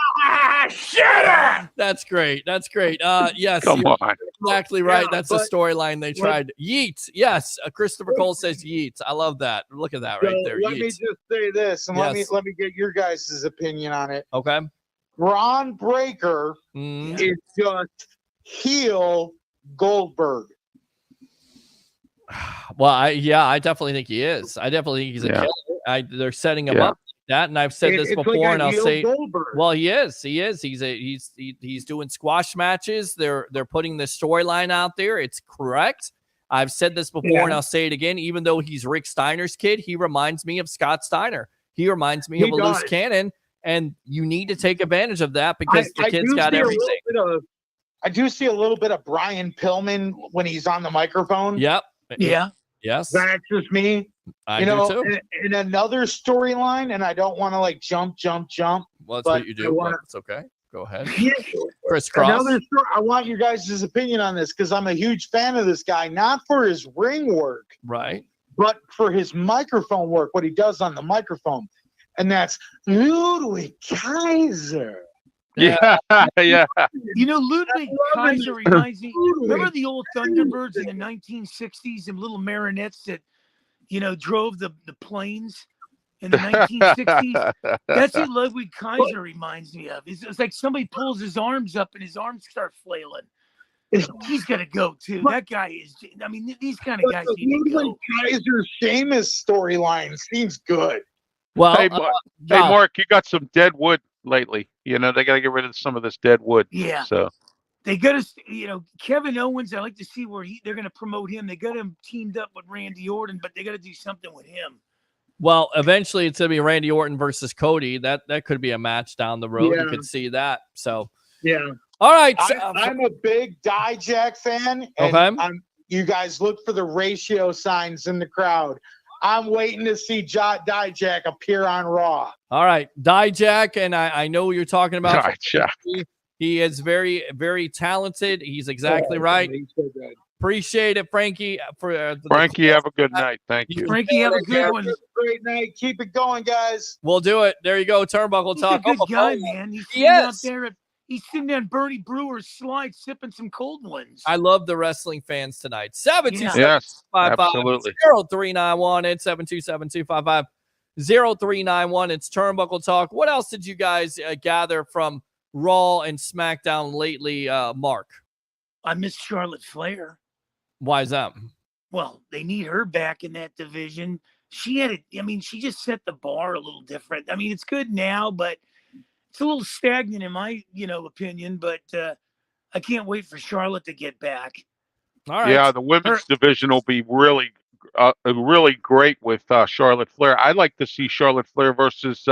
Shut up! That's great. That's great. Yes, Come you're on. exactly right. Yeah, That's the but- storyline they tried. Yeet. Yes, Christopher Cole says yeet. I love that. Look at that right So there. let me Yeet. just say this, and Yes. let me get your guys' opinion on it. Okay. Braun Breaker Mm. is just heel Goldberg. Well, I definitely think he is. I definitely think he's a Yeah. killer. They're setting him Yeah. up like that, and I've said this It's before, like a and I'll heel say, Goldberg. well, he is. He's doing squash matches. They're putting the storyline out there. It's correct. I've said this before, and I'll say it again. Even though he's Rick Steiner's kid, he reminds me of Scott Steiner. He reminds me He of a loose does. cannon, and you need to take advantage of that because the kid's do got see a everything. little bit of- I do see a little bit of Brian Pillman when he's on the microphone. Yep. Yeah. Yes. That's just me. I do too. In another storyline, and I don't want to like jump. Well, that's but what you I do. wanna- But it's okay. Go ahead. Yeah. Crisscross. Another story. I want your guys' opinion on this because I'm a huge fan of this guy, not for his ring work, Right. but for his microphone work, what he does on the microphone. And that's Ludwig Kaiser. Yeah. Yeah. You know, Ludwig Kaiser reminds me. Remember the old Thunderbirds in the 1960s and little marionettes that, drove the planes in the 1960s? That's what Ludwig Kaiser reminds me of. It's like somebody pulls his arms up and his arms start flailing. He's gonna go too. That guy is. I mean, these kind of guys The need to Ludwig go. Kaiser Sheamus storyline seems good. Well, Hey, Mark, you got some dead wood lately. They got to get rid of some of this dead wood. Yeah. So They got to, Kevin Owens. I like to see where they're going to promote him. They got him teamed up with Randy Orton, but they got to do something with him. Well, eventually it's going to be Randy Orton versus Cody. That could be a match down the road. Yeah. You could see that. So, Yeah. all right. I'm a big Dijak fan. And Okay. You guys look for the ratio signs in the crowd. I'm waiting to see Dijak appear on Raw. All right. Dijak, and I know what you're talking about. Dijak. He is very, very talented. He's exactly right. He's so good. Appreciate it, Frankie. Frankie, have a good night. Thank you. Frankie, have a good one. Great night. Keep it going, guys. We'll do it. There you go. Turnbuckle He's Talk. a good Oh, guy, oh, man. He's he sitting out is. there. He's sitting on Bernie Brewer's slide, sipping some cold ones. I love the wrestling fans tonight. 727 Yes, absolutely. 0391 and 727-255 0391. It's Turnbuckle Talk. What else did you guys gather from Raw and SmackDown lately, Mark? I miss Charlotte Flair. Why is that? Well, they need her back in that division. She just set the bar a little different. I mean, it's good now, but It's a little stagnant in my, opinion, but I can't wait for Charlotte to get back. All right. Yeah, the women's division will be really great with Charlotte Flair. I'd like to see Charlotte Flair versus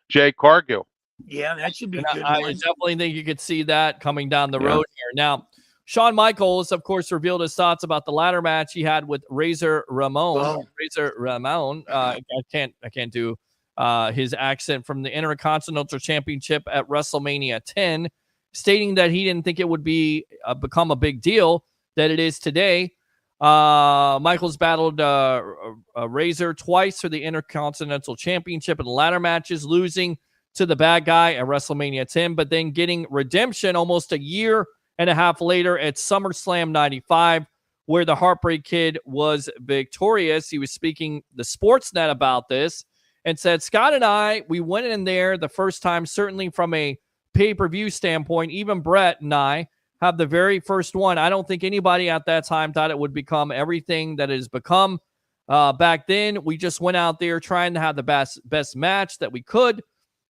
Jay Cargill. Yeah, that should be And a good I one. definitely think you could see that coming down the road here. Now, Shawn Michaels, of course, revealed his thoughts about the ladder match he had with Razor Ramon. I can't do his accent, from the Intercontinental Championship at WrestleMania 10, stating that he didn't think it would be become a big deal that it is today. Michaels battled Razor twice for the Intercontinental Championship in ladder matches, losing to the bad guy at WrestleMania 10, but then getting redemption almost a year and a half later at SummerSlam 95, where the Heartbreak Kid was victorious. He was speaking the Sportsnet about this and said, Scott and I, we went in there the first time, certainly from a pay-per-view standpoint. Even Brett and I have the very first one. I don't think anybody at that time thought it would become everything that it has become. Back then, we just went out there trying to have the best match that we could.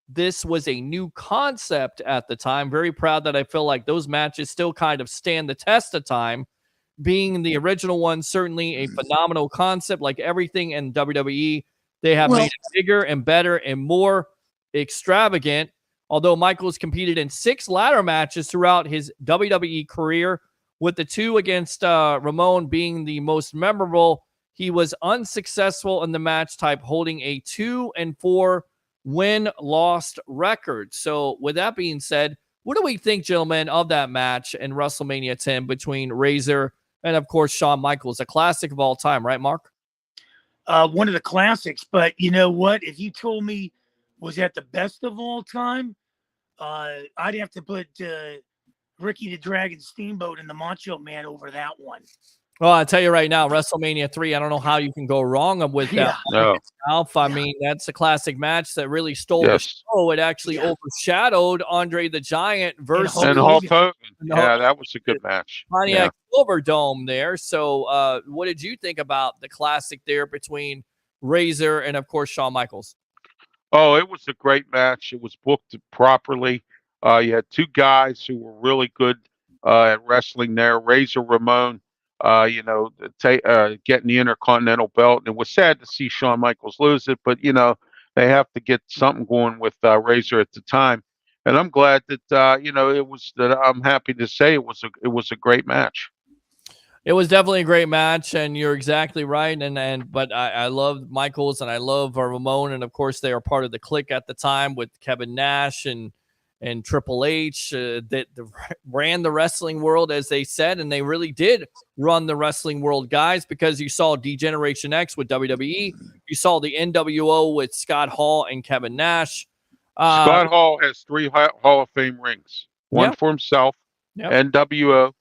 This was a new concept at the time. Very proud that I feel like those matches still kind of stand the test of time. Being the original one, certainly a phenomenal concept. Like everything in WWE, they have made it bigger and better and more extravagant. Although Michaels competed in 6 ladder matches throughout his WWE career, with the 2 against Ramon being the most memorable, he was unsuccessful in the match type, holding a 2-4 win-lost record. So with that being said, what do we think, gentlemen, of that match in WrestleMania 10 between Razor and, of course, Shawn Michaels? A classic of all time, right, Mark? One of the classics. But you know what? If you told me was that the best of all time, I'd have to put Ricky the Dragon Steamboat and the Macho Man over that one. Well, I'll tell you right now, WrestleMania 3, I don't know how you can go wrong with that. No. Alf, I mean, that's a classic match that really stole the show. It actually overshadowed Andre the Giant versus Hulk Hogan. Yeah, that was a good match. Pontiac Silverdome there. So what did you think about the classic there between Razor and, of course, Shawn Michaels? Oh, it was a great match. It was booked properly. You had 2 guys who were really good at wrestling there. Razor Ramon, getting the Intercontinental belt. And it was sad to see Shawn Michaels lose it, but, they have to get something going with Razor at the time. And I'm glad that, I'm happy to say it was a great match. It was definitely a great match, and you're exactly right. But I love Michaels and I love Ramon, and of course they are part of the clique at the time with Kevin Nash and Triple H that ran the wrestling world, as they said, and they really did run the wrestling world, guys, because you saw D-Generation X with WWE, you saw the NWO with Scott Hall and Kevin Nash. Scott Hall has 3 Hall of Fame rings, one for himself, NWO,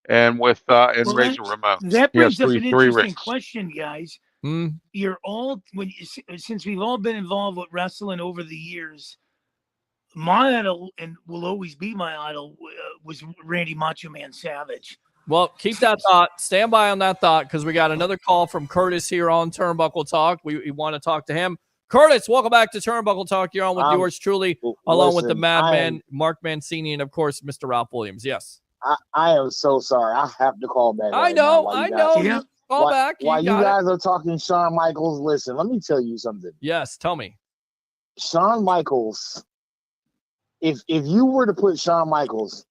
and with Razor Ramon. That brings up an interesting question, guys. You're all since we've all been involved with wrestling over the years. My idol, and will always be my idol, was Randy Macho Man Savage. Well, keep that thought. Stand by on that thought, because we got another call from Curtis here on Turnbuckle Talk. We want to talk to him. Curtis, welcome back to Turnbuckle Talk. You're on with yours truly, along with the Madman, Mark Mancini, and, of course, Mr. Ralph Williams. Yes. I am so sorry. I have to call back. I know. Call back. While you guys are talking Shawn Michaels, listen, let me tell you something. Yes, tell me. Shawn Michaels, if you were to put Shawn Michaels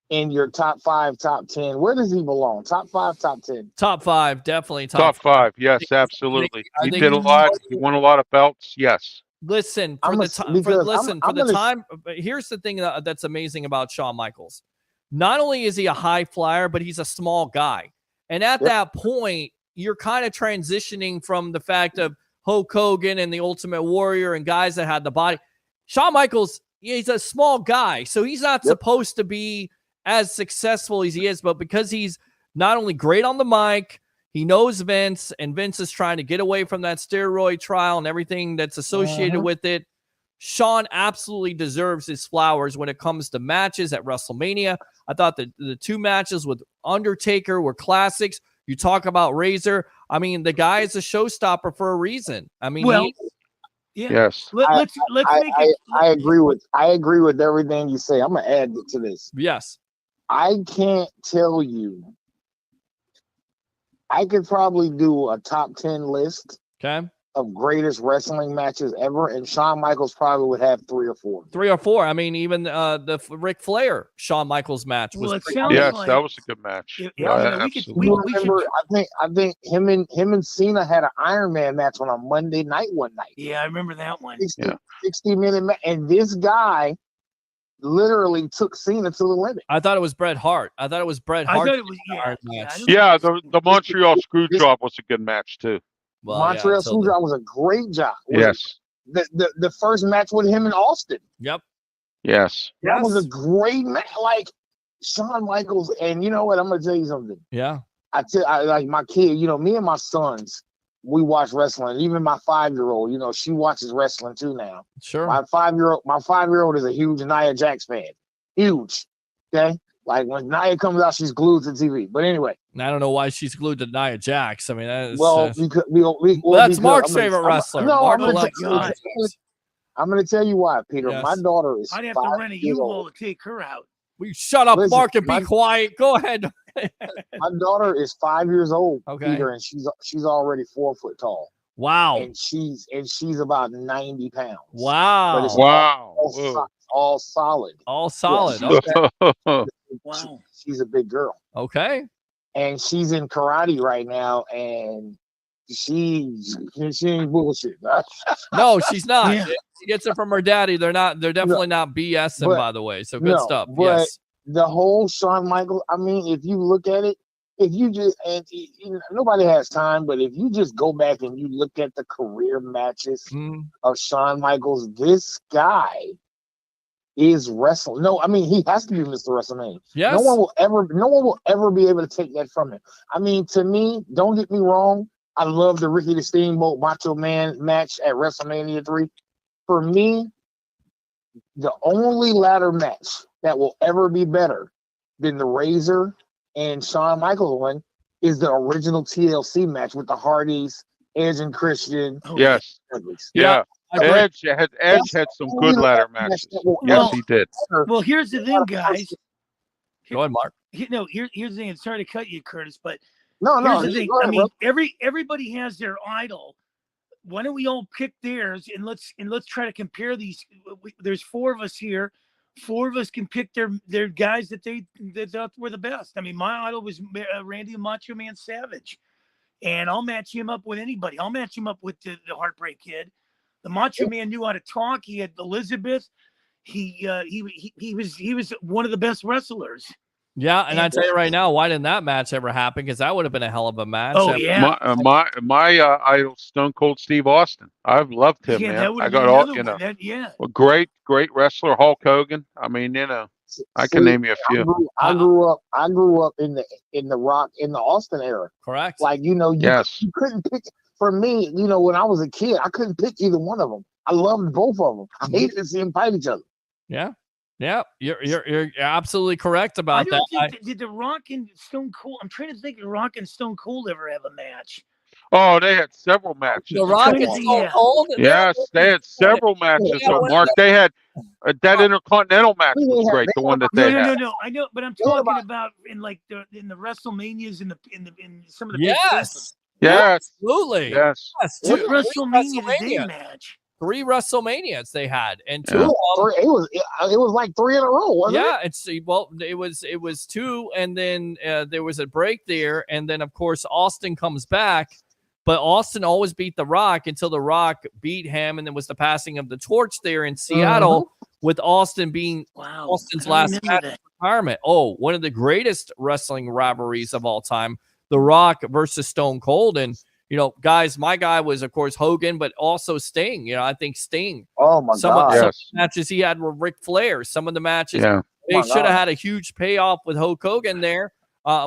in your top 5, top 10, where does he belong? Top 5, top 10? Top 5, definitely top 5. Yes, absolutely. He did a lot. He won a lot of belts. Yes. Listen, here's the thing that's amazing about Shawn Michaels. Not only is he a high flyer, but he's a small guy. And at that point, you're kind of transitioning from the fact of Hulk Hogan and the Ultimate Warrior and guys that had the body. Shawn Michaels, he's a small guy, so he's not supposed to be as successful as he is, but because he's not only great on the mic, he knows Vince, and Vince is trying to get away from that steroid trial and everything that's associated with it. Shawn absolutely deserves his flowers when it comes to matches at WrestleMania. I thought the 2 matches with Undertaker were classics. You talk about Razor. I mean, the guy is a showstopper for a reason. I mean, Yeah. Yes. Let's make it. I agree with everything you say. I'm gonna add to this. Yes. I can't tell you. I could probably do a top 10 list Okay. of greatest wrestling matches ever, and Shawn Michaels probably would have 3 or 4. 3 or 4. I mean, even the Ric Flair Shawn Michaels match was. Well, it pretty sounds Yes, like that was a good match. Absolutely. You remember? I think him and Cena had an Iron Man match on a Monday night one night. Yeah, I remember that one. 60-minute match, and this guy literally took Cena to the limit. I thought it was Bret Hart. I thought it was Bret Hart. Yeah, the Montreal Screwjob was a good match too. Well, Montreal Screwjob was a great job. Yes. The first match with him in Austin. Yep. Yes. That was a great match. Like Shawn Michaels, and you know what? I'm gonna tell you something. Yeah. I like my kid. You know, me and my sons, we watch wrestling. Even my 5-year-old, you know, she watches wrestling too now. Sure. My 5-year-old is a huge Nia Jax fan. Huge. Okay. Like when Nia comes out, she's glued to TV. But anyway. I don't know why she's glued to Nia Jax. I mean, that is, that's Mark's favorite wrestler. Mark I'm going to tell you why, Peter. Yes. My daughter is I'd have to rent a U-Haul to take her out. We shut up, Listen, Mark, and be quiet. Go ahead. My daughter is 5 years old, Okay. Peter, and she's already 4 foot tall. Wow. And she's about 90 pounds. Wow. But it's Wow. all solid. All solid. Yeah, Okay. Wow. She's a big girl. Okay. And she's in karate right now, and she ain't bullshit. No, she's not. Yeah. She gets it from her daddy. They're definitely not BSing, but- by the way. So good stuff. But Yes. the whole Shawn Michaels, I mean, if you look at it, if you just, nobody has time, but if you just go back and you look at the career matches of Shawn Michaels, this guy is wrestling. No, I mean, he has to be Mr. WrestleMania. Yes. No one will ever be able to take that from him. I mean, to me, don't get me wrong, I love the Ricky the Steamboat Macho Man match at WrestleMania 3. For me, the only ladder match that will ever be better than the Razor and Shawn Michaels one is the original TLC match with the Hardys, Edge and Christian. Yes. Yeah. Edge had some good ladder matches. Yes, he did. Well, here's the thing, guys. Go ahead, Mark. Here's the thing. Sorry to cut you, Curtis, but no. Here's the thing. Go ahead, I mean, bro. everybody has their idol. Why don't we all pick theirs and let's try to compare these? There's 4 of us here. 4 of us can pick their guys that they thought were the best. I mean, my idol was Randy Macho Man Savage, and I'll match him up with anybody. I'll match him up with the Heartbreak Kid. The Macho Man knew how to talk. He had Elizabeth. He was one of the best wrestlers. Yeah, and I tell you right now, why didn't that match ever happen? Because that would have been a hell of a match. Oh, yeah. My idol, Stone Cold Steve Austin. I've loved him, Yeah, man. that would I have got been all, another you know, one. a great wrestler, Hulk Hogan. I mean, you know, I can name you a few. I grew up in the Rock in the Austin era. Correct. Like, you know, you couldn't pick. For me, you know, when I was a kid, I couldn't pick either one of them. I loved both of them. I hated to see them fight each other. Yeah. Yeah, you're absolutely correct about that. Did The Rock and Stone Cold? I'm trying to think. The Rock and Stone Cold ever have a match? Oh, they had several matches. The Rock and Stone Cold? Yes, they had several matches. So, Mark, they had that Intercontinental match was great. The one that they had. No. I know, but I'm talking about in the WrestleManias in some of the big Yes. Yes. Absolutely. Yes. What WrestleMania did they match? 3 WrestleManias they had, and 2 Yeah. of them, it was like 3 in a row, wasn't it? It was 2, and then there was a break there, and then of course Austin comes back, but Austin always beat The Rock until The Rock beat him, and then was the passing of the torch there in Seattle with Austin being Austin's last match of retirement. Oh, one of the greatest wrestling rivalries of all time, The Rock versus Stone Cold. And you know, guys, my guy was, of course, Hogan, but also Sting. You know, I think Sting. Oh, my God. Some of the matches he had were Ric Flair. Some of the matches, they should have had a huge payoff with Hulk Hogan there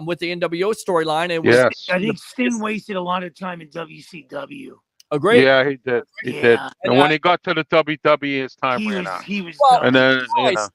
with the NWO storyline. It was, I think Sting wasted a lot of time in WCW. Agreed. Yeah, he did. He did. And when he got to the WWE, his time ran out. He was. And then, you know.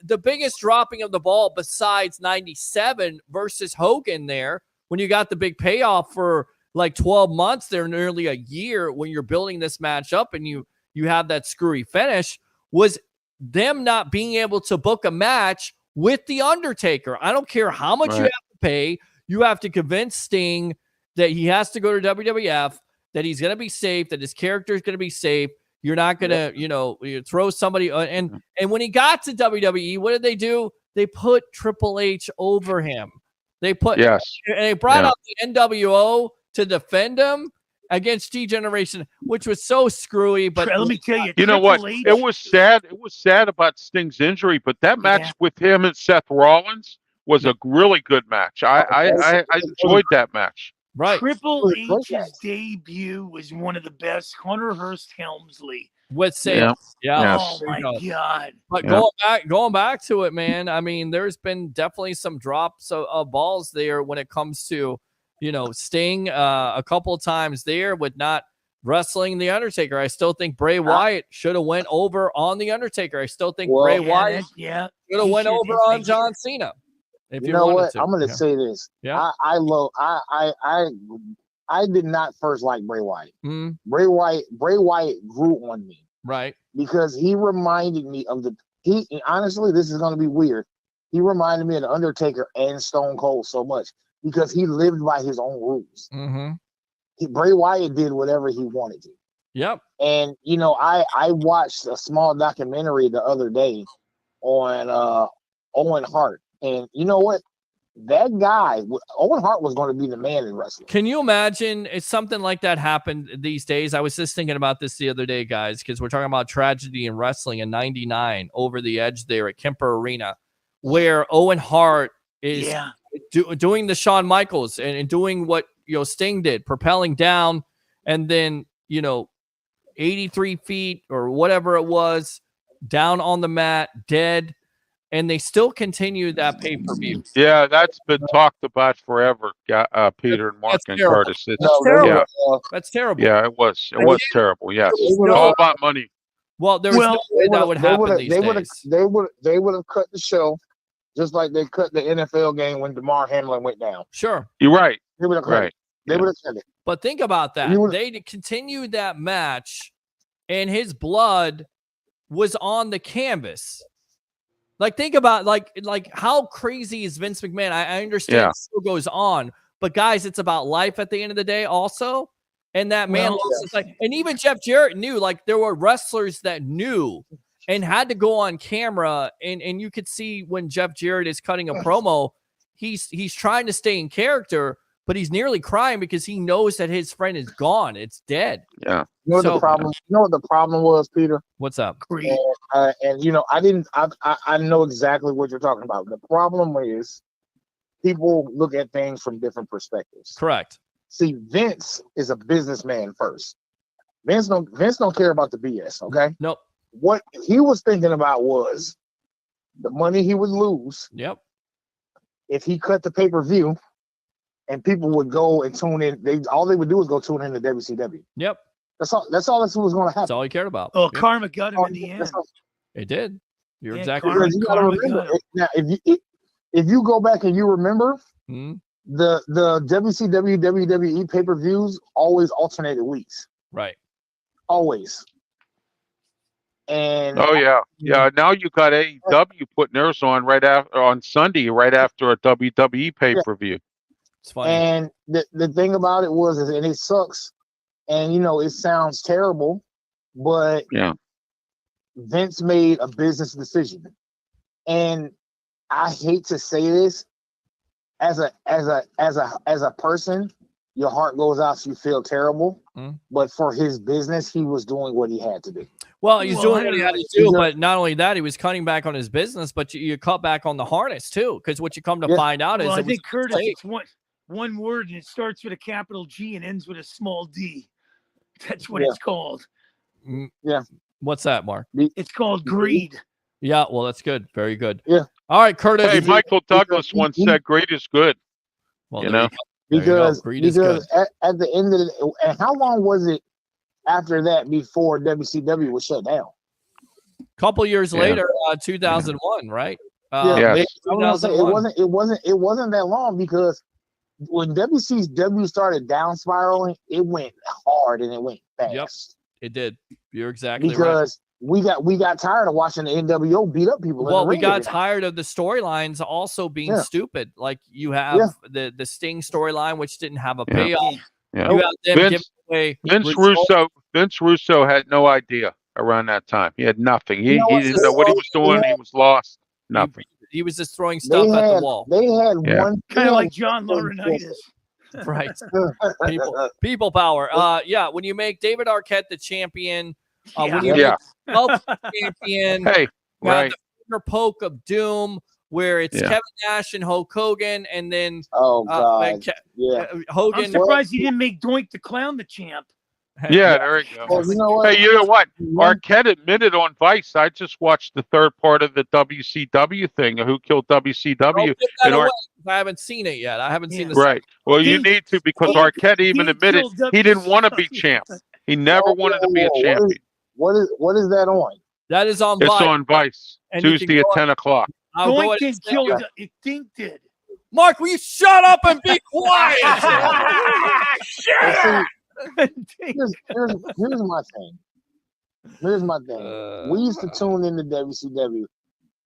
the biggest dropping of the ball besides '97 versus Hogan there, when you got the big payoff for like 12 months there, nearly a year, when you're building this match up, and you you have that screwy finish, was them not being able to book a match with The Undertaker. I don't care how much you have to pay. You have to convince Sting that he has to go to WWF, that he's going to be safe, that his character is going to be safe. You're not going to, you throw somebody. And when he got to WWE, what did they do? They put Triple H over him. They put, and they brought out the NWO to defend him against D-Generation, which was so screwy. But let me tell you, you know what? It was sad. It was sad about Sting's injury, but that match with him and Seth Rollins was a really good match. I enjoyed that match. Right. Triple H's debut was one of the best. Hunter Hearst Helmsley. With sales. Yeah. Oh my God. But going back to it, man, I mean, there's been definitely some drops of balls there when it comes to, Sting a couple of times there with not wrestling The Undertaker. I still think Bray Wyatt should have went over on The Undertaker. I still think Bray Wyatt should have went over on John Cena. If you know what? To. I'm going to say this. Yeah. I did not first like Bray Wyatt. Mm. Bray Wyatt grew on me. Right. Because he reminded me of honestly, this is going to be weird. He reminded me of The Undertaker and Stone Cold so much because he lived by his own rules. Mm-hmm. Bray Wyatt did whatever he wanted to. Yep. And, I watched a small documentary the other day on Owen Hart. And you know what? That guy, Owen Hart, was going to be the man in wrestling. Can you imagine if something like that happened these days? I was just thinking about this the other day, guys, because we're talking about tragedy in wrestling in '99 over the edge there at Kemper Arena, where Owen Hart is doing the Shawn Michaels and doing what Sting did, propelling down and then 83 feet or whatever it was down on the mat, dead. And they still continue that pay-per-view. Yeah, that's been talked about forever, Peter and Mark and Curtis. That's terrible. That's terrible. Yeah, it was. It was terrible. Yes, all about money. Well, there was no way that would happen these days. They would have cut the show just like they cut the NFL game when DeMar Hamlin went down. Sure, you're right. They would have cut it. They would have cut it. But think about that. They continued that match, and his blood was on the canvas. Like, think about like how crazy is Vince McMahon? I understand it still goes on, but guys, it's about life at the end of the day also. And that man lost his life. And even Jeff Jarrett knew, like, there were wrestlers that knew and had to go on camera. And you could see when Jeff Jarrett is cutting a promo, he's trying to stay in character, but he's nearly crying because he knows that his friend is gone. It's dead. Yeah. You know what the problem? You know what the problem was, Peter? What's up? And I know exactly what you're talking about. The problem is people look at things from different perspectives. Correct. See, Vince is a businessman first. Vince don't care about the BS. Okay. Nope. What he was thinking about was the money he would lose. Yep. If he cut the pay-per-view, and people would go and tune in. All they would do is go tune in to WCW. Yep. That's all that was going to happen. That's all he cared about. Oh, karma got him in the end. It did. You're exactly right. right. You gotta remember, now, if you go back and you remember, the WCW WWE pay-per-views always alternated weeks. Right. Always. And now you got AEW putting theirs on on Sunday right after a WWE pay-per-view. It's funny. And the thing about it was, and it sucks, and it sounds terrible, but Vince made a business decision. And I hate to say this, as a person, your heart goes out, so you feel terrible. But for his business, he was doing what he had to do. Well, he's doing what he had to do, but not only that, he was cutting back on his business, but you cut back on the harness too, because what you come to find out is, I think, Curtis, it's one word, and it starts with a capital G and ends with a small d. That's what it's called. Yeah. What's that, Mark? It's called greed. Yeah, well, that's good. Very good. Yeah. All right, Curtis. Hey, Michael Douglas once said, "Greed is good." Well, because at the end of the and how long was it after that before WCW was shut down? A couple years later, 2001, right? It wasn't that long, because when WCW started down spiraling, it went hard and it went fast. Yep, it did. You're exactly right. Because we got tired of watching the NWO beat up people. Well, in the we ring got every night. tired of the storylines also being Yeah. stupid. Like you have the Sting storyline, which didn't have a payoff. Yeah. You have them giving away Vince Russo had no idea around that time. He had nothing. He didn't know what he was doing. He was lost. Nothing. He was just throwing stuff at the wall. They had one kind of like John Laurinaitis. Right. People power. Yeah, when you make David Arquette the champion, when you make Phelps the champion, hey, you have right. the finger poke of doom, where it's Kevin Nash and Hulk Hogan, and then God, Hogan. I'm surprised he didn't make Doink the Clown the champ. Yeah, there you go. Well, you know what? Hey, you know what? Arquette admitted on Vice. I just watched the third part of the WCW thing. Who killed WCW? I haven't seen it yet. I haven't seen the right. Well, you need to, because Arquette even admitted he didn't want to be champ. He never wanted to be a champion. What is that on? That is on Vice. It's on Vice. Tuesday at 10 o'clock. Doink didn't kill it. Dink did. Mark, will you shut up and be quiet? Here's my thing. Here's my thing. We used to tune into WCW,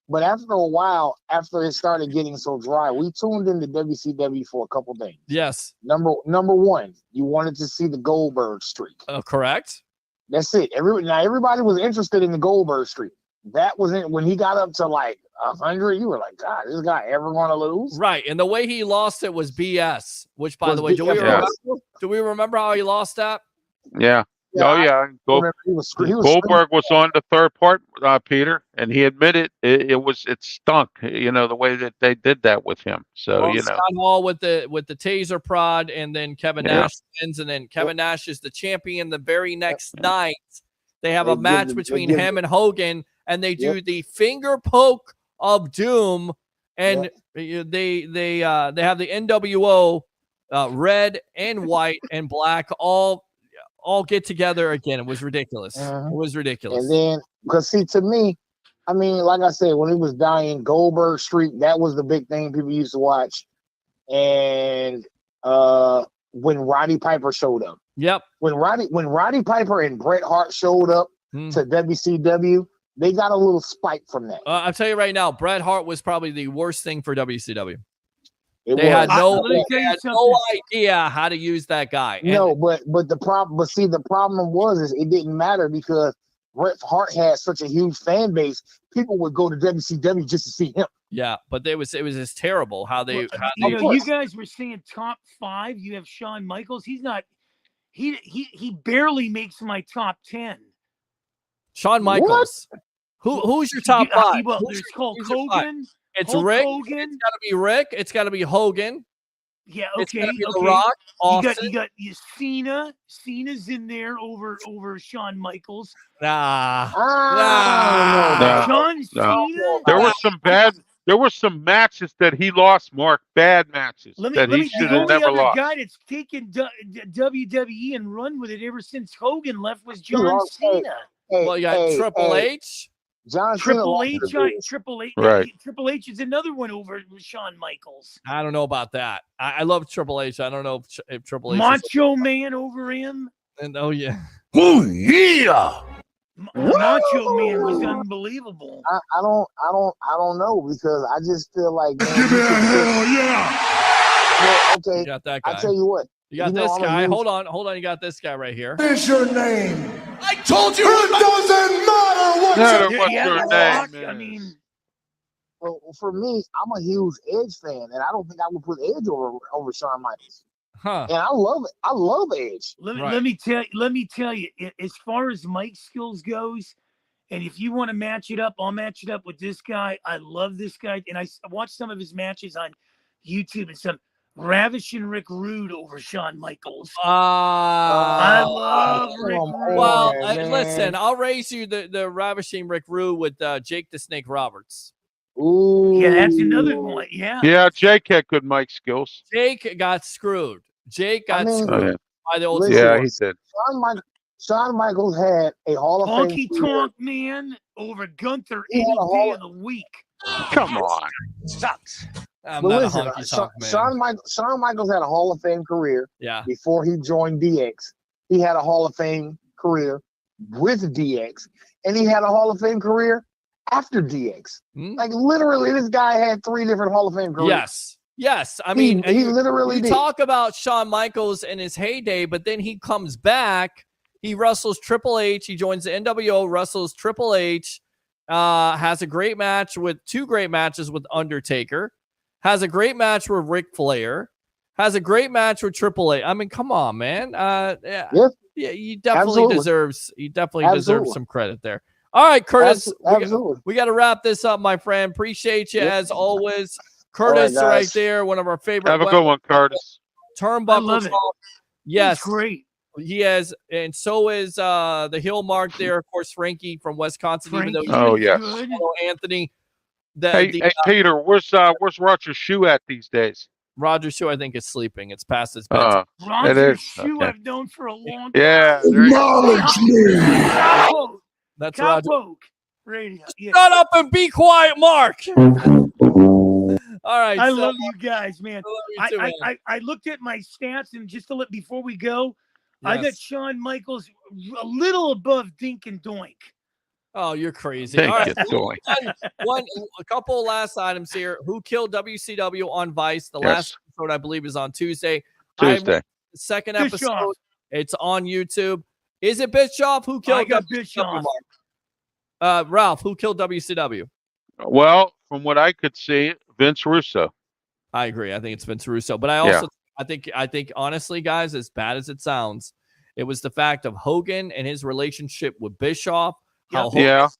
but after a while, after it started getting so dry, we tuned into WCW for a couple things. Yes. Number one, you wanted to see the Goldberg streak. Correct. That's it. Everybody was interested in the Goldberg streak. That was it. When he got up to like 100, you were like, God, this guy ever going to lose? Right. And the way he lost it was BS, which, by the way, do we remember how he lost that? Yeah. Goldberg was on the third part, Peter, and he admitted it stunk. You know, the way that they did that with him. So Scott Hall with the taser prod, and then Kevin Nash wins, and then Kevin Nash is the champion. The very next night, they have a match between him and Hogan, and they do the finger poke of doom, and they have the NWO red and white and black all get together again. It was ridiculous. It was ridiculous. And then, because see, to me, I mean, like I said, when he was dying, Goldberg Street, that was the big thing people used to watch. And when Roddy Piper showed up. Yep. When Roddy Piper and Bret Hart showed up to WCW, they got a little spike from that. I'll tell you right now, Bret Hart was probably the worst thing for WCW. They had no idea how to use that guy. But the problem was it didn't matter because Bret Hart had such a huge fan base. People would go to WCW just to see him. Yeah, but it was just terrible how they. You guys were saying top 5. You have Shawn Michaels. He's not. He barely makes my top 10. Shawn Michaels. Who's your top 5? There's Hulk Hogan. It's Hulk Rick. Hogan. It's got to be Rick. It's got to be Hogan. Yeah, It's okay. got to be The Rock. Austin. You got Cena. Cena's in there over Shawn Michaels. Nah. John Cena. There were some matches that he lost, Mark. Bad matches that he should have never lost. The guy that's taken WWE and run with it ever since Hogan left was John Cena. Well, you got Triple H. Triple H. Right. Triple H is another one over Shawn Michaels. I don't know about that. I love Triple H. I don't know if Triple H. Macho Man over him. And oh yeah. Macho Man was unbelievable. I don't know because I just feel like Give me a hell yeah. Okay. You got that guy. I tell you what. You got this guy. Hold on. You got this guy right here. What is your name? I told you it doesn't matter what's your name. I mean, well, for me, I'm a huge Edge fan, and I don't think I would put Edge over Shawn Michaels. Huh. And I love it. I love Edge. Let me tell you, as far as mic skills goes, and if you want to match it up, I'll match it up with this guy. I love this guy, and I watched some of his matches on YouTube and some. Ravishing Rick Rude over Shawn Michaels. I love Rick Rude. Well, listen, I'll raise you the Ravishing Rick Rude with Jake the Snake Roberts. Ooh. Yeah, that's another one. Yeah. Yeah, Jake had good mic skills. Jake got screwed. Screwed by the old. Yeah, he did. Shawn Michaels had a Hall of Fame. Honky Tonk Man over Gunther any day of the week. Come on. Sucks. I'm not a honky tonk man. Shawn Michaels had a Hall of Fame career. Yeah. Before he joined DX, he had a Hall of Fame career. with DX, and he had a Hall of Fame career after DX. Like literally, this guy had 3 different Hall of Fame careers. Yes. I mean, he literally you did. talk about Shawn Michaels in his heyday, but then he comes back. He wrestles Triple H. He joins the NWO, wrestles Triple H, has a great match with 2 great matches with Undertaker, has a great match with Ric Flair, has a great match with Triple H. I mean, come on, man. Yeah, he definitely deserves some credit there. All right, Curtis, we got to wrap this up, my friend. Appreciate you as always. Curtis, right there, one of our favorite. Have a good one, Curtis. Turnbuckle talk. Yes, great. He has, and so is the Hill Mark there. Of course, Frankie from Wisconsin. Frankie, even though good. Anthony. Hey, Peter, where's Roger's shoe at these days? Roger's shoe, I think, is sleeping. It's past his bedtime. Roger's shoe I've known for a long time. Yeah. That's Roger. Radio. Yeah. Shut up and be quiet, Mark. All right. I love you guys, man. I love you too, man. I looked at my stats, and just to let before we go, I got Shawn Michaels a little above Dink and Doink. Oh, you're crazy. Thank All right. you, A couple last items here. Who killed WCW on Vice? The last episode, I believe, is on Tuesday. The second episode, it's on YouTube. Is it Bischoff? Who killed WCW? Ralph, who killed WCW? Well, from what I could see, Vince Russo. I agree. I think it's Vince Russo. But I also I think honestly, guys, as bad as it sounds, it was the fact of Hogan and his relationship with Bischoff. Hogan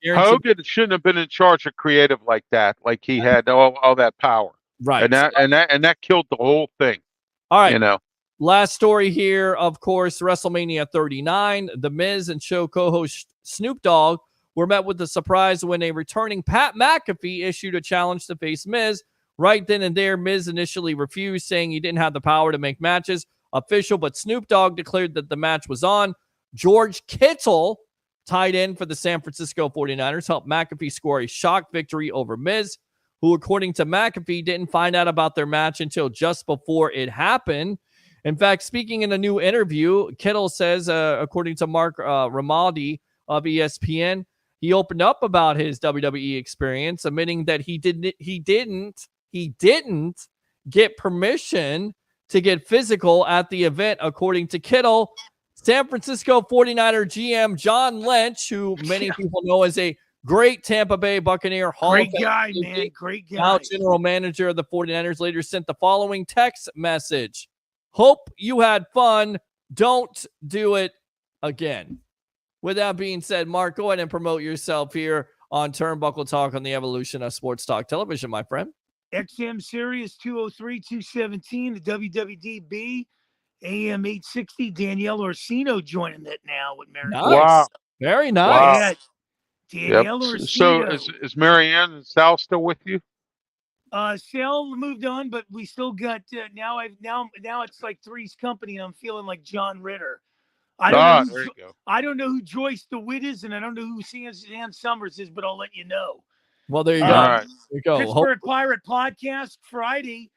shouldn't have been in charge of creative like that. Like he had all that power. Right. And that killed the whole thing. All right. You know. Last story here, of course, WrestleMania 39. The Miz and show co-host Snoop Dogg were met with a surprise when a returning Pat McAfee issued a challenge to face Miz. Right then and there, Miz initially refused, saying he didn't have the power to make matches official, but Snoop Dogg declared that the match was on. George Kittle, tight end for the San Francisco 49ers, helped McAfee score a shock victory over Miz, who, according to McAfee, didn't find out about their match until just before it happened. In fact, speaking in a new interview, Kittle says, according to Mark Ramaldi of ESPN, he opened up about his WWE experience, admitting that he didn't get permission to get physical at the event. According to Kittle, San Francisco 49er GM John Lynch, who many people know as a great Tampa Bay Buccaneer, great guy, man, great guy. Now general manager of the 49ers, later sent the following text message: "Hope you had fun. Don't do it again." With that being said, Mark, go ahead and promote yourself here on Turnbuckle Talk on the evolution of sports talk television, my friend. XM Sirius 203, 217, the WWDB, AM 860. Danielle Orsino joining that now with Mary. Nice. Wow. Very nice. Yeah. Danielle Orsino. So is Marianne and Sal still with you? Sal moved on, but we still got now it's like Three's Company, and I'm feeling like John Ritter. I don't know who Joyce DeWitt is, and I don't know who Suzanne Summers is, but I'll let you know. Well, there you go. Right. There you go. Pittsburgh Pirate Podcast Friday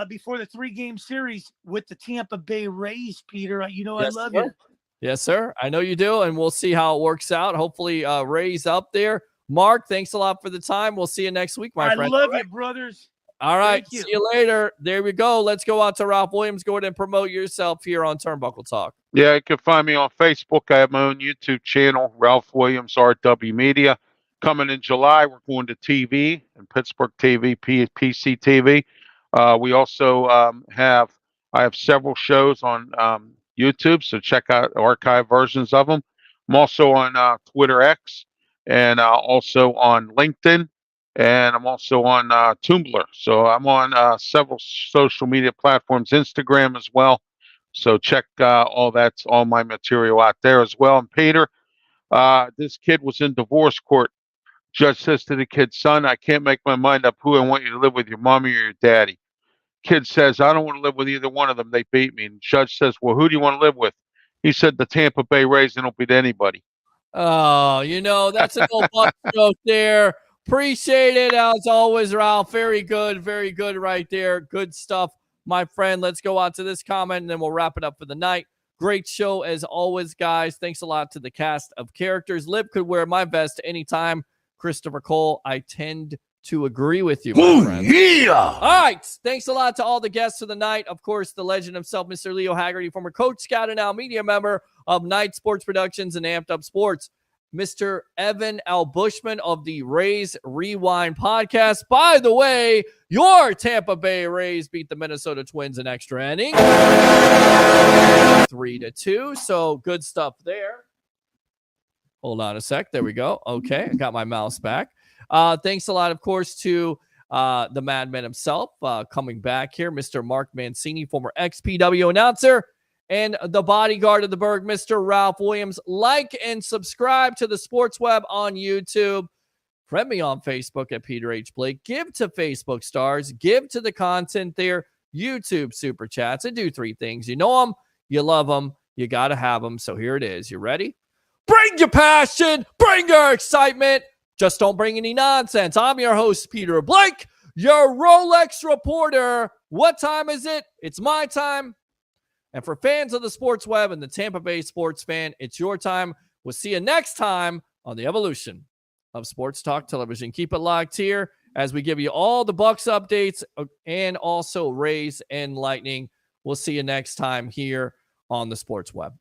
before the 3-game series with the Tampa Bay Rays, Peter. I love you. Yes, sir. I know you do, and we'll see how it works out. Hopefully, Rays up there. Mark, thanks a lot for the time. We'll see you next week, my friend. I love you, brothers. All right. See you later. There we go. Let's go out to Ralph Williams. Go ahead and promote yourself here on Turnbuckle Talk. Yeah, you can find me on Facebook. I have my own YouTube channel, Ralph Williams, RW Media. Coming in July, we're going to TV and Pittsburgh TV, PC TV. We also I have several shows on YouTube, so check out archive versions of them. I'm also on Twitter X and also on LinkedIn. And I'm also on Tumblr. So I'm on several social media platforms, Instagram as well. So check all my material out there as well. And Peter, this kid was in divorce court. Judge says to the kid, "Son, I can't make my mind up who I want you to live with, your mommy or your daddy." Kid says, "I don't want to live with either one of them. They beat me." And judge says, "Well, who do you want to live with?" He said, "The Tampa Bay Rays, and don't beat anybody." Oh, that's an old Bucs joke there. Appreciate it as always, Ralph. Very good right there. Good stuff, my friend. Let's go on to this comment, and then we'll wrap it up for the night. Great show as always, guys. Thanks a lot to the cast of characters. Lip could wear my vest anytime. Christopher Cole, I tend to agree with you, my friend. Yeah! All right. Thanks a lot to all the guests of the night. Of course, the legend himself, Mr. Leo Haggerty, former Coach Scout and now media member of Night Sports Productions and Amped Up Sports. Mr. Evan L. Bushman of the Rays Rewind podcast. By the way, your Tampa Bay Rays beat the Minnesota Twins in extra innings 3-2. So good stuff there. Hold on a sec. There we go. Okay, I got my mouse back. Thanks a lot, of course, to the madman himself coming back here, Mr. Mark Mancini, former XPW announcer, and the bodyguard of the Berg, Mr. Ralph Williams. Like and subscribe to the Sports Web on YouTube. Friend me on Facebook at Peter H. Blake. Give to Facebook stars. Give to the content there. YouTube super chats. And do 3 things. You know them. You love them. You got to have them. So here it is. You ready? Bring your passion. Bring your excitement. Just don't bring any nonsense. I'm your host, Peter Blake, your Rolex reporter. What time is it? It's my time. And for fans of the Sports Web and the Tampa Bay sports fan, it's your time. We'll see you next time on the evolution of Sports Talk Television. Keep it locked here as we give you all the Bucs updates and also Rays and Lightning. We'll see you next time here on the Sports Web.